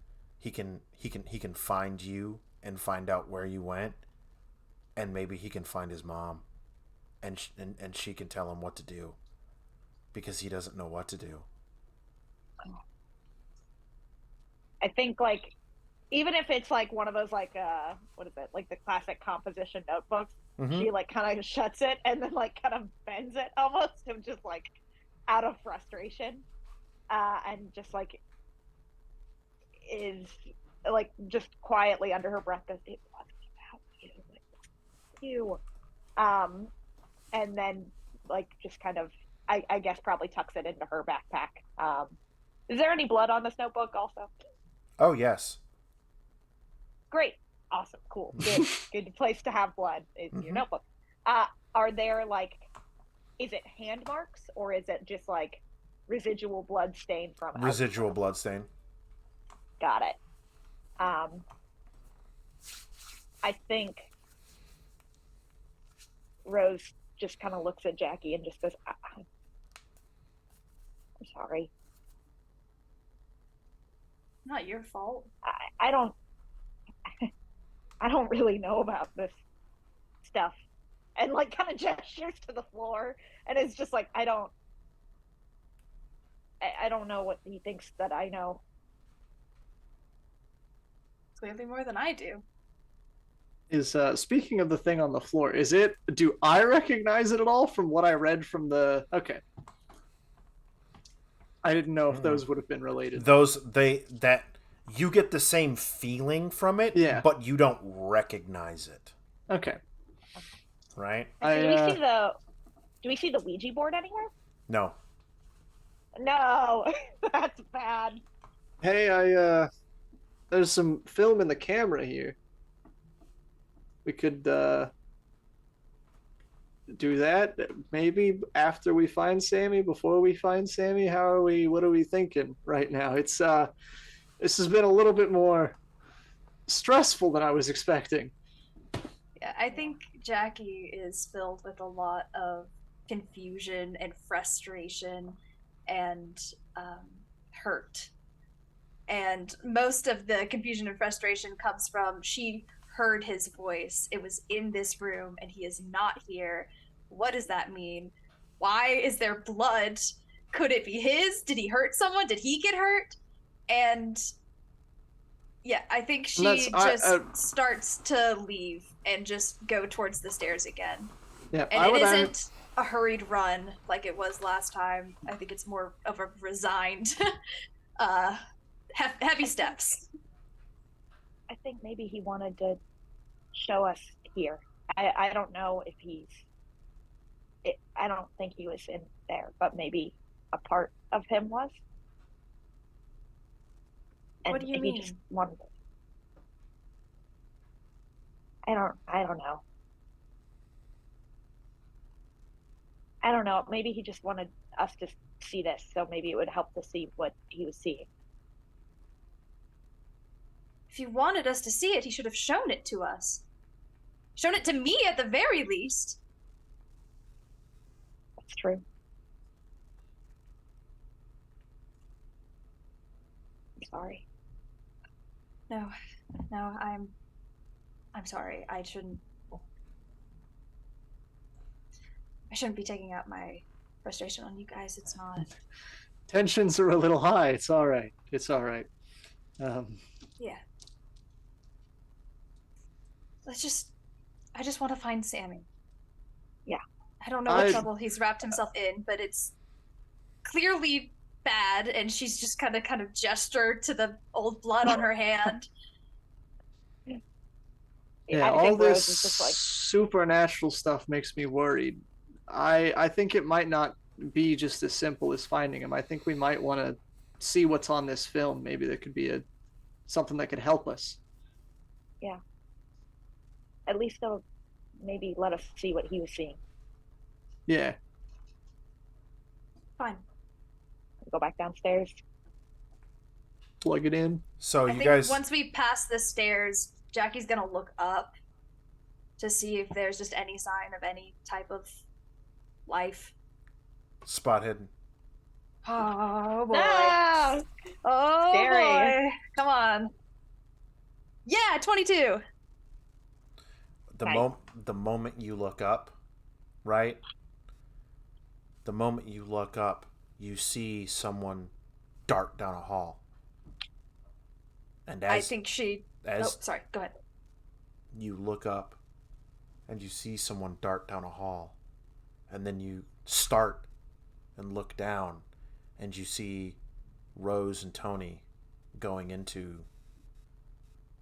A: you and find out where you went, and maybe he can find his mom, and she can tell him what to do, because he doesn't know what to do.
C: I think, like, even if it's like one of those, like, what is it, like the classic composition notebooks, she like kind of shuts it and then like kind of bends it almost, and just like out of frustration, and just like is like just quietly under her breath goes, "It wasn't about you. It was you." And then like just kind of, I guess probably tucks it into her backpack. Is there any blood on this notebook also?
A: Oh, yes.
C: Great, awesome, cool, good, good place to have blood is your notebook. Are there like, is it hand marks or is it just like residual blood stain from
A: Residual blood stain.
C: Got it. I think Rose just kind of looks at Jackie and just goes, I'm sorry.
E: Not your fault.
C: I don't I don't really know about this stuff. And like kind of gestures to the floor and it's just like I don't know what he thinks that I know.
E: Clearly more than I do.
D: Is speaking of the thing on the floor, do I recognize it at all from what I read from the okay. I didn't know if those would have been related.
A: That you get the same feeling from it,
D: Yeah.
A: but you don't recognize it.
D: Okay.
A: Right?
C: Do we see the Ouija board anywhere?
A: No.
C: No. That's bad.
D: Hey, there's some film in the camera here. We could do that maybe after we find Sammy, before we find Sammy. What are we thinking right now? It's this has been a little bit more stressful than I was expecting.
E: Yeah, I think Jackie is filled with a lot of confusion and frustration and hurt. And most of the confusion and frustration comes from she heard his voice. It was in this room and he is not here. What does that mean? Why is there blood? Could it be his? Did he hurt someone? Did he get hurt? And yeah, I think she starts to leave and just go towards the stairs again.
D: Yeah,
E: and it isn't a hurried run like it was last time. I think it's more of a resigned, heavy steps.
C: I think maybe he wanted to show us here. I don't know if I don't think he was in there, but maybe a part of him was. And
E: what do you mean?
C: He just wanted to, I don't know. I don't know. Maybe he just wanted us to see this, so maybe it would help to see what he was seeing.
E: If he wanted us to see it, he should have shown it to us. Shown it to me at the very least.
C: That's true. I'm sorry.
E: No, I'm sorry. I shouldn't be taking out my frustration on you guys. It's not.
D: Tensions are a little high. It's all right.
E: Yeah. I just want to find Sammy.
C: Yeah.
E: I don't know what trouble he's wrapped himself in, but it's clearly bad, and she's just kind of gestured to the old blood on her hand.
D: Yeah, all this supernatural stuff makes me worried. I think it might not be just as simple as finding him. I think we might want to see what's on this film. Maybe there could be something that could help us.
C: Yeah. At least they'll maybe let us see what he was seeing.
D: Yeah.
E: Fine.
C: Go back downstairs.
D: Plug it in.
A: So
E: I
A: you
E: think
A: guys.
E: Once we pass the stairs, Jackie's gonna look up to see if there's just any sign of any type of life.
A: Spot hidden.
E: Oh boy.
C: Ah!
E: Oh
C: Scary.
E: boy. Come on. Yeah, 22.
A: The moment you look up, right? The moment you look up, you see someone dart down a hall. And
E: I think she. Sorry. Go ahead.
A: You look up, and you see someone dart down a hall, and then you start and look down, and you see Rose and Tony going into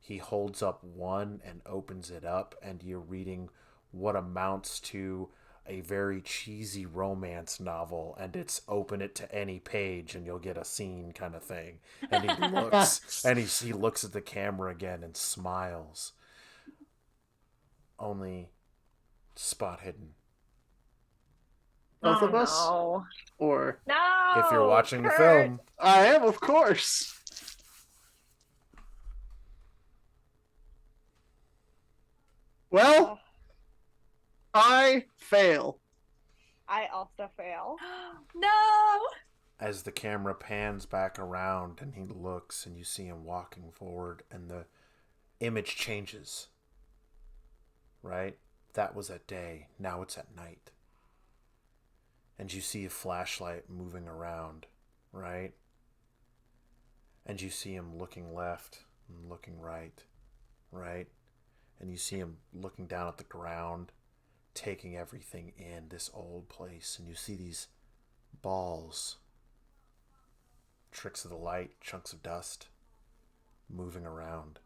A: he holds up one and opens it up, and you're reading what amounts to a very cheesy romance novel, and it's open it to any page and you'll get a scene kind of thing. And he looks and he looks at the camera again and smiles. Only spot hidden.
D: Both of us?
C: No.
D: Or
C: No.
A: If you're watching the
C: Kurt.
A: film,
D: I am, of course. Well, I fail.
C: I also fail.
E: No.
A: as the camera pans back around and he looks and you see him walking forward and the image changes. Right? That was at day. Now it's at night. And you see a flashlight moving around, right? And you see him looking left and looking right, right? And you see him looking down at the ground, taking everything in, this old place. And you see these balls, tricks of the light, chunks of dust, moving around.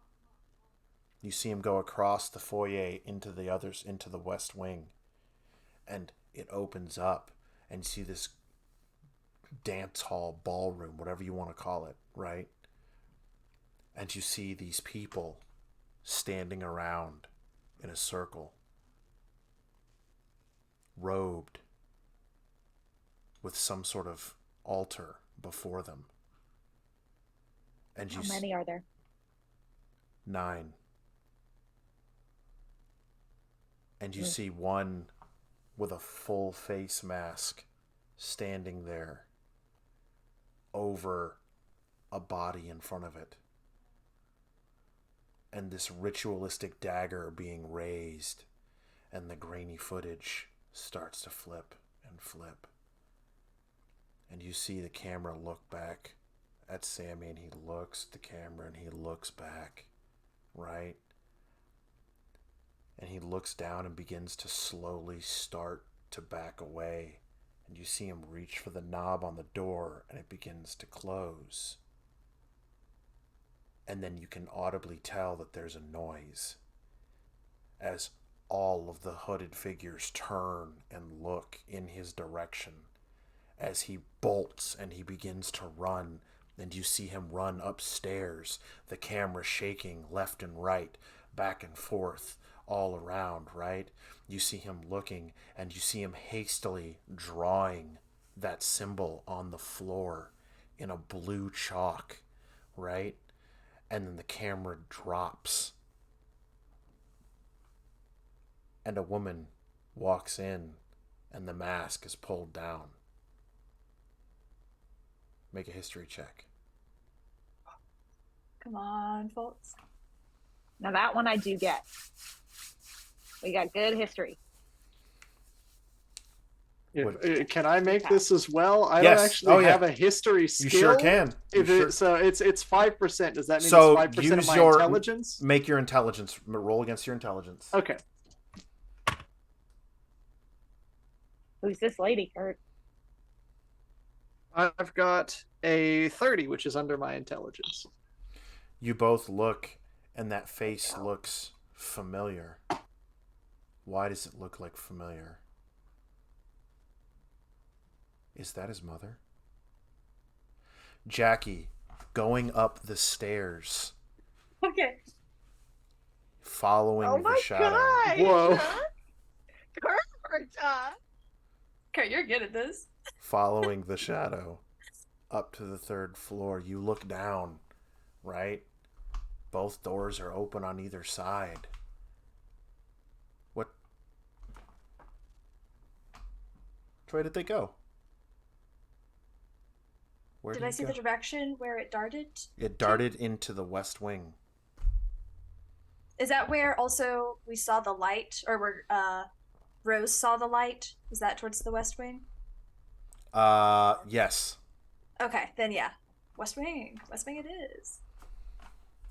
A: You see him go across the foyer into the West Wing. And it opens up. And you see this dance hall, ballroom, whatever you want to call it, right? And you see these people standing around in a circle, robed, with some sort of altar before them. And
C: How many are there?
A: 9. And you see one with a full face mask standing there over a body in front of it. And this ritualistic dagger being raised, and the grainy footage starts to flip and flip. And you see the camera look back at Sammy, and he looks at the camera and he looks back, right? And he looks down and begins to slowly start to back away. And you see him reach for the knob on the door and it begins to close. And then you can audibly tell that there's a noise as all of the hooded figures turn and look in his direction as he bolts and he begins to run. And you see him run upstairs, the camera shaking left and right, back and forth, all around, right? You see him looking and you see him hastily drawing that symbol on the floor in a blue chalk, right? And then the camera drops and a woman walks in and the mask is pulled down. Make a history check.
E: Come on, folks.
C: Now that one I do get. We got good history.
D: Can I make this as well? I
A: Yes.
D: don't actually have a history skill.
A: You sure can.
D: So it's 5%. Does that mean
A: So
D: it's 5% of
A: use
D: my
A: your
D: intelligence?
A: Make your intelligence roll against your intelligence.
D: Okay.
C: Who's this lady, Kurt?
D: I've got a 30, which is under my intelligence.
A: You both look, and that face looks familiar. Why does it look like familiar? Is that his mother? Jackie, going up the stairs,
E: Okay.
A: following the shadow.
C: God!
D: Whoa.
C: Kurt!
E: Okay, you're good at this.
A: Following the shadow up to the 3rd floor. You look down, right? Both doors are open on either side. What? Which way did they go? Where
E: Did I see
A: it
E: the
A: go?
E: direction where it darted?
A: It darted into the West Wing.
E: Is that where also we saw the light, or where Rose saw the light? Is that towards the West Wing?
A: Yes.
E: Okay, then yeah. West Wing. West Wing it is.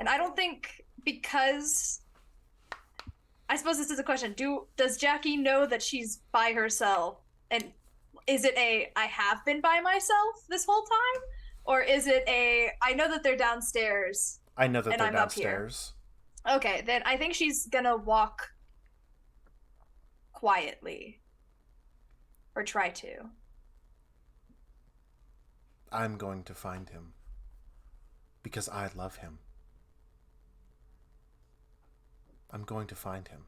E: And I don't think, because I suppose this is a question. Does Jackie know that she's by herself? And is it a I have been by myself this whole time? Or is it a I know that they're downstairs?
A: I know that
E: And
A: they're
E: I'm up here.
A: downstairs.
E: Okay, then I think she's gonna walk quietly. Or try to.
A: I'm going to find him. Because I love him. I'm going to find him,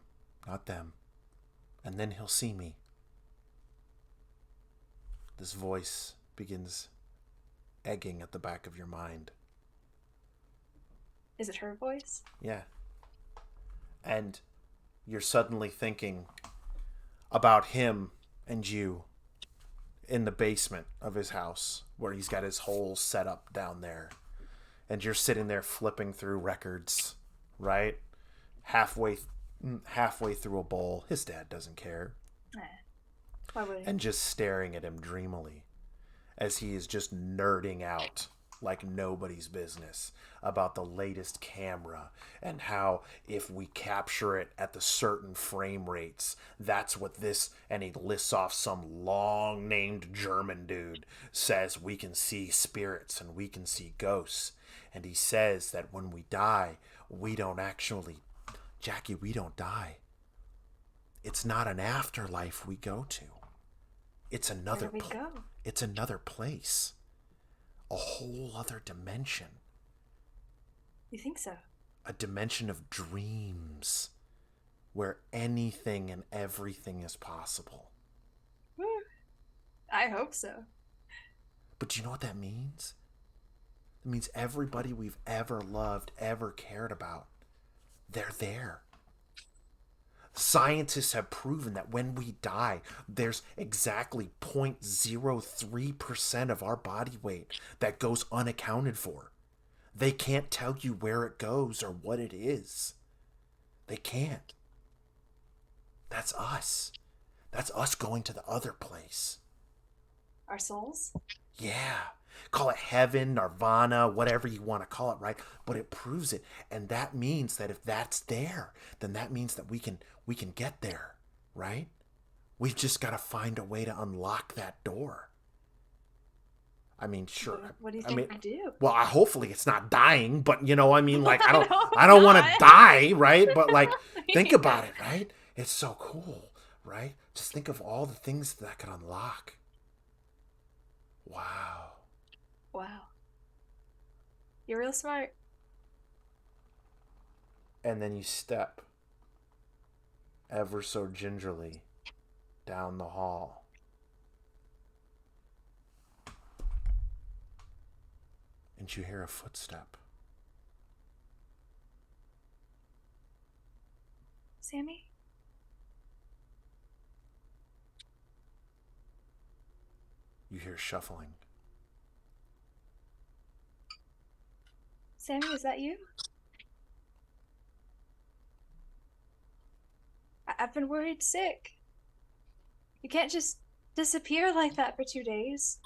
A: not them. And then he'll see me. This voice begins egging at the back of your mind.
E: Is it her voice?
A: Yeah. And you're suddenly thinking about him and you in the basement of his house where he's got his whole setup down there. And you're sitting there flipping through records, right? Halfway through a bowl. His dad doesn't care.
E: Why would he?
A: And just staring at him dreamily as he is just nerding out like nobody's business about the latest camera and how if we capture it at the certain frame rates, that's what this, and he lists off some long named German dude, says we can see spirits and we can see ghosts. And he says that when we die, we don't actually, Jackie, we don't die. It's not an afterlife we go to. It's another
E: Where do we go?
A: It's another place. A whole other dimension.
E: You think so?
A: A dimension of dreams where anything and everything is possible.
E: I hope so.
A: But do you know what that means? It means everybody we've ever loved, ever cared about, they're there. Scientists have proven that when we die, there's exactly 0.03% of our body weight that goes unaccounted for. They can't tell you where it goes or what it is. They can't. That's us. That's us going to the other place.
E: Our souls?
A: Yeah. Call it heaven, nirvana, whatever you want to call it, right? But it proves it. And that means that if that's there, then that means that we can get there, right? We've just got to find a way to unlock that door. I mean, sure.
E: What do you think we do?
A: Well, hopefully it's not dying, but you know, I mean, like, I
E: I
A: don't
E: know
A: want to
E: not.
A: die, right? But like, think about it, right? It's so cool, right? Just think of all the things that could unlock. Wow.
E: Wow. You're real smart.
A: And then you step ever so gingerly down the hall. And you hear a footstep.
E: Sammy?
A: You hear shuffling.
E: Sammy, is that you? I've been worried sick. You can't just disappear like that for 2 days.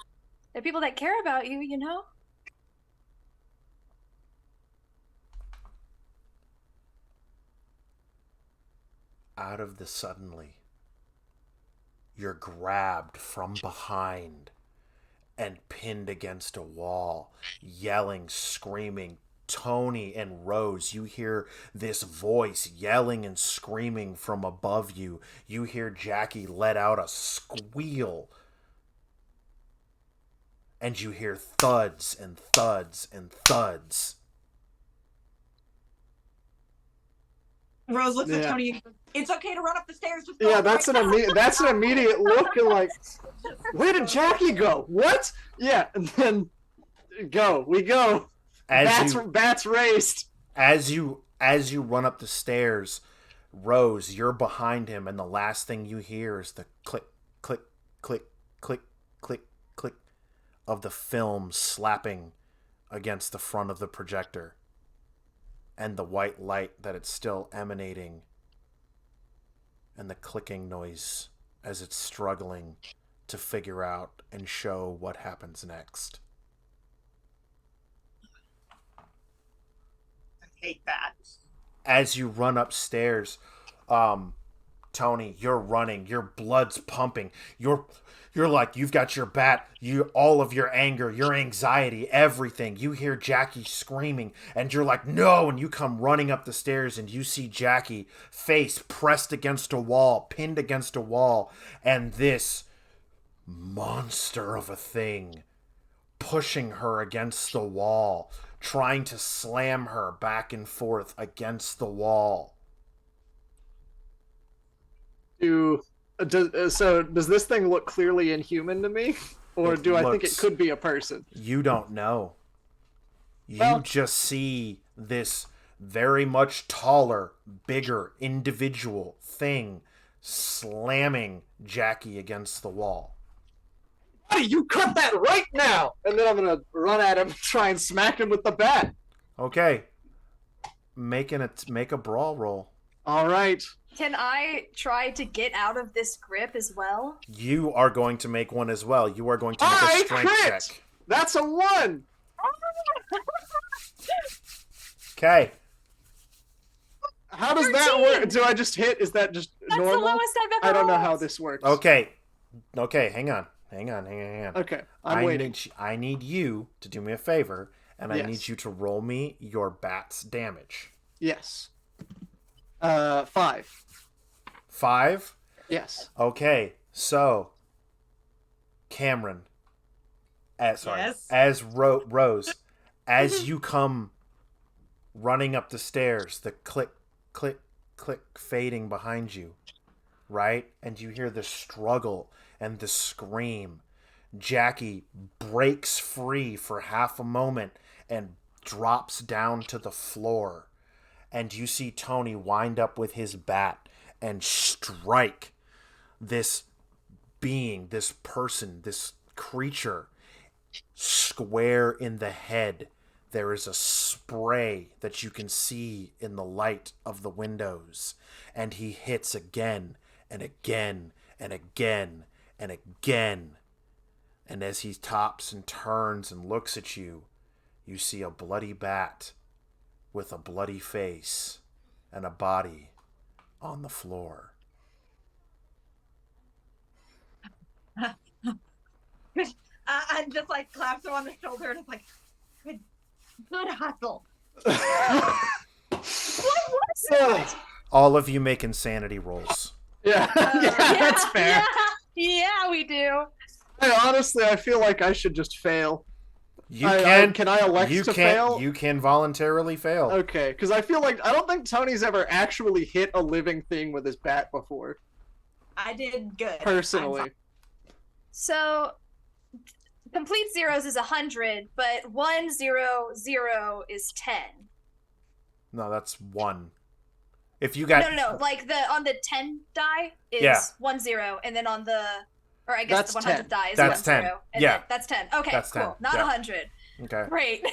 E: There are people that care about you, you know?
A: Out of the suddenly, you're grabbed from behind and pinned against a wall, yelling, screaming. Tony and Rose, you hear this voice yelling and screaming from above you. You hear Jackie let out a squeal. And you hear thuds and thuds and thuds.
F: Rose looks at
D: Yeah.
F: Tony and goes, "It's okay to run up the stairs. Just go
D: Yeah,
F: right
D: that's an immediate look and like, where did Jackie go? What? Yeah, and then we go. Bats raced.
A: As you run up the stairs, Rose, you're behind him, and the last thing you hear is the click, click, click, click, click, click of the film slapping against the front of the projector, and the white light that it's still emanating, and the clicking noise as it's struggling to figure out and show what happens next.
F: I hate that.
A: As you run upstairs, Tony, you're running. Your blood's pumping. You're like, you've got your bat, all of your anger, your anxiety, everything. You hear Jackie screaming, and you're like, no, and you come running up the stairs, and you see Jackie, face pressed against a wall, pinned against a wall, and this monster of a thing pushing her against the wall, trying to slam her back and forth against the wall.
D: Does this thing look clearly inhuman to me? Or do I think it could be a person?
A: You don't know. You just see this very much taller, bigger individual thing slamming Jackie against the wall.
D: Buddy, you cut that right now! And then I'm gonna run at him and try and smack him with the bat.
A: Okay. Make a brawl roll.
D: Alright.
E: Can I try to get out of this grip as well?
A: You are going to make one as well. You are going to make a strength
D: crit!
A: check.
D: That's a 1!
A: Okay.
D: How does that work? Do I just hit? Is that just
E: That's
D: normal?
E: the lowest I've ever
D: I don't know
E: rolled.
D: how this works.
A: Okay, hang on.
D: Okay, I'm waiting.
A: I need you to do me a favor, and I
D: Yes.
A: need you to roll me your bat's damage.
D: Yes. 5.
A: 5?
D: Yes.
A: Okay, so Cameron,
F: Yes?
A: as Rose, as you come running up the stairs, the click, click, click fading behind you, right? And you hear the struggle and the scream. Jackie breaks free for half a moment and drops down to the floor. And you see Tony wind up with his bat and strike this being, this person, this creature square in the head. There is a spray that you can see in the light of the windows, and he hits again and again and again and again. And as he tops and turns and looks at you, you see a bloody bat with a bloody face and a body on the floor.
F: And just like claps him on the shoulder and it's like, good hustle.
A: All of you make insanity rolls.
D: Yeah, that's fair.
E: Yeah, we do.
D: I feel like I should just fail. Can I elect to fail?
A: You can voluntarily fail.
D: Okay, because I feel like I don't think Tony's ever actually hit a living thing with his bat before.
F: I did good.
D: Personally.
E: So, complete zeros is 100, but 100 is 10.
A: No, that's 1. If you got
E: No. Like on the 10 die is 10, and then on the, or I guess
D: That's
E: the 100
D: 10.
E: die is
A: That's
E: 10.
A: 10.
E: And
A: Yeah.
E: then that's 10. Okay,
A: That's
E: cool.
A: 10.
E: Not
A: Yeah.
E: 100.
A: Okay.
E: Great.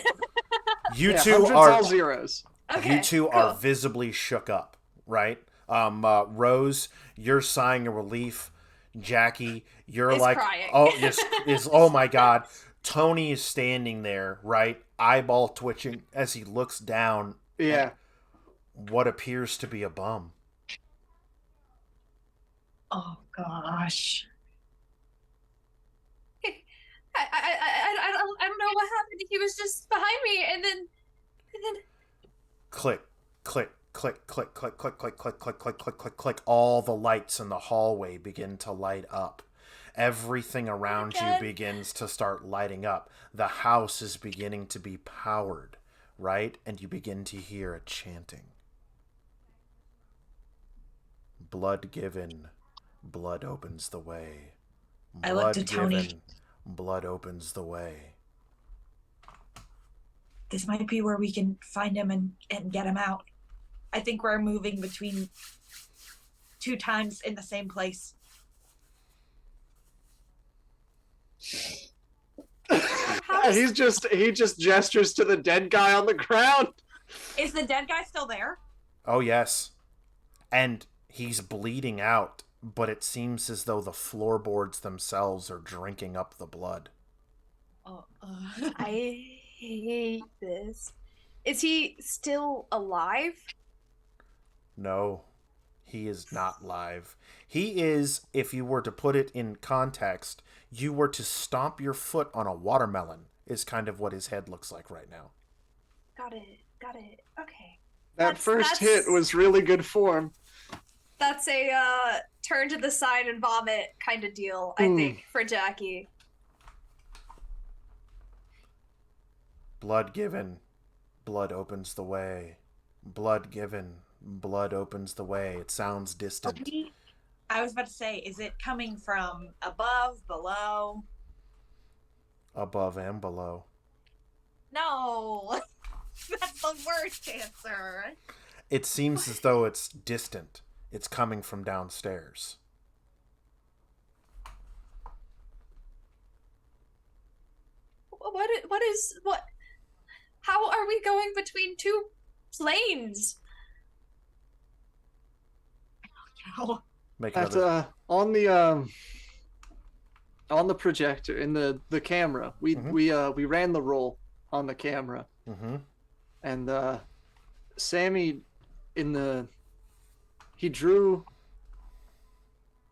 A: You
D: Yeah,
A: two
D: 100's
A: are
D: all zeros.
E: Okay.
A: you two
E: cool.
A: are visibly shook up, right? Rose, you're sighing a relief. Jackie, you're
E: Is
A: like,
E: crying.
A: oh my god. Tony is standing there, right? Eyeball twitching as he looks down
D: Yeah.
A: at what appears to be a bum.
F: Oh gosh.
E: I don't know what happened. He was just behind me, and then
A: Click, click, click, click, click, click, click, click, click, click, click, click, click. All the lights in the hallway begin to light up. Everything around you
E: God.
A: begins to start lighting up. The house is beginning to be powered, right? And you begin to hear a chanting. Blood given, blood opens the way.
F: I look to Tony.
A: given, blood opens the way.
F: This might be where we can find him and get him out. I think we're moving between 2 times in the same place.
D: He just gestures to the dead guy on the ground.
F: Is the dead guy still there?
A: Oh, yes. And he's bleeding out, but it seems as though the floorboards themselves are drinking up the blood.
F: Oh,
E: I hate this. Is he still alive?
A: No. He is not live. He is, if you were to put it in context, you were to stomp your foot on a watermelon, is kind of what his head looks like right now.
E: Got it. Okay.
D: That first hit was really good form.
E: That's a turn to the side and vomit kind of deal, I think, for Jackie.
A: Blood given, blood opens the way. Blood given, blood opens the way. It sounds distant.
F: I was about to say, is it coming from above, below?
A: Above and below.
F: No, that's the worst answer.
A: It seems as though it's distant. It's coming from downstairs.
E: What? How are we going between two planes?
A: Make
D: That's
A: another.
D: on the projector in the camera. We ran the roll on the camera.
A: Mm-hmm.
D: And Sammy he drew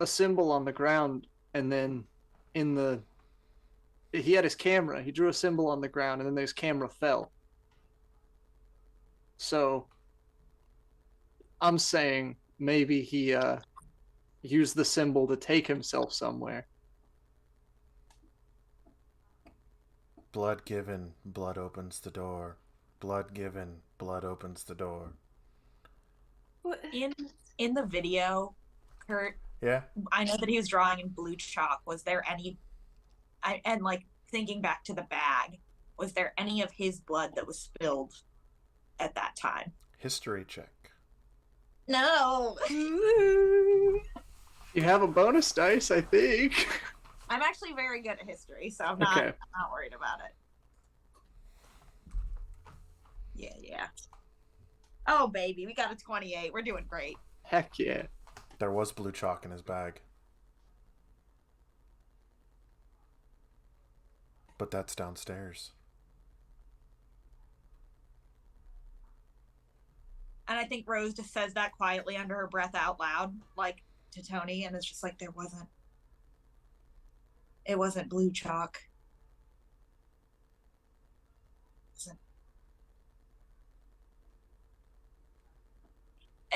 D: a symbol on the ground, and then he had his camera. He drew a symbol on the ground, and then his camera fell. So I'm saying maybe he used the symbol to take himself somewhere.
A: Blood given, blood opens the door. Blood given, blood opens the door.
F: In the video, Kurt,
A: Yeah?
F: I know that he was drawing in blue chalk. Was there any, and like thinking back to the bag, was there any of his blood that was spilled at that time?
A: History check.
F: No.
D: You have a bonus dice, I think.
F: I'm actually very good at history, so I'm not worried about it. Yeah. Oh, baby, we got a 28. We're doing great.
D: Heck yeah.
A: There was blue chalk in his bag. But that's downstairs.
F: And I think Rose just says that quietly under her breath out loud, like to Tony, and it's just like it wasn't blue chalk.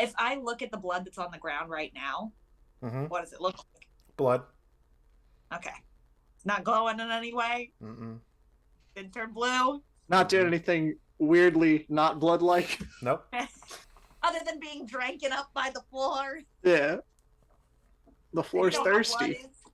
F: If I look at the blood that's on the ground right now, what does it look like?
A: Blood.
F: Okay. It's not glowing in any way?
A: Mm-mm.
F: Didn't turn blue?
D: Not doing anything weirdly not blood-like.
A: Nope.
F: Other than being dranken up by the floor?
D: Yeah. The floor's
F: You know how blood
D: thirsty.
F: is?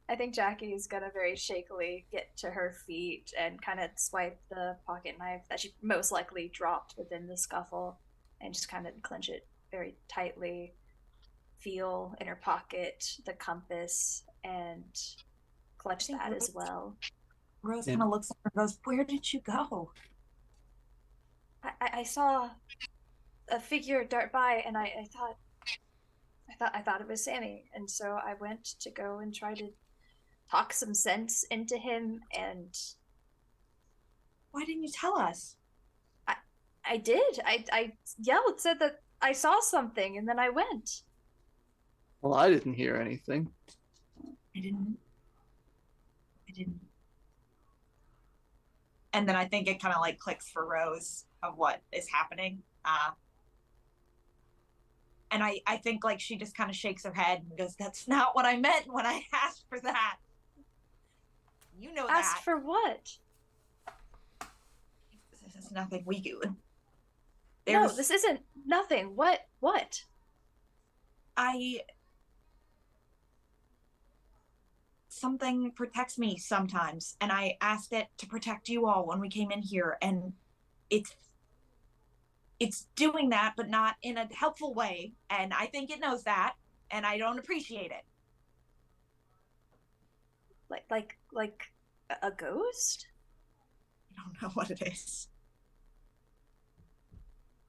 E: I think Jackie's gonna very shakily get to her feet and kind of swipe the pocket knife that she most likely dropped within the scuffle and just kind of clench it very tightly, feel in her pocket the compass, and clutch that as well.
F: Rose kind of looks at her and goes, "Where did you go?"
E: I saw a figure dart by, and I thought it was Sammy, and so I went to go and try to talk some sense into him. And
F: why didn't you tell us?
E: I did. I yelled, said that I saw something, and then I went.
D: Well, I didn't hear anything.
F: I didn't. And then I think it kind of like clicks for Rose of what is happening. And I think like she just kind of shakes her head and goes, "That's not what I meant when I asked for that." You know that.
E: Asked for what?
F: This is nothing we do.
E: No, this isn't nothing. What?
F: Something protects me sometimes, and I asked it to protect you all when we came in here, and it's doing that, but not in a helpful way, and I think it knows that, and I don't appreciate it.
E: Like a ghost?
F: I don't know what it is.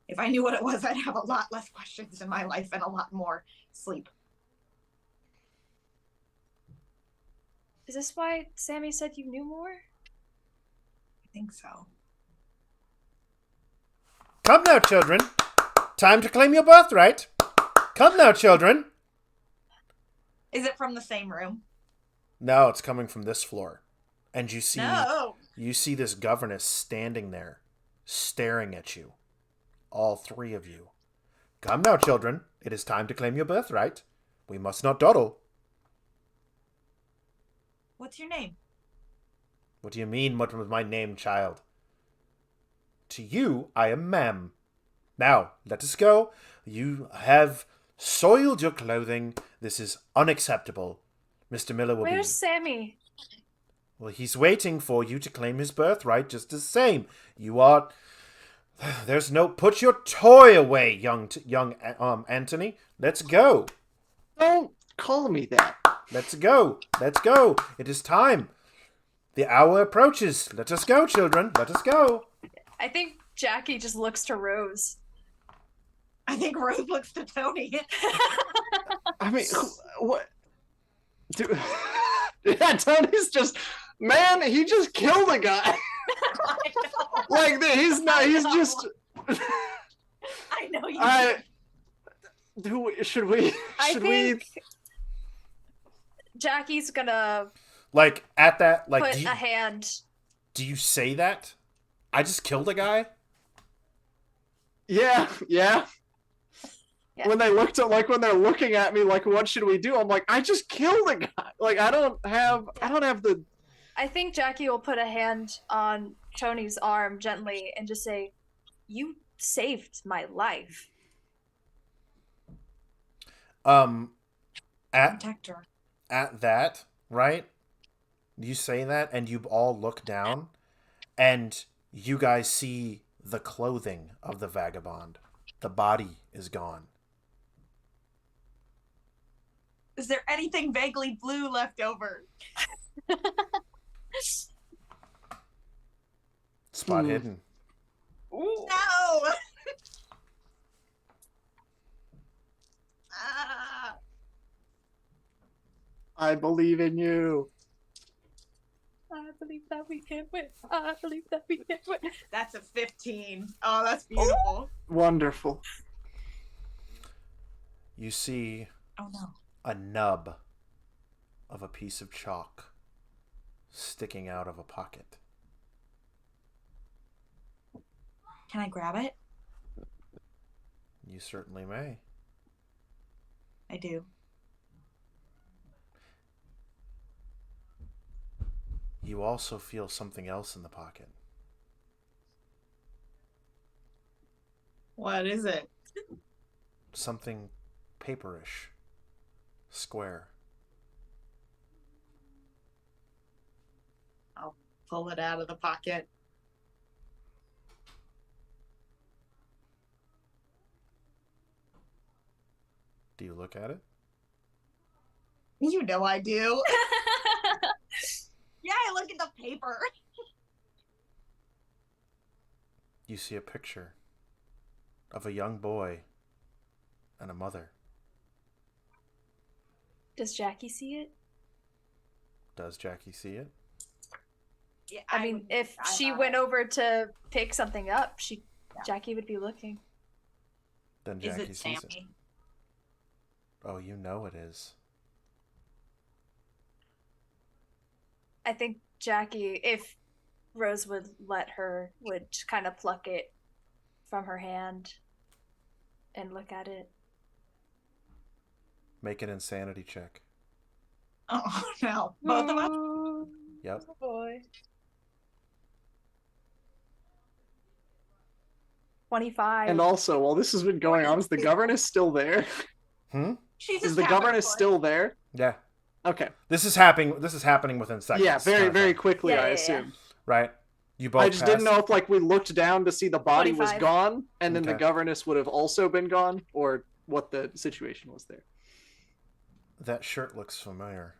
F: If I knew what it was, I'd have a lot less questions in my life and a lot more sleep.
E: Is this why Sammy said you knew more?
F: I think so.
A: Come now, children. Time to claim your birthright. Come now, children.
F: Is it from the same room?
A: No, it's coming from this floor. And you see
F: No.
A: you see this governess standing there, staring at you. All three of you. Come now, children. It is time to claim your birthright. We must not dawdle.
F: What's your name?
A: What do you mean, what was my name, child? To you, I am ma'am. Now, let us go. You have soiled your clothing. This is unacceptable. Mr. Miller will
E: Where's
A: be...
E: Sammy?
A: Well, he's waiting for you to claim his birthright just the same. You are... There's no... Put your toy away, young Anthony. Let's go.
D: Don't call me that.
A: Let's go. Let's go. It is time. The hour approaches. Let us go, children. Let us go.
E: I think Jackie just looks to Rose.
F: I think Rose looks to Tony.
D: I mean, what? Dude, yeah, Tony's just, man, he just killed a guy. Like, he's not, he's just.
F: I know you.
D: Should we?
E: I
D: Should
E: think Jackie's gonna
A: Like, at that, like,
E: put a hand.
A: do you say that? I just killed a guy?
D: Yeah.
E: Yeah.
D: When they looked at, like, when they're looking at me, like, what should we do? I'm like, I just killed a guy. Like, I don't have the.
E: I think Jackie will put a hand on Tony's arm gently and just say, "You saved my life."
F: Protector.
A: At that, right? You say that, and you all look down, and you guys see the clothing of the vagabond. The body is gone.
F: Is there anything vaguely blue left over?
A: Spot hidden.
F: No.
D: I believe in you.
E: I believe that we can win. I believe that we can win.
F: That's a 15. Oh, that's beautiful.
D: Wonderful.
A: You see
F: Oh no.
A: a nub of a piece of chalk sticking out of a pocket.
F: Can I grab it?
A: You certainly may.
F: I do.
A: You also feel something else in the pocket.
F: What is it?
A: Something paperish. Square.
F: I'll pull it out of the pocket.
A: Do you look at it?
F: You know I do. Yeah, I look at the paper.
A: You see a picture of a young boy and a mother.
E: Does Jackie see it?
A: Does Jackie see it?
F: Yeah,
E: I mean, if she went over to pick something up, Jackie would be looking.
A: Then
F: Is
A: Jackie
F: it
A: sees it.
F: Sammy?
A: Oh, you know it is.
E: I think Jackie, if Rose would let her, would kind of pluck it from her hand and look at it.
A: Make an insanity check.
F: Oh no. Both of us?
A: Yep.
E: Oh boy. 25.
D: And also, while this has been going on, is the governess still there?
F: She's
D: Is
F: just
D: the
F: having
D: governess
F: fun.
D: still there?
A: Yeah.
D: Okay.
A: This is happening within seconds.
D: Yeah, very,
A: kind of
D: very
A: thing,
D: quickly,
E: Yeah,
D: I
E: yeah,
D: assume.
A: right? You both
D: I just didn't
A: pass?
D: know if, like, we looked down to see the body was
E: 25.
D: gone, and then the
A: Okay.
D: governess would have also been gone, or what the situation was there.
A: That shirt looks familiar.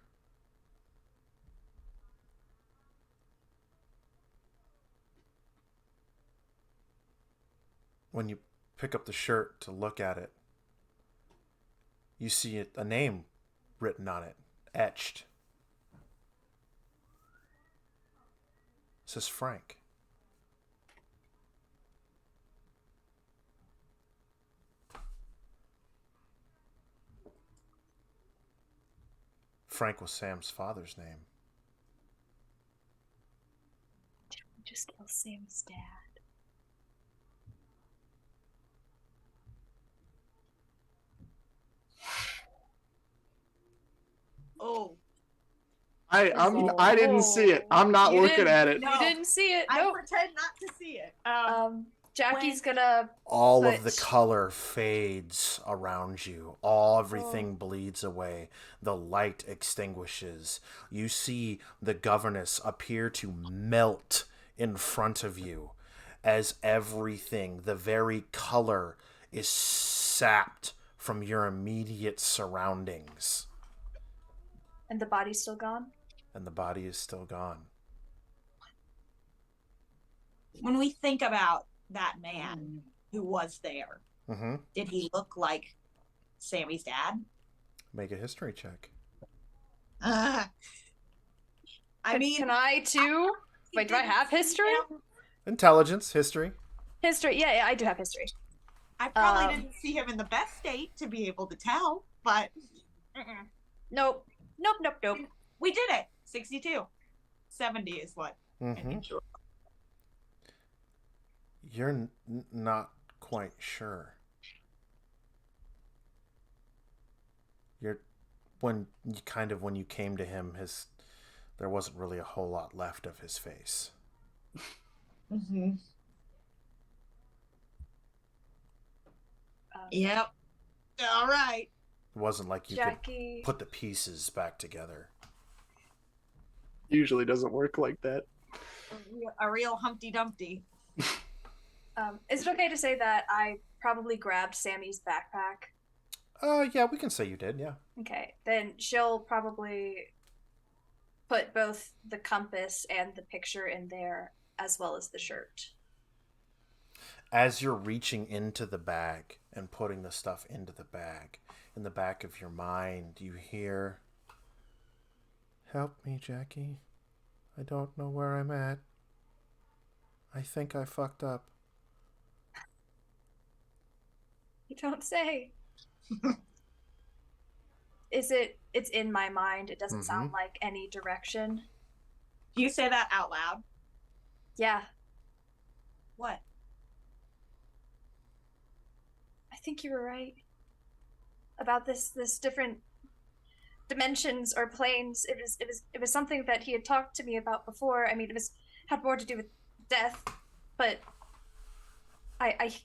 A: When you pick up the shirt to look at it, you see a name written on it, etched. It says Frank. Frank was Sam's father's name.
E: Just kill Sam's dad.
F: Oh,
D: I didn't see it. I'm not
E: You
D: looking
E: didn't-
D: at it.
F: No.
E: You didn't see it.
F: I
E: Nope.
F: pretend not to see it.
E: Jackie's gonna
A: All of the
E: But-
A: color fades around you. Everything bleeds away. The light extinguishes. You see the governess appear to melt in front of you as everything, the very color, is sapped from your immediate surroundings.
E: and the body's still gone.
A: And the body is still gone.
F: When we think about that man who was there,
A: Mm-hmm.
F: did he look like Sammy's dad?
A: Make a history check.
F: I mean,
E: Can I too? Wait, do I have history?
A: Intelligence, history.
E: History. Yeah, I do have history.
F: I probably
E: Um,
F: didn't see him in the best state to be able to tell, but
E: Nope.
F: we did it. 62. 70 is what I
A: Mm-hmm.
F: think.
A: You're not quite sure. When you came to him, there wasn't really a whole lot left of his face.
F: Mm-hmm. Yep. All right.
A: It wasn't like you
E: Jackie.
A: could put the pieces back together.
D: Usually doesn't work like that.
F: A real Humpty Dumpty.
E: Is it okay to say that I probably grabbed Sammy's backpack?
A: Yeah, we can say you did, yeah.
E: Okay, then she'll probably put both the compass and the picture in there, as well as the shirt.
A: As you're reaching into the bag and putting the stuff into the bag, in the back of your mind, you hear, "Help me, Jackie. I don't know where I'm at. I think I fucked up."
E: You don't say. It's in my mind. It doesn't sound like any direction.
F: Do you say that out loud?
E: Yeah,
F: What?
E: I think you were right. About this different dimensions or planes. It was something that he had talked to me about before. I mean, had more to do with death, but I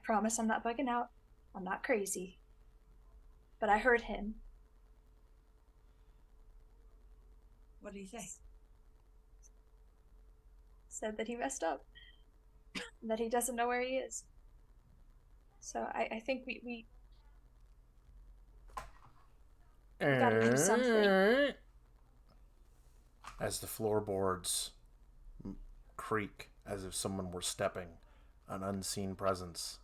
E: promise I'm not bugging out. I'm not crazy. But I heard him.
F: What did he say?
E: Said that he messed up. And that he doesn't know where he is. So I think we gotta do something.
A: As the floorboards creak as if someone were stepping an unseen presence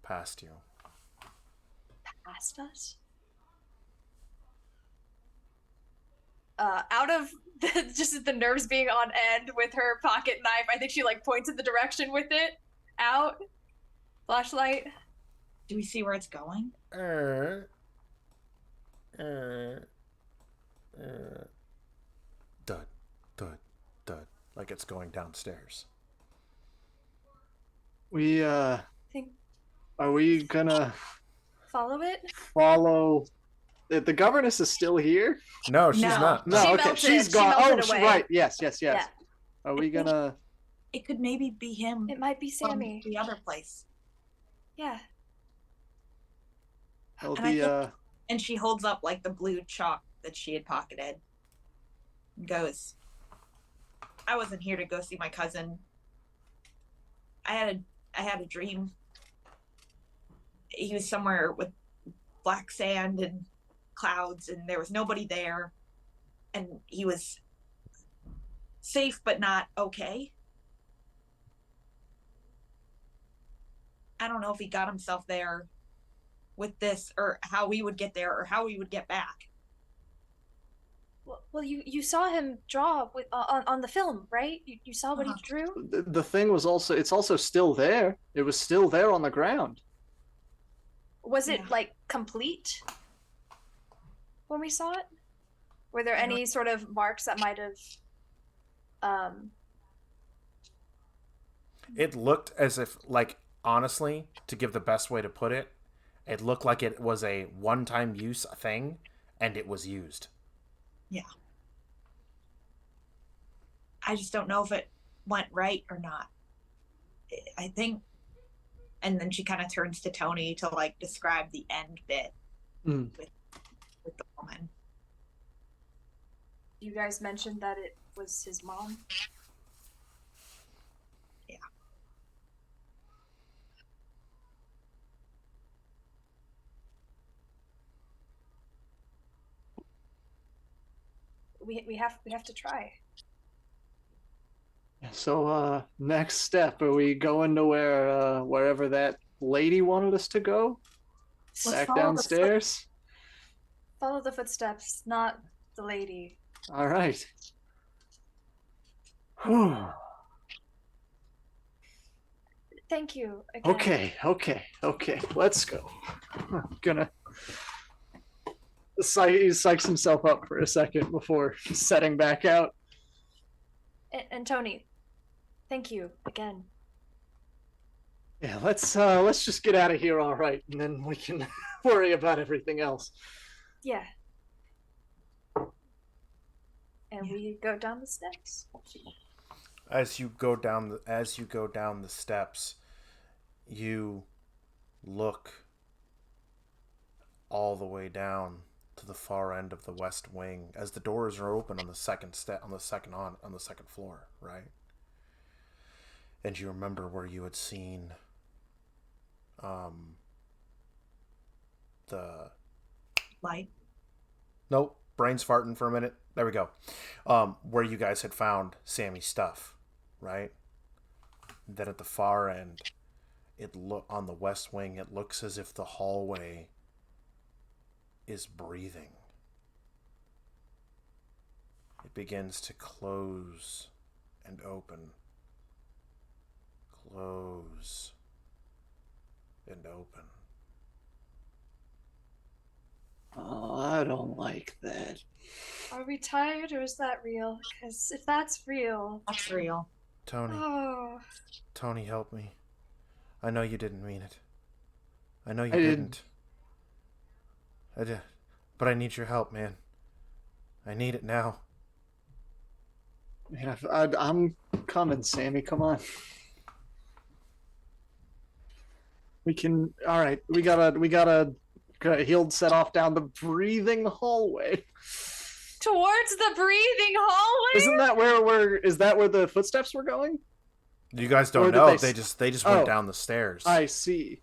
A: past you.
E: Past us? Out of just the nerves being on end with her pocket knife, I think she like points in the direction with it. Out. Flashlight.
F: Do we see where it's going?
A: Dud, dud, dud, like it's going downstairs.
E: I think
D: Are we gonna
E: follow it.
D: follow? The governess is still here.
A: No, she's
F: No.
A: not.
D: No,
E: She
D: okay,
E: melted.
D: she's
E: She
D: gone.
E: melted
D: Oh,
E: away.
D: right. Yes.
E: Yeah.
D: Are we gonna?
F: It could maybe be him
E: It might be
F: from
E: Sammy.
F: the other place.
E: Yeah.
D: Well,
F: And I
D: the
F: And she holds up like the blue chalk that she had pocketed and goes, I wasn't here to go see my cousin. I had a dream. He was somewhere with black sand and clouds and there was nobody there. And he was safe but not okay. I don't know if he got himself there with this or how we would get there or how we would get back.
E: Well, you saw him draw with on the film, right? You saw what he drew.
D: the thing was also it's also still there. It was still there on the ground.
E: Was it
F: Yeah.
E: like complete? when we saw it? Were there any sort of marks that might have
A: It looked as if, like, honestly, to give the best way to put it, it looked like it was a one-time use thing, and it was used.
F: Yeah. I just don't know if it went right or not. I think, and then she kind of turns to Tony to like describe the end bit with the woman.
E: you guys mentioned that it was his mom?
F: Yeah.
E: We have to try.
D: So, next step, are we going to wherever that lady wanted us to go?
F: Let's
D: Back
F: follow the
D: downstairs?
E: Follow the footsteps, not the lady.
D: All right. Whew.
E: Thank you again.
D: Okay. Let's go. I'm gonna. He psychs himself up for a second before setting back out.
E: And Tony, thank you again.
D: Yeah, let's just get out of here, all right, and then we can worry about everything else.
E: Yeah. And we go down the steps.
A: As you go down the steps, you look all the way down to the far end of the west wing as the doors are open on the second floor, right? And you remember where you had seen the
F: Light.
A: Nope, brain's farting for a minute. There we go. Where you guys had found Sammy's stuff, right? Then at the far end, on the west wing, it looks as if the hallway is breathing. It begins to close and open. Close and open.
D: Oh, I don't like that.
E: Are we tired or is that real? Because if that's real...
F: That's real.
E: Oh.
A: Tony, help me. I know you didn't mean it. I know you
D: I
A: didn't. I did. But I need your help, man. I need it now.
D: Man, I'm coming, Sammy. Come on. We can. All right. We gotta. He'll set off down the breathing hallway.
E: Towards the breathing hallway?
D: Isn't that is that where the footsteps were going?
A: You guys
D: Or
A: don't
D: did
A: know.
D: they
A: They just went down the stairs.
D: I see.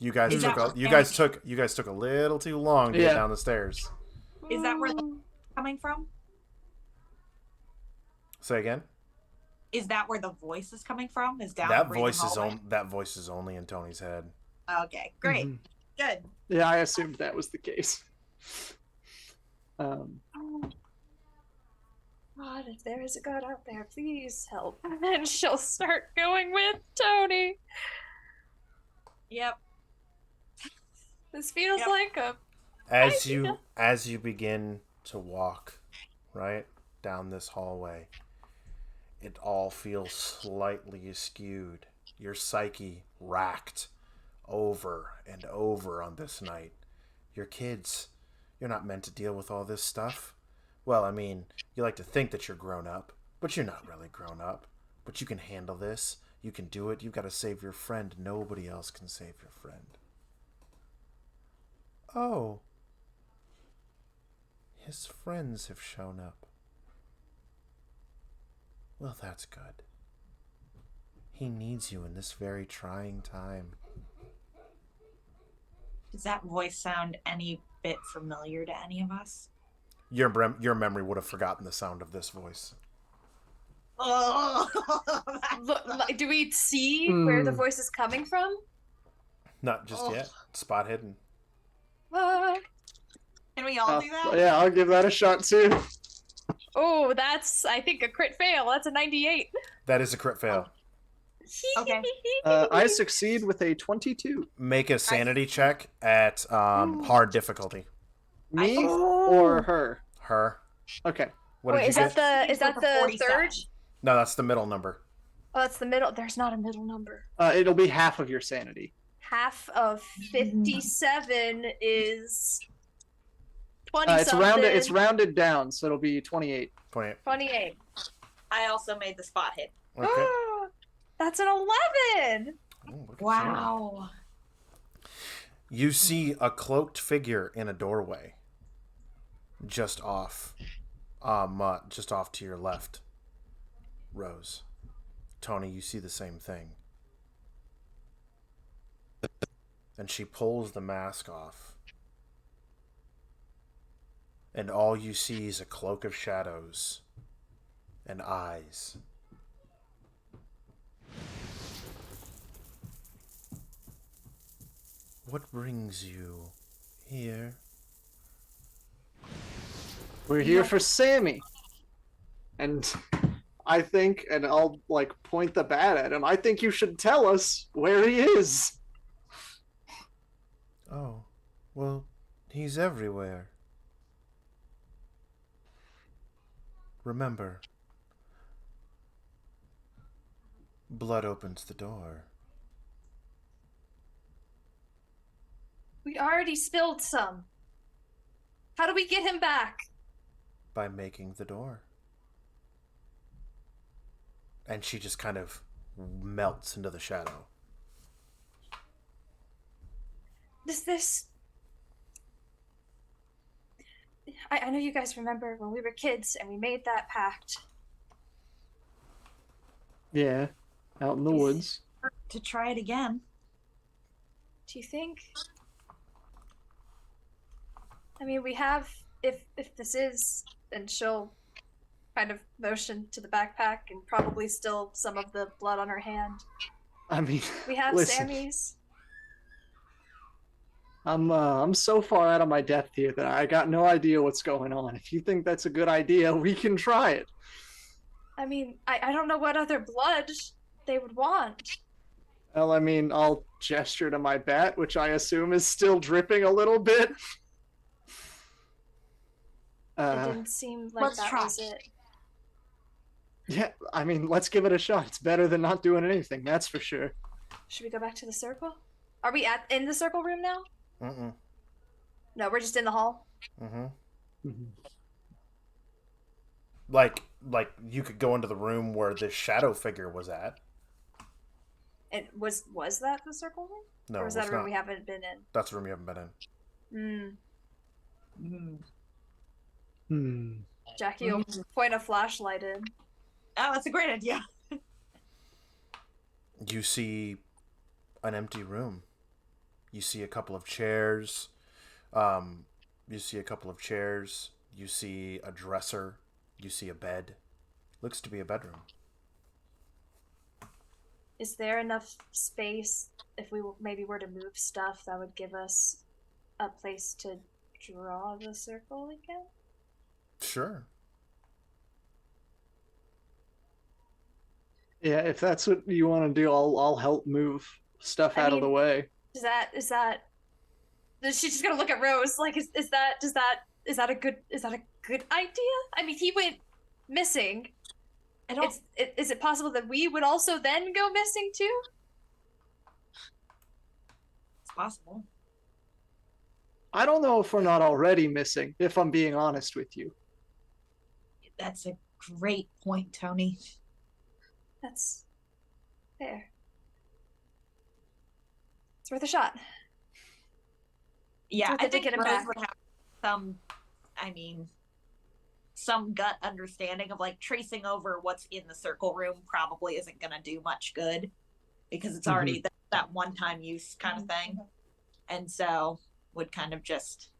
A: You guys
F: Is
A: took
F: that
A: you guys took a little too long to get down the stairs.
F: Is that where the coming from?
A: Say again.
F: Is that where the voice is coming from? Is down
A: That
F: the breathing hallway?
A: that voice is only in Tony's head.
F: Okay, great.
D: Mhm.
F: Good.
D: Yeah, I assumed that was the case.
E: God, if there is a God out there, please help. And then she'll start going with Tony.
F: Yep.
E: This feels
F: Yep.
E: like a...
A: As you begin to walk, right, down this hallway, it all feels slightly askewed. Your psyche racked over and over on this night. You're kids. You're not meant to deal with all this stuff. Well, I mean, you like to think that you're grown up, but you're not really grown up. But you can handle this. You can do it. You've got to save your friend. Nobody else can save your friend. Oh. His friends have shown up. Well, that's good. He needs you in this very trying time.
F: Does that voice sound any bit familiar to any of us?
A: Your memory would have forgotten the sound of this voice.
F: Oh,
E: Do we see where the voice is coming from?
A: Not just yet. Spot hidden.
F: Can we all do that?
D: Yeah, I'll give that a shot too.
E: Oh, that's, I think, a crit fail. That's a 98.
A: That is a crit fail.
F: Okay.
D: I succeed with a 22.
A: Make a sanity check at hard difficulty.
D: Me
F: Oh.
D: or her?
A: Her.
D: Okay.
A: What
E: Wait,
A: did you
E: is
A: get?
E: that the
F: 47.
E: third?
A: No, that's the middle number.
E: Oh, that's the middle. There's not a middle number.
D: It'll be half of your sanity.
E: Half of 57 is 20
D: It's
E: something.
D: rounded down, so it'll be 28.
A: 28.
E: 28.
F: I also made the spot hit.
A: Okay.
E: That's an 11.
A: Ooh, look at
F: Wow.
A: You see a cloaked figure in a doorway. Just off to your left. Rose. Tony, you see the same thing. And she pulls the mask off. And all you see is a cloak of shadows and eyes. What brings you here?
D: We're here for Sammy. And I think, and I'll like point the bat at him, I think you should tell us where he is.
A: Oh, well, he's everywhere. Remember, blood opens the door.
E: We already spilled some. How do we get him back?
A: By making the door. And she just kind of melts into the shadow.
E: I know you guys remember when we were kids and we made that pact.
D: Yeah, out in the woods.
F: To try it again.
E: Do you think? I mean, we have, if this is, then she'll kind of motion to the backpack and probably still some of the blood on her hand.
D: I mean,
E: We have
D: listen,
E: Sammy's.
D: I'm so far out of my depth here that I got no idea what's going on. If you think that's a good idea, we can try it.
E: I mean, I don't know what other blood they would want.
D: Well, I mean, I'll gesture to my bat, which I assume is still dripping a little bit.
E: It didn't seem like
F: let's
E: that
F: try.
E: was it.
D: Yeah, I mean, let's give it a shot. It's better than not doing anything, that's for sure.
E: Should we go back to the circle? Are we in the circle room now?
A: Mm-mm.
E: No, we're just in the hall.
A: Mm-hmm.
D: Mhm.
A: Like you could go into the room where this shadow figure was at.
E: And was that the circle room?
A: No,
E: Or was
A: it's
E: that a room
A: not.
E: we haven't been in?
A: That's a room you haven't been in.
E: Jackie will point a flashlight in.
F: Oh, that's a great idea.
A: You see an empty room. You see a couple of chairs. You see a dresser. You see a bed. Looks to be a bedroom.
E: Is there enough space if we maybe were to move stuff that would give us a place to draw the circle again?
A: Sure.
D: Yeah, if that's what you want to do, I'll help move stuff out of the way.
E: Is that she's just gonna look at Rose like is that a good idea? I mean, he went missing. Is it possible that we would also then go missing too?
F: It's possible.
D: I don't know if we're not already missing, if I'm being honest with you.
F: That's a great point, Tony.
E: That's fair. It's worth a shot.
F: Yeah,
E: Worth
F: I
E: it to
F: think
E: get him
F: Rose
E: back.
F: would have some gut understanding of like tracing over what's in the circle room probably isn't going to do much good because it's already that one-time use kind of thing. And so would kind of just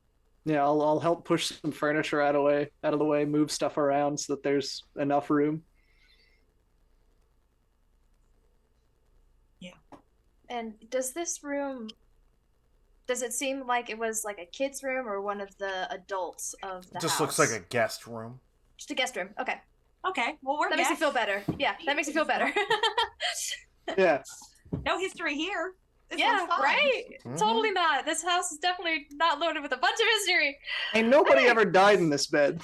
D: Yeah, I'll help push some furniture out of the way, move stuff around so that there's enough room.
E: And does it seem like it was like a kid's room or one of the adults of the
A: Just
E: house?
A: looks like a guest room.
E: Just a guest room. Okay.
F: okay. Well, we're
E: That makes me feel better. Yeah, that makes me feel better.
D: Yeah.
F: No history here. This
E: Yeah,
F: one's fine.
E: right?
A: Mhm.
E: Totally not. This house is definitely not loaded with a bunch of mystery.
D: Ain't nobody ever died in this bed.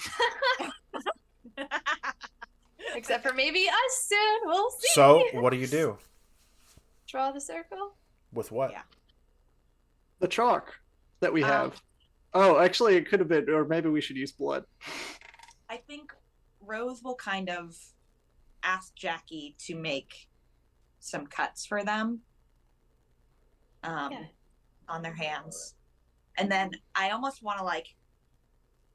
E: Except for maybe us soon. We'll see.
A: So, what do you do?
E: Draw the circle.
A: With what?
F: Yeah.
D: The chalk that we
F: Um,
D: have. Oh, actually, it could have been, or maybe we should use blood.
F: I think Rose will kind of ask Jackie to make some cuts for them
E: Yeah.
F: on their hands. And then I almost want to like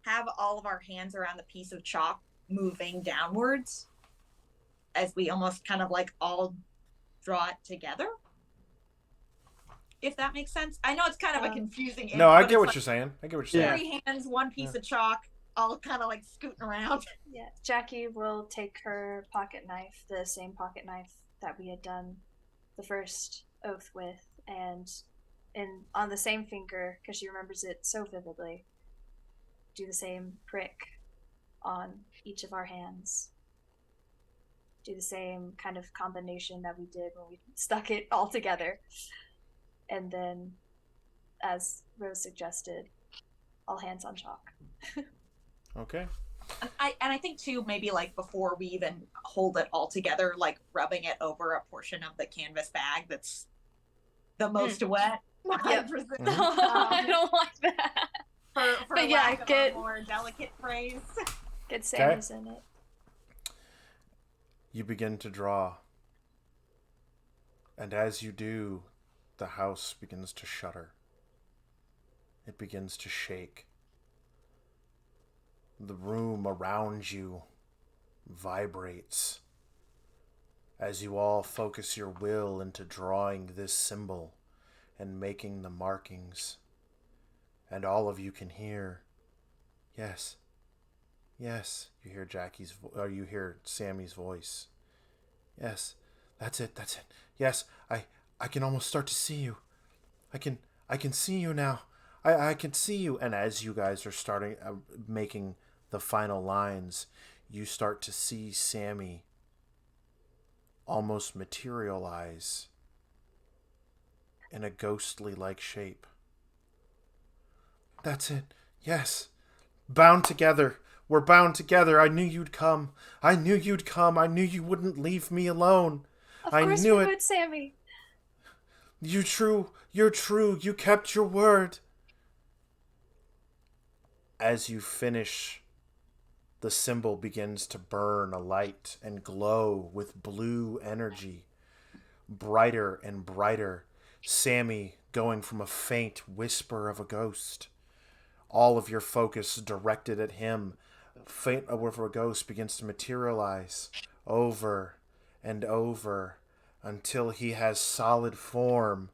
F: have all of our hands around the piece of chalk moving downwards as we almost kind of like all draw it together. If that makes sense. I know it's kind of a confusing image.
A: No, I
F: but
A: get
F: it's
A: what
F: like
A: you're saying. I get what you're saying.
F: 3 hands, one piece of chalk, all kind of like scooting around.
E: Yeah. Jackie will take her pocket knife, the same pocket knife that we had done the first oath with, and on the same finger, because she remembers it so vividly, do the same prick on each of our hands. Do the same kind of combination that we did when we stuck it all together. And then, as Rose suggested, all hands on chalk.
A: Okay.
F: And I think too, maybe like before we even hold it all together, like rubbing it over a portion of the canvas bag that's the most wet.
E: Yep.
F: I presume.
E: I don't like that.
F: For
E: But yeah,
F: lack of
E: get-
F: a more delicate phrase.
E: Get Sammy's in it.
A: You begin to draw. And as you do, the house begins to shudder. It begins to shake. The room around you vibrates as you all focus your will into drawing this symbol and making the markings. And all of you can hear, yes, yes. You hear you hear Sammy's voice. Yes, that's it. Yes, I can almost start to see you. I can see you now. I can see you. And as you guys are starting making the final lines, you start to see Sammy almost materialize in a ghostly like shape. That's it. Yes. Bound together. We're bound together. I knew you'd come. I knew you'd come. I knew you wouldn't leave me alone.
E: Of
A: I
E: course
A: knew
E: we
A: it.
E: would, Sammy.
A: You're true. You kept your word. As you finish, the symbol begins to burn a light and glow with blue energy. Brighter and brighter. Sammy going from a faint whisper of a ghost. All of your focus directed at him. Faint of a ghost begins to materialize over and over until he has solid form.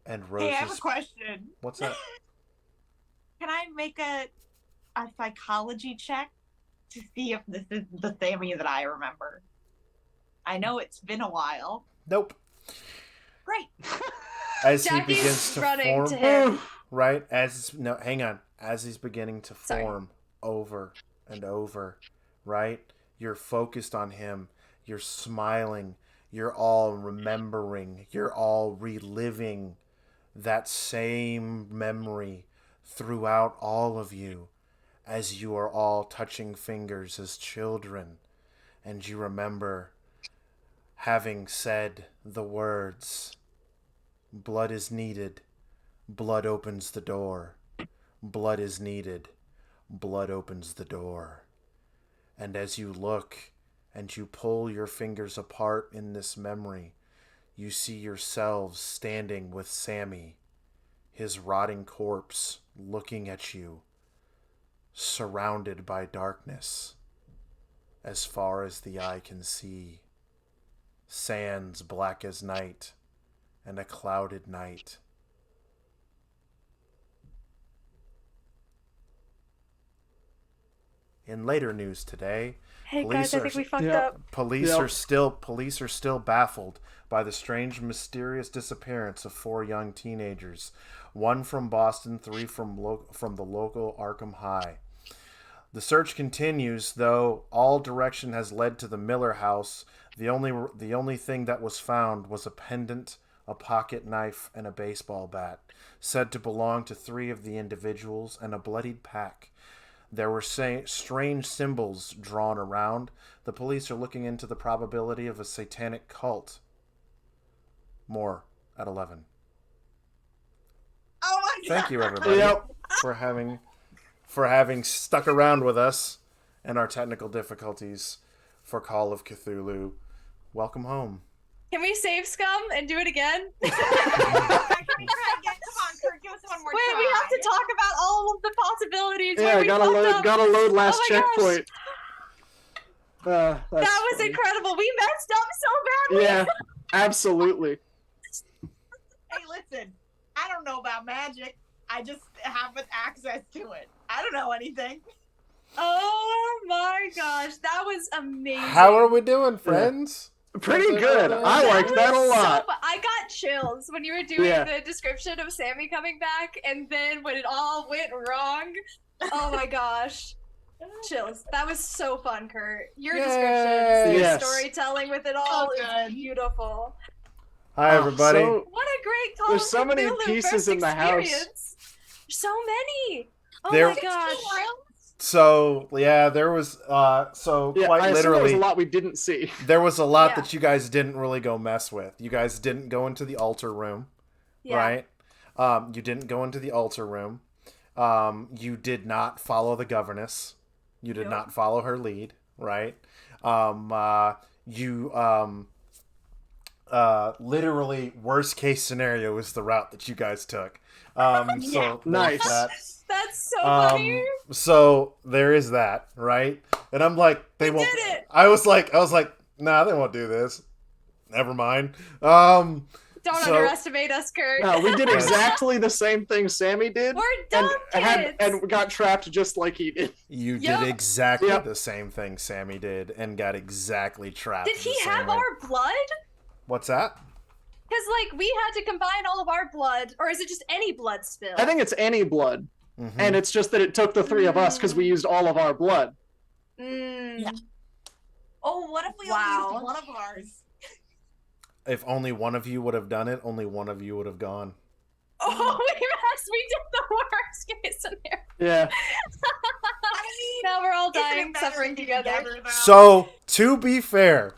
A: And Rose
F: Hey, I have a question.
A: What's that?
F: Can I make a psychology check to see if this is the Sammy that I remember? I know it's been a while.
A: Nope.
F: Great.
A: As he
E: Jackie's
A: begins to
E: running
A: form,
E: to him.
A: right? Hang on. As he's beginning to
E: Sorry.
A: form over and over, right? You're focused on him. You're smiling. You're all remembering. You're all reliving that same memory throughout all of you as you are all touching fingers as children. And you remember having said the words, blood is needed, blood opens the door. Blood is needed, blood opens the door. And as you look and you pull your fingers apart in this memory, you see yourselves standing with Sammy, his rotting corpse looking at you, surrounded by darkness, as far as the eye can see. Sands black as night, and a clouded night. In later news today,
B: Hey
A: police
B: guys, I
A: are-
B: think we fucked
D: Yep.
B: up.
A: police
D: Yep.
A: are still baffled by the strange, mysterious disappearance of 4 young teenagers, 1 from Boston, 3 from the local Arkham High. The search continues, though all direction has led to the Miller house. The only thing that was found was a pendant a pocket knife, and a baseball bat, said to belong to 3 of the individuals and a bloodied pack. There were strange symbols drawn around. The police are looking into the probability of a satanic cult. More at 11.
F: Oh my god!
A: Thank you, everybody,
D: Yep.
A: for having stuck around with us and our technical difficulties for Call of Cthulhu. Welcome home.
E: Can we save Scum and do it again?
F: Can we try again? Come on, Kurt, give us one more
E: Wait,
F: try.
E: we have to talk about all of the possibilities.
D: Yeah,
E: where we fucked up.
D: gotta load last
E: Oh my gosh.
D: checkpoint. That's
E: That was
D: funny.
E: incredible. We messed up so badly.
D: Yeah, absolutely.
F: Hey, listen, I don't know about magic. I just haven't access to it. I don't know anything.
E: Oh my gosh, that was amazing.
A: How are we doing, friends?
D: Pretty good. I liked that a
E: was
D: lot.
E: I got chills when you were doing
D: Yeah.
E: the description of Sammy coming back, and then when it all went wrong. Oh my gosh. Chills. That was so fun, Kurt. Your
A: Yay.
E: descriptions, your
D: Yes.
E: storytelling with it all is
F: good.
E: beautiful.
A: Hi, everybody.
D: So,
E: What a great Call
D: There's
E: of
D: so many
E: Cthulhu
D: pieces
E: first
D: in the house.
E: experience. So many. Oh
A: There-
E: my gosh.
A: There was
D: yeah,
A: quite
D: I assume there was
A: literally
D: a lot we didn't see.
A: there was a lot
E: Yeah.
A: that you guys didn't really go mess with. You guys didn't go into the altar room,
E: Yeah.
A: right? You didn't go into the altar room. You did not follow the governess. You did
E: Nope.
A: not follow her lead, right? You literally worst case scenario is the route that you guys took. So
F: Yeah.
A: there's
D: Nice.
A: that.
E: That's so funny.
A: So there is that, right? And I'm like, they
E: We
A: won't.
E: did it.
A: I was like, nah, they won't do this. Never mind.
E: Don't
A: so-
E: underestimate us, Kurt.
D: No, we did
A: Yes.
D: exactly the same thing Sammy did,
E: We're
D: and
E: dumb kids.
D: and got trapped just like he did.
A: You
E: Yep.
A: did exactly
D: Yep.
A: the same thing Sammy did, and got exactly trapped.
E: Did
A: the
E: he
A: same
E: have
A: way.
E: our blood?
A: What's that?
E: Because, like, we had to combine all of our blood, or is it just any blood spill?
D: I think it's any blood,
A: Mhm.
D: and it's just that it took the 3 of us because we used all of our blood.
E: Mm.
F: Yeah. Oh, what if we
E: Wow.
F: only used one of ours?
A: If only one of you would have done it, only one of you would have gone.
E: Oh, we did the worst case scenario.
D: Yeah.
F: I mean,
E: Now we're all
F: isn't it
E: dying,
F: better
E: suffering
F: to be
E: together.
F: though?
A: So, to be fair,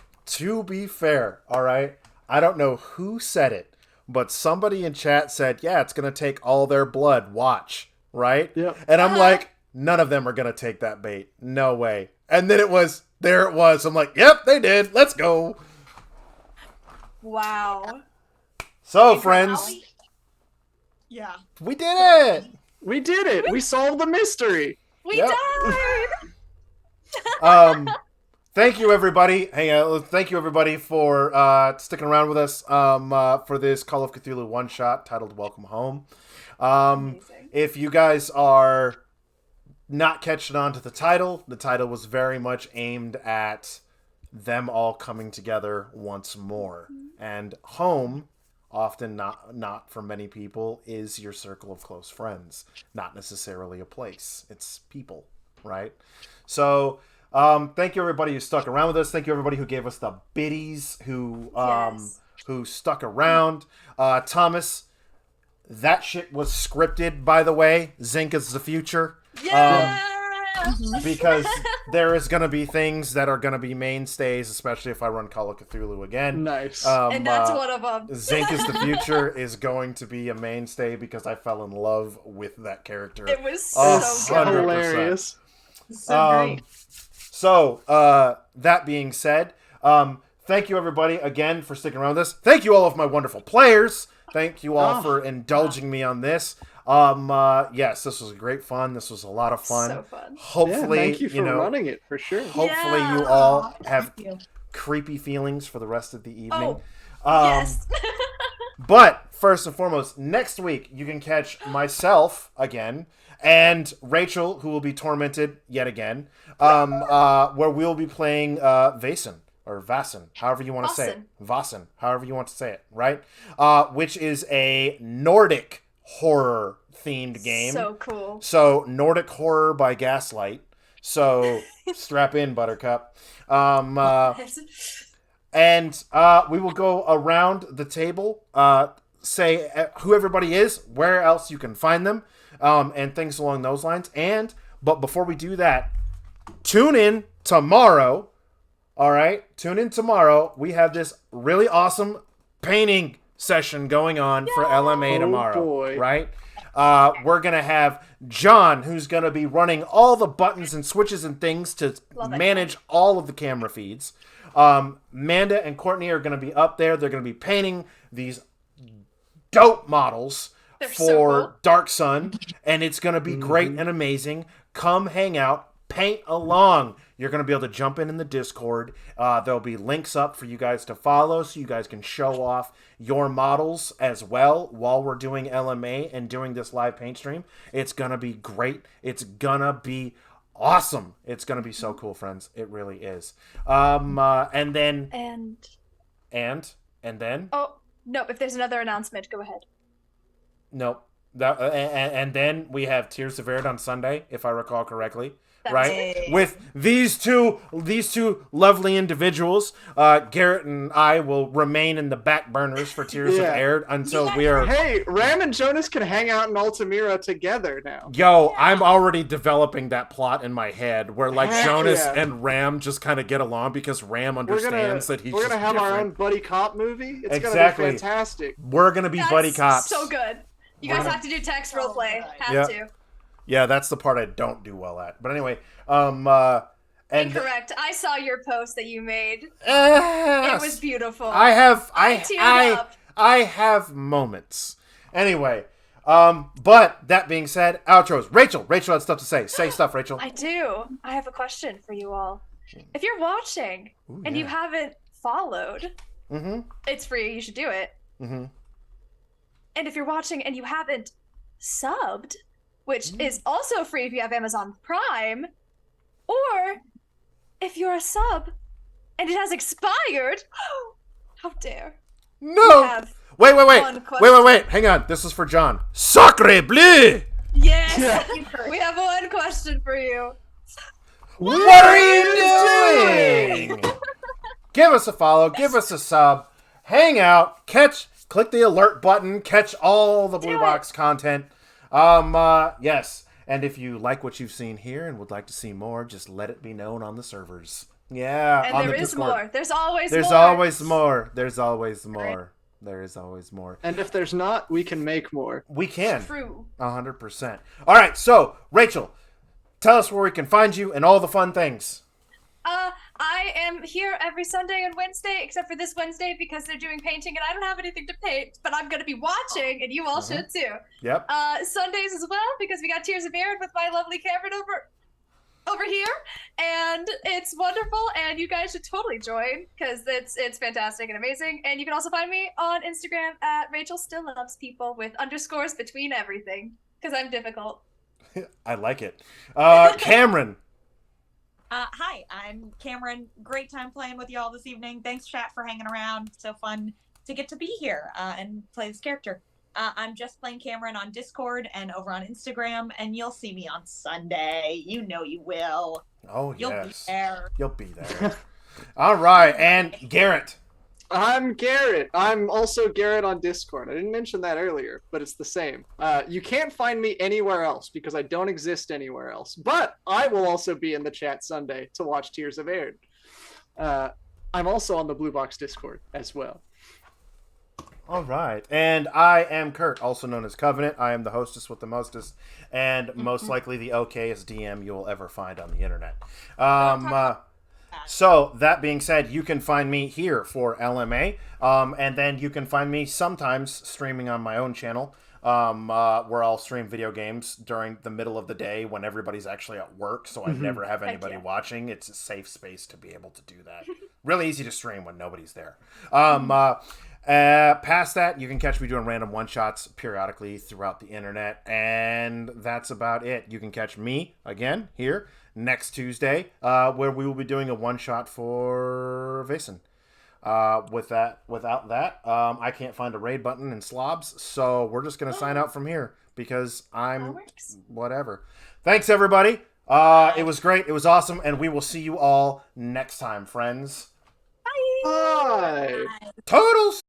A: all right, I don't know who said it, but somebody in chat said, yeah, it's going to take all their blood. Watch, right?
D: Yep.
A: And I'm
E: Uh-huh.
A: like, none of them are going to take that bait. No way. And then there it was. I'm like, yep, they did. Let's go.
E: Wow.
A: So,
F: Hey,
A: friends,
F: Ollie? Yeah.
A: we did it.
D: We did it. We solved the mystery.
E: We
A: Yep.
E: died!
A: Thank you, everybody. Thank you, everybody, for sticking around with us for this Call of Cthulhu one-shot titled Welcome Home.
E: Amazing.
A: If you guys are not catching on to the title was very much aimed at them all coming together once more. And home, often not for many people, is your circle of close friends. Not necessarily a place. It's people, right? So, thank you, everybody who stuck around with us. Thank you, everybody who gave us the biddies,
E: Yes.
A: who stuck around. Thomas, that shit was scripted, by the way. Zinc is the future.
E: Yeah!
A: Because there is going to be things that are going to be mainstays, especially if I run Call of Cthulhu again.
D: Nice.
E: and that's one of them.
A: Zinc is the future is going to be a mainstay because I fell in love with that character.
E: It was
A: Oh,
E: so
A: son.
E: good.
A: 100%.
D: Hilarious.
C: So great.
A: So, that being said, thank you everybody again for sticking around with us. Thank you all of my wonderful players. Thank you all
D: Oh.
A: for indulging me on this. Yes, this was great fun. This was a lot of fun.
E: So fun.
A: Hopefully,
D: Yeah, thank you for running it for sure.
A: Hopefully
E: Yeah.
A: you all have
F: Thank you.
A: creepy feelings for the rest of the evening.
E: Oh, yes.
A: But first and foremost, next week you can catch myself again and Rachel, who will be tormented yet again, where we'll be playing Vaesen or Vaesen, however you want to say it. Vaesen, however you want to say it, right? Which is a Nordic horror themed game.
E: So cool.
A: So Nordic horror by Gaslight. So strap in, Buttercup. And and we will go around the table, say who everybody is, where else you can find them, and things along those lines. But before we do that, tune in tomorrow. All right, tune in tomorrow. We have this really awesome painting session going on for LMA tomorrow.
D: Boy.
A: Right? We're going to have John, who's going to be running all the buttons and switches and things to manage all of the camera feeds. Amanda and Courtney are going to be up there. They're going to be painting these dope models for
E: so cool.
A: Dark Sun, and it's going to be great and amazing. Come hang out, paint along. You're going to be able to jump in the Discord. There'll be links up for you guys to follow so you guys can show off your models as well while we're doing LMA and doing this live paint stream. It's going to be great. It's going to be awesome. It's going to be so cool, friends. It really is. And then... And then...
E: Oh, no, if there's another announcement, go ahead.
A: Nope. And then we have Tears of Arid on Sunday, if I recall correctly.
E: That's
A: right?
F: it.
A: With these two lovely individuals, Garrett and I will remain in the back burners for Tears of Arid until we are...
D: Hey, Ram and Jonas can hang out in Altamira together now.
A: Yo, I'm already developing that plot in my head where, like,
D: Heck
A: Jonas
D: yeah.
A: and Ram just kind of get along because Ram understands that he's
D: We're gonna
A: just
D: have our own
A: different.
D: buddy cop movie. It's
A: Exactly.
D: gonna be fantastic.
A: We're gonna be buddy cops.
E: So good. You guys have to do text roleplay. Have
A: Yep.
E: to.
A: Yeah, that's the part I don't do well at. But anyway, and
E: Incorrect. I saw your post that you made. It was beautiful.
A: I
E: teared up.
A: I have moments. Anyway, but that being said, outros. Rachel had stuff to say. Say stuff, Rachel.
E: I do. I have a question for you all. If you're watching and you haven't followed, it's free. You should do it. And if you're watching and you haven't subbed, which is also free if you have Amazon Prime, or if you're a sub and it has expired, how dare.
A: No. Wait. Hang on. This is for John. Sacre bleu!
E: Yes. We have one question for you.
A: What are you doing? Give us a follow. Give us a sub. Hang out. Click the alert button. Catch all the Blue Box content. Yes. And if you like what you've seen here and would like to see more, just let it be known on the servers. Yeah.
E: And
A: on
E: there
A: the
E: is
A: Discord.
E: more. There's always
A: There's
E: more.
A: always more. There's always more. There is always more.
D: And if there's not, we can make more.
A: We can.
E: True.
A: 100%. All right. So, Rachel, tell us where we can find you and all the fun things.
E: I am here every Sunday and Wednesday, except for this Wednesday because they're doing painting and I don't have anything to paint, but I'm going to be watching and you all should too.
A: Yep.
E: Sundays as well because we got Tears of Arid with my lovely Cameron over here, and it's wonderful, and you guys should totally join because it's fantastic and amazing. And you can also find me on Instagram at Rachel Still Loves People with underscores between everything because I'm difficult.
A: I like it. Cameron.
F: Hi, I'm Cameron. Great time playing with y'all this evening. Thanks, chat, for hanging around. So fun to get to be here and play this character. I'm just playing Cameron on Discord and over on Instagram, and you'll see me on Sunday. You know you will.
A: Oh,
F: You'll
A: yes.
F: be there.
A: You'll be there. All right. And Garrett.
D: I'm Garrett. I'm also Garrett on Discord. I didn't mention that earlier, but it's the same. You can't find me anywhere else because I don't exist anywhere else. But I will also be in the chat Sunday to watch Tears of Arid. I'm also on the Blue Box Discord as well.
A: All right. And I am Kurt, also known as Covenant. I am the hostess with the mostest and most likely the okayest DM you will ever find on the internet. So, that being said, you can find me here for LMA, and then you can find me sometimes streaming on my own channel, where I'll stream video games during the middle of the day when everybody's actually at work, so I never have anybody watching. It's a safe space to be able to do that. Really easy to stream when nobody's there. Past that, you can catch me doing random one-shots periodically throughout the internet, and that's about it. You can catch me, again, here, next Tuesday, where we will be doing a one-shot for Vaesen. Without that, I can't find a raid button in Slobs, so we're just going to sign out from here, because I'm... whatever. Thanks, everybody. It was great. It was awesome, and we will see you all next time, friends.
E: Bye!
D: Hi.
A: Toodles!